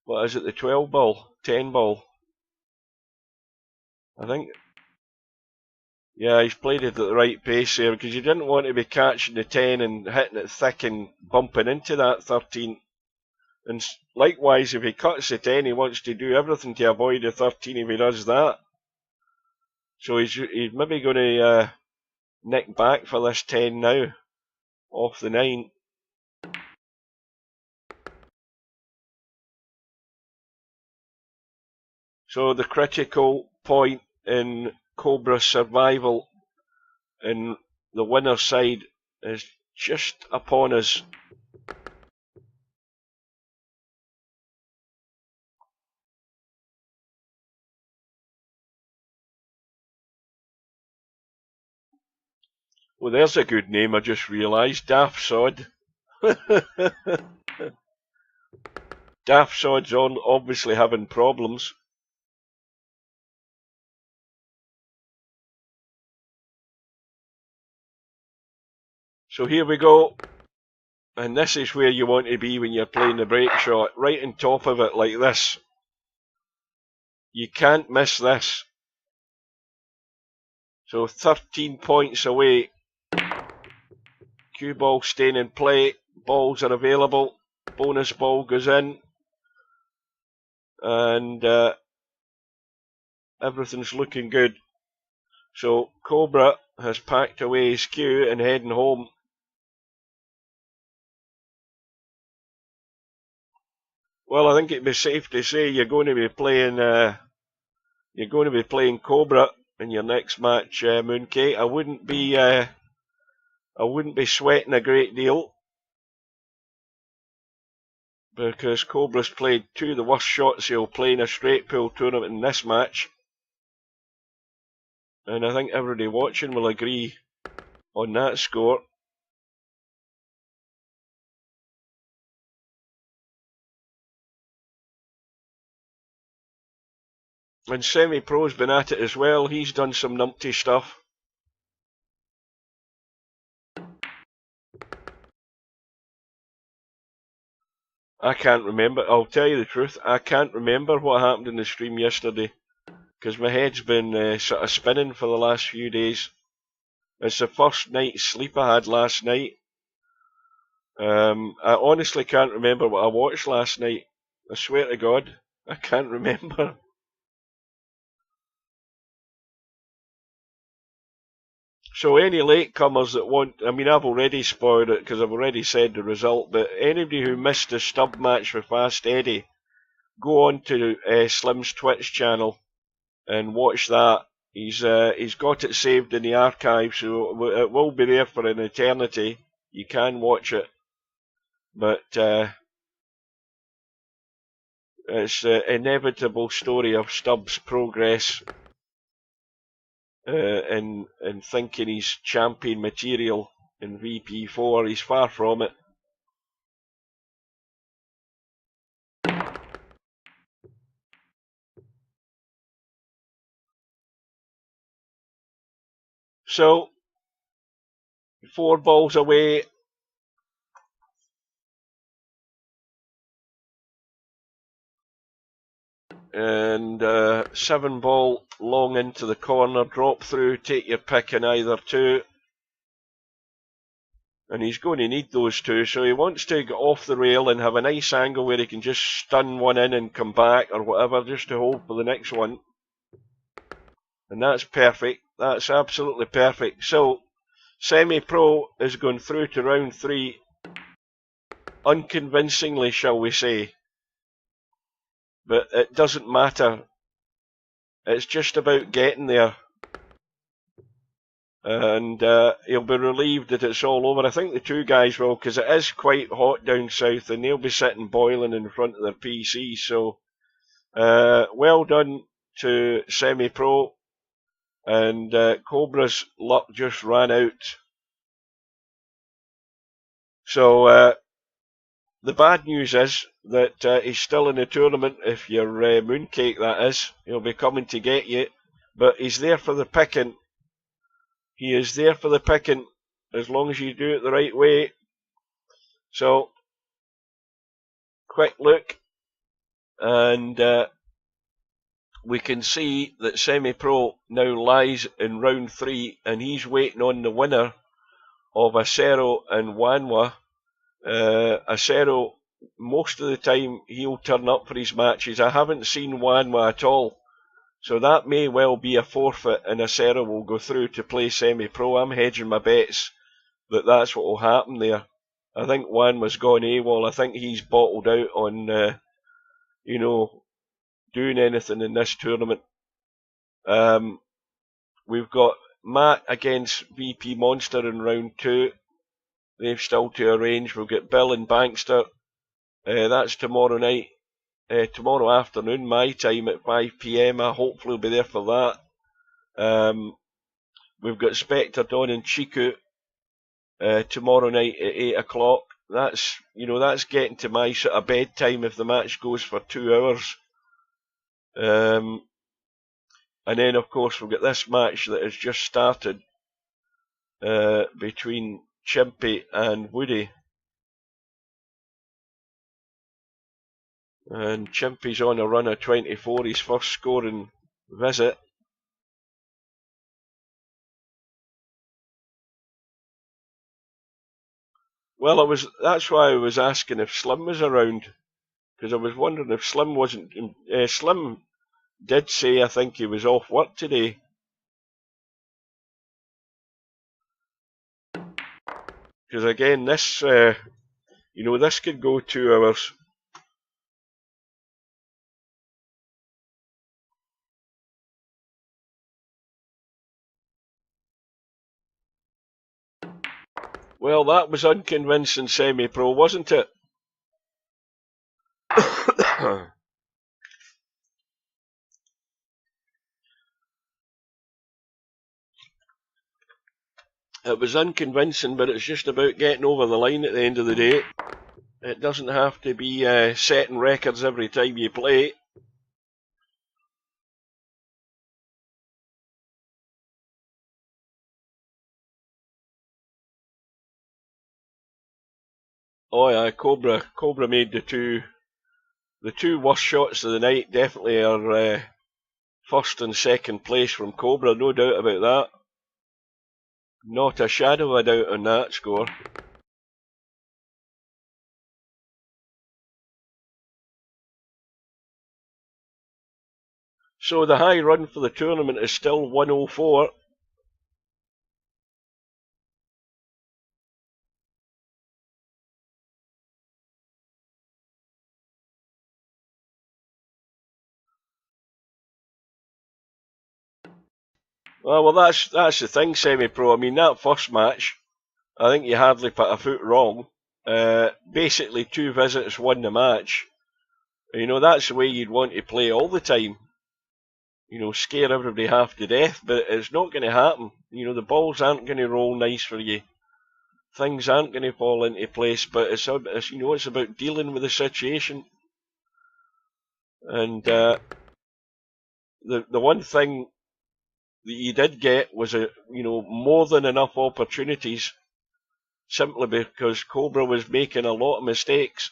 what is it, the 12 ball, 10 ball. I think, yeah, he's played it at the right pace there, because you didn't want to be catching the 10 and hitting it thick and bumping into that 13. And likewise, if he cuts the 10, he wants to do everything to avoid the 13 if he does that. So he's maybe going to nick back for this 10 now, off the 9. So the critical point in Cobra's survival in the winner's side is just upon us. Well, there's a good name I just realised, Daft Sod. Daft Sod's obviously having problems. So here we go. And this is where you want to be when you're playing the break shot, right on top of it like this. You can't miss this. So 13 points away. Cue ball staying in play. Balls are available. Bonus ball goes in. And everything's looking good. So Cobra has packed away his cue and heading home. Well, I think it'd be safe to say you're going to be playing Cobra in your next match, Mooncake. I wouldn't be sweating a great deal, because Cobra's played 2 of the worst shots he'll play in a straight pool tournament in this match. And I think everybody watching will agree on that score. And SemiPro's been at it as well. He's done some numpty stuff. I can't remember. I'll tell you the truth. I can't remember what happened in the stream yesterday, because my head's been sort of spinning for the last few days. It's the first night's sleep I had last night. I honestly can't remember what I watched last night. I swear to God, I can't remember. So any latecomers that want, I mean, I've already spoiled it because I've already said the result, but anybody who missed the stub match with Fast Eddie, go on to Slim's Twitch channel and watch that. He's got it saved in the archive, so it will be there for an eternity. You can watch it, but it's the inevitable story of Stubbs' progress in thinking he's champion material in VP4. He's far from it. So, 4 balls away. And 7 ball long into the corner, drop through, take your pick in either two. And he's going to need those two, so he wants to get off the rail and have a nice angle where he can just stun one in and come back or whatever, just to hold for the next one. And that's perfect. That's absolutely perfect. So, SemiPro is going through to round 3, unconvincingly, shall we say. But it doesn't matter. It's just about getting there. And he'll be relieved that it's all over. I think the two guys will, because it is quite hot down south, and they'll be sitting boiling in front of their PCs. So, well done to SemiPro. And Cobra's luck just ran out. So, the bad news is that he's still in the tournament. If you're Mooncake, that is. He'll be coming to get you. But he's there for the picking. He is there for the picking, as long as you do it the right way. So, quick look. And we can see that SemiPro now lies in round 3, and he's waiting on the winner of Acero and Wanwa. Acero, most of the time, he'll turn up for his matches. I haven't seen Wanwa at all. So that may well be a forfeit, and Acero will go through to play SemiPro. I'm hedging my bets that that's what will happen there. I think Wanwa's gone AWOL. I think he's bottled out on, doing anything in this tournament. We've got Matt against VP Monster in round 2. They've still to arrange. We've got Bill and Bankster. That's tomorrow night. Tomorrow afternoon, my time at 5 PM. I hopefully will be there for that. We've got Spectre, Don and Chiku tomorrow night at 8 o'clock. That's getting to my sort of bedtime if the match goes for 2 hours. And then, of course, we've got this match that has just started between Chimpy and Woody. And Chimpy's on a run of 24, his first scoring visit. Well, that's why I was asking if Slim was around, because I was wondering if Slim wasn't. Slim did say, I think he was off work today. Because again, this, this could go 2 hours. Well, that was unconvincing, SemiPro, wasn't it? It was unconvincing, but it's just about getting over the line at the end of the day. It doesn't have to be setting records every time you play. Oh yeah, Cobra made the two worst shots of the night. Definitely are first and second place from Cobra, no doubt about that. Not a shadow of a doubt on that score. So the high run for the tournament is still 104. Well, that's the thing, SemiPro. I mean, that first match, I think you hardly put a foot wrong. Basically, 2 visits won the match. You know, that's the way you'd want to play all the time. You know, scare everybody half to death, but it's not going to happen. You know, the balls aren't going to roll nice for you. Things aren't going to fall into place, but it's you know, it's about dealing with the situation. And the one thing that you did get was more than enough opportunities, simply because Cobra was making a lot of mistakes.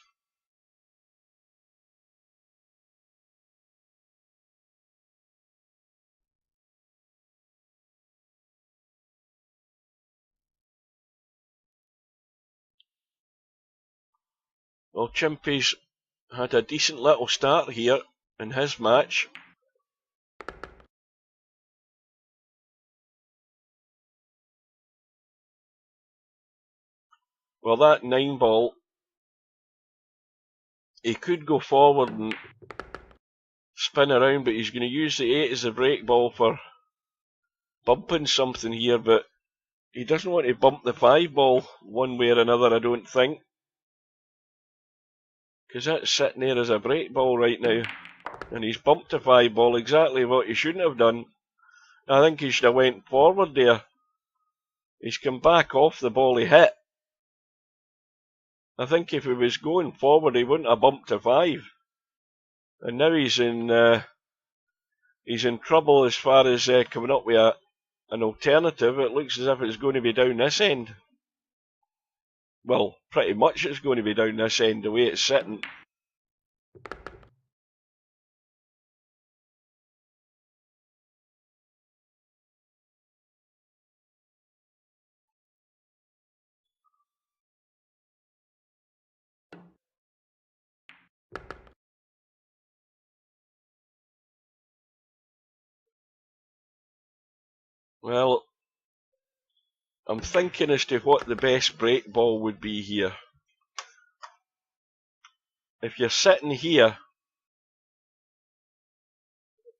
Well, Chimpy's had a decent little start here in his match. Well, that 9 ball, he could go forward and spin around, but he's going to use the 8 as a break ball for bumping something here, but he doesn't want to bump the 5 ball one way or another, I don't think. Because that's sitting there as a break ball right now. And he's bumped the 5 ball, exactly what he shouldn't have done. I think he should have went forward there. He's come back off the ball he hit. I think if he was going forward, he wouldn't have bumped to 5. And now he's in trouble as far as coming up with an alternative. It looks as if it's going to be down this end. Well, pretty much it's going to be down this end, the way it's sitting. Well, I'm thinking as to what the best break ball would be here. If you're sitting here,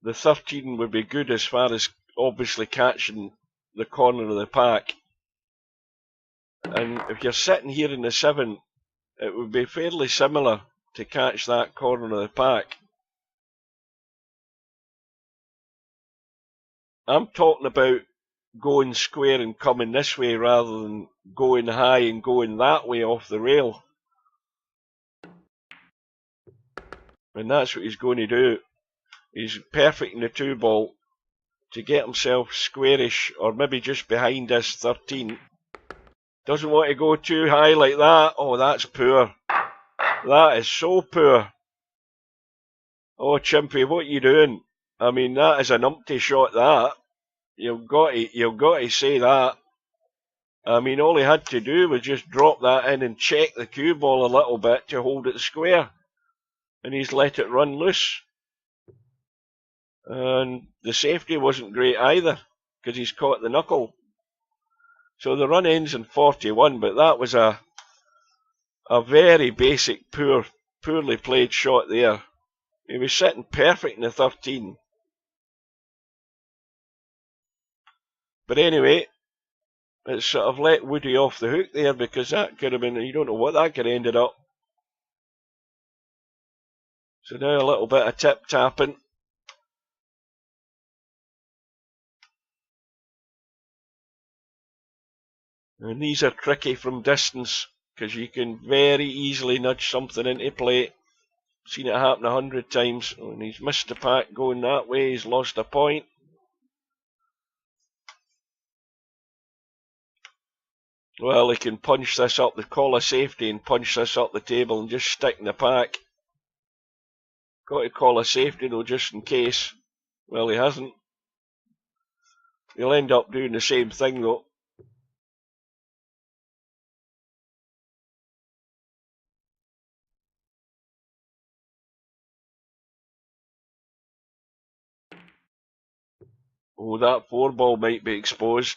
the 13 would be good as far as obviously catching the corner of the pack. And if you're sitting here in the 7, it would be fairly similar to catch that corner of the pack. I'm talking about going square and coming this way rather than going high and going that way off the rail. And that's what he's going to do. He's perfecting the 2 ball to get himself squarish, or maybe just behind this 13. Doesn't want to go too high like that. Oh, that's poor. That is so poor. Oh, Chimpy, what are you doing? I mean, that is an umpty shot, that. You've got to say that. I mean, all he had to do was just drop that in and check the cue ball a little bit to hold it square. And he's let it run loose. And the safety wasn't great either, because he's caught the knuckle. So the run ends in 41, but that was a very basic, poorly played shot there. He was sitting perfect in the 13. But anyway, it's sort of let Woody off the hook there, because that could have been, you don't know what that could have ended up. So now a little bit of tip tapping. And these are tricky from distance, because you can very easily nudge something into play. Seen it happen 100 times. And he's missed the pack going that way. He's lost a point. Well, he can punch this up the collar safety and punch this up the table and just stick in the pack. Got to call a safety though, just in case. Well, he hasn't. He'll end up doing the same thing though. Oh, that 4 ball might be exposed.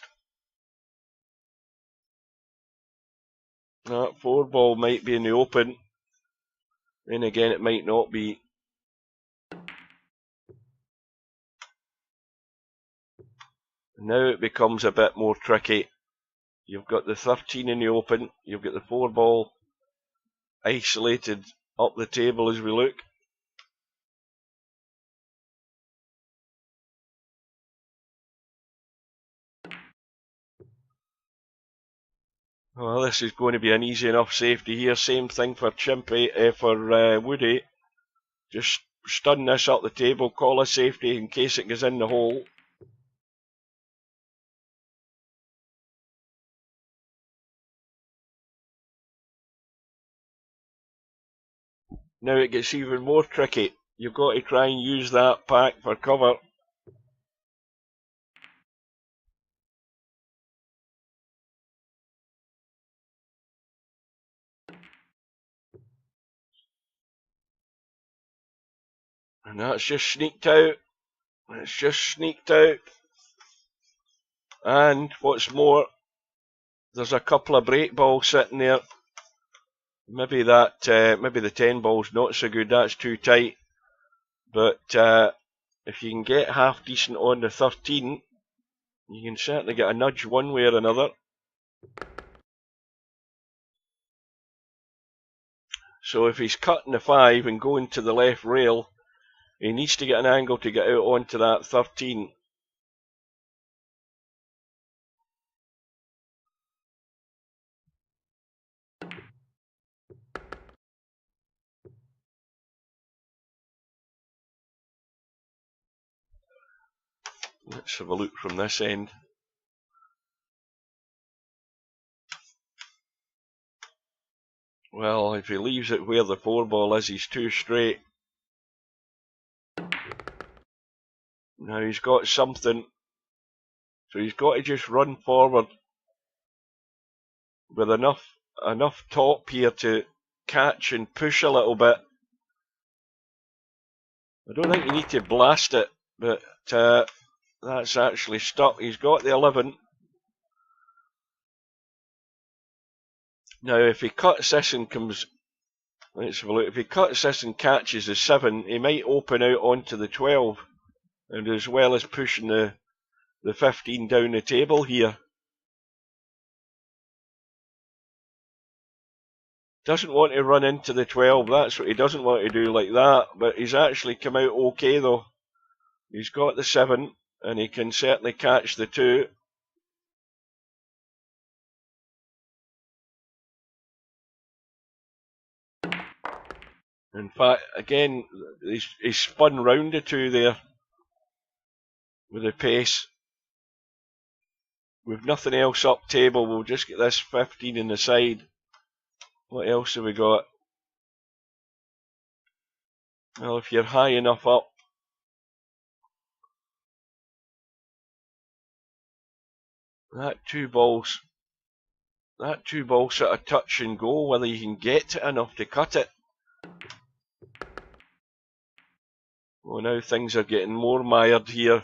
That 4 ball might be in the open. Then again, it might not be. Now it becomes a bit more tricky. You've got the 13 in the open, you've got the 4 ball isolated up the table as we look. Well, this is going to be an easy enough safety here. Same thing for Woody. Just stun this up the table, call a safety in case it goes in the hole. Now it gets even more tricky. You've got to try and use that pack for cover. And that's just sneaked out. It's just sneaked out. And what's more, there's a couple of break balls sitting there. Maybe maybe the 10 ball's not so good. That's too tight. But if you can get half decent on the 13, you can certainly get a nudge one way or another. So if he's cutting the 5 and going to the left rail, he needs to get an angle to get out onto that 13. Let's have a look from this end. Well, if he leaves it where the 4 ball is, he's too straight. Now he's got something, so he's got to just run forward with enough top here to catch and push a little bit. I don't think you need to blast it, but that's actually stuck. He's got the 11. Now if he cuts this and comes, let's have a look, if he cuts this and catches the 7, he might open out onto the 12, and as well as pushing the 15 down the table here. Doesn't want to run into the 12, that's what he doesn't want to do like that, but he's actually come out okay though. He's got the 7, and he can certainly catch the 2. In fact, again, he's spun round the 2 there with the pace. With nothing else up table, we'll just get this 15 in the side. What else have we got? Well, if you're high enough up, that two balls sort of touch and go, whether you can get it enough to cut it. Well, now things are getting more mired here.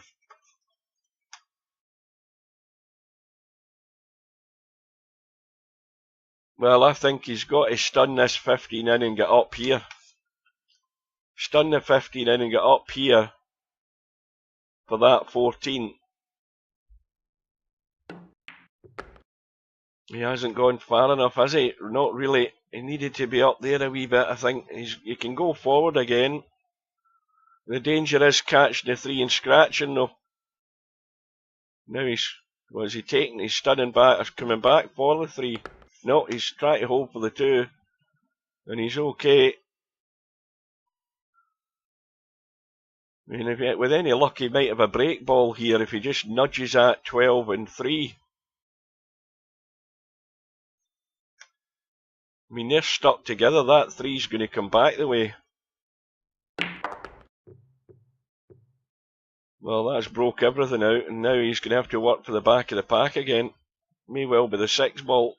Well, I think he's got to stun this 15 in and get up here. Stun the 15 in and get up here for that 14. He hasn't gone far enough, has he? Not really. He needed to be up there a wee bit, I think. He can go forward again. The danger is catching the 3 and scratching though. Now what is he taking? He's stunning back, or coming back for the 3. No, he's trying to hold for the 2. And he's okay. I mean, with any luck, he might have a break ball here if he just nudges at 12 and 3. I mean, they're stuck together. That 3's going to come back the way. Well, that's broke everything out, and now he's going to have to work for the back of the pack again. May well be the 6 ball.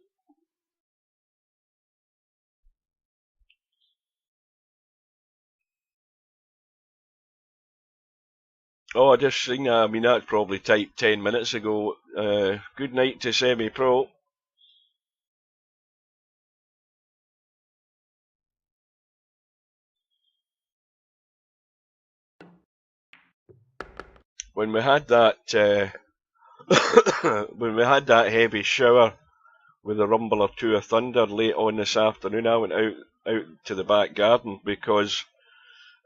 Oh, I just seen that. I mean, that's probably typed 10 minutes ago. Good night to SemiPro. When we had that when we had that heavy shower with a rumble or two of thunder late on this afternoon, I went out to the back garden because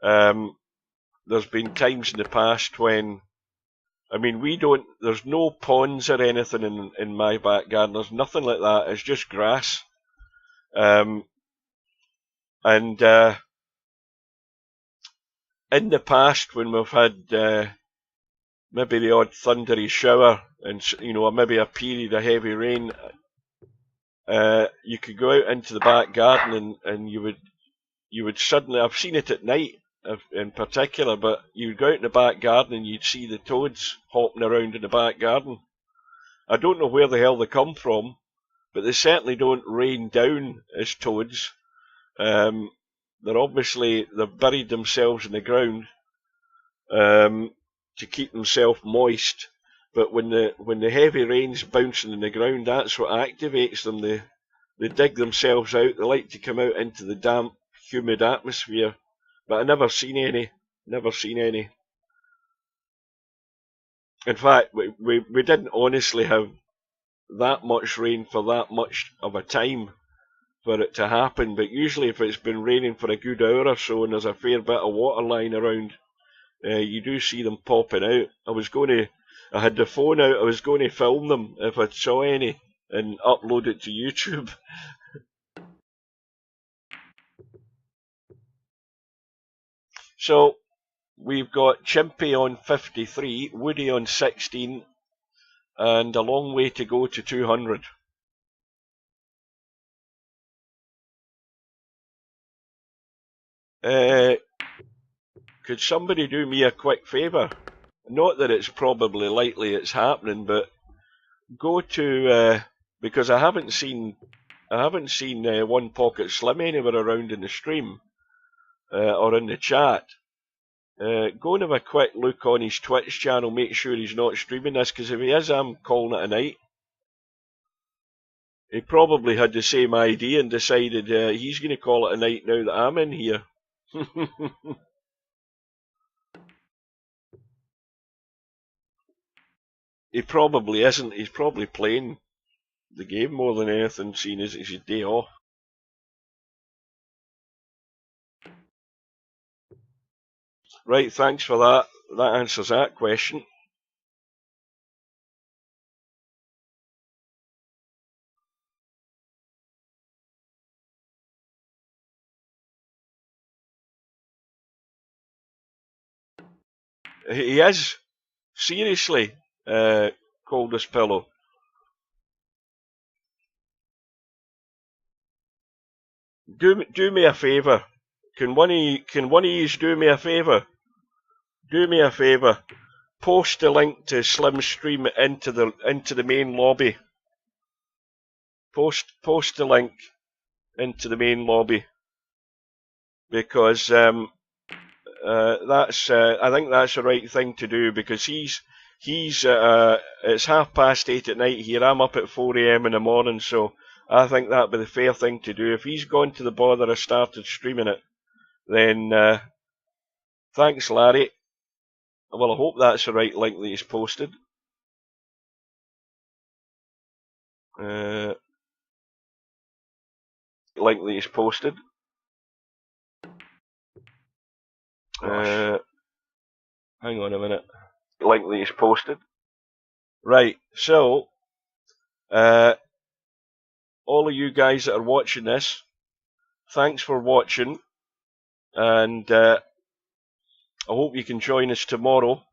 there's been times in the past when, I mean, there's no ponds or anything in my back garden. There's nothing like that. It's just grass. And in the past, when we've had maybe the odd thundery shower and, you know, maybe a period of heavy rain, you could go out into the back garden and you would suddenly, I've seen it at night in particular, but you'd go out in the back garden and you'd see the toads hopping around in the back garden. I don't know where the hell they come from, but they certainly don't rain down as toads. They've buried themselves in the ground to keep themselves moist. But when the heavy rain's bouncing in the ground, that's what activates them. They dig themselves out. They like to come out into the damp, humid atmosphere. But I never seen any. Never seen any. In fact, we didn't honestly have that much rain for that much of a time for it to happen. But usually if it's been raining for a good hour or so and there's a fair bit of water lying around, you do see them popping out. I had the phone out, I was going to film them if I saw any and upload it to YouTube. So, we've got Chimpy on 53, Woody on 16, and a long way to go to 200. Could somebody do me a quick favour? Not that it's probably likely it's happening, but go to because I haven't seen One Pocket Slim anywhere around in the stream or in the chat. Go and have a quick look on his Twitch channel. Make sure he's not streaming this, because if he is, I'm calling it a night. He probably had the same idea and decided he's going to call it a night now that I'm in here. He probably isn't. He's probably playing the game more than anything, seeing as it's his day off. Right, thanks for that. That answers that question. He is. Seriously, coldest pillow. Do me a favour. Can one of you do me a favour? Do me a favour. Post the link to Slim's stream into the main lobby. Post the link into the main lobby, because that's I think that's the right thing to do, because he's it's 8:30 at night here. I'm up at 4 AM in the morning, so I think that'd be the fair thing to do. If he's gone to the bother of started streaming it, then thanks, Larry. Well, I hope that's the right link that he's posted. Link that he's posted. Hang on a minute. Link that he's posted. Right, so all of you guys that are watching this, thanks for watching, and I hope you can join us tomorrow.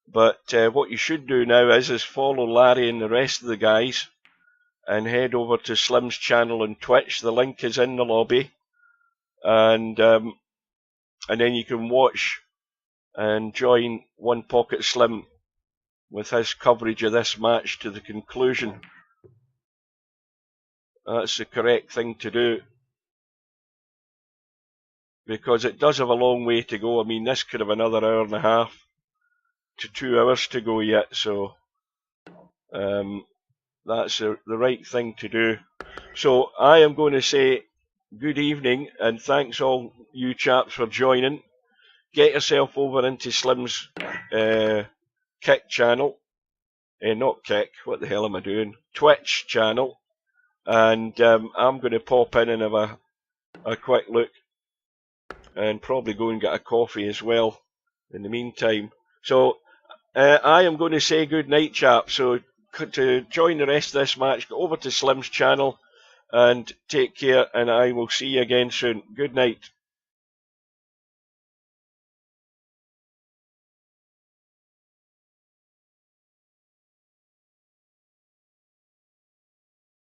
But what you should do now is follow Larry and the rest of the guys and head over to Slim's channel on Twitch. The link is in the lobby, and then you can watch and join One Pocket Slim with his coverage of this match to the conclusion. That's the correct thing to do, because it does have a long way to go. I mean, this could have another hour and a half to 2 hours to go yet, so that's the right thing to do. So I am going to say good evening, and thanks all you chaps for joining. Get yourself over into Slim's Kick channel not Kick, what the hell am I doing? Twitch channel. And I'm going to pop in and have a quick look. And probably go and get a coffee as well in the meantime. So I am going to say good night, chaps. So to join the rest of this match, go over to Slim's channel and take care, and I will see you again soon. Good night.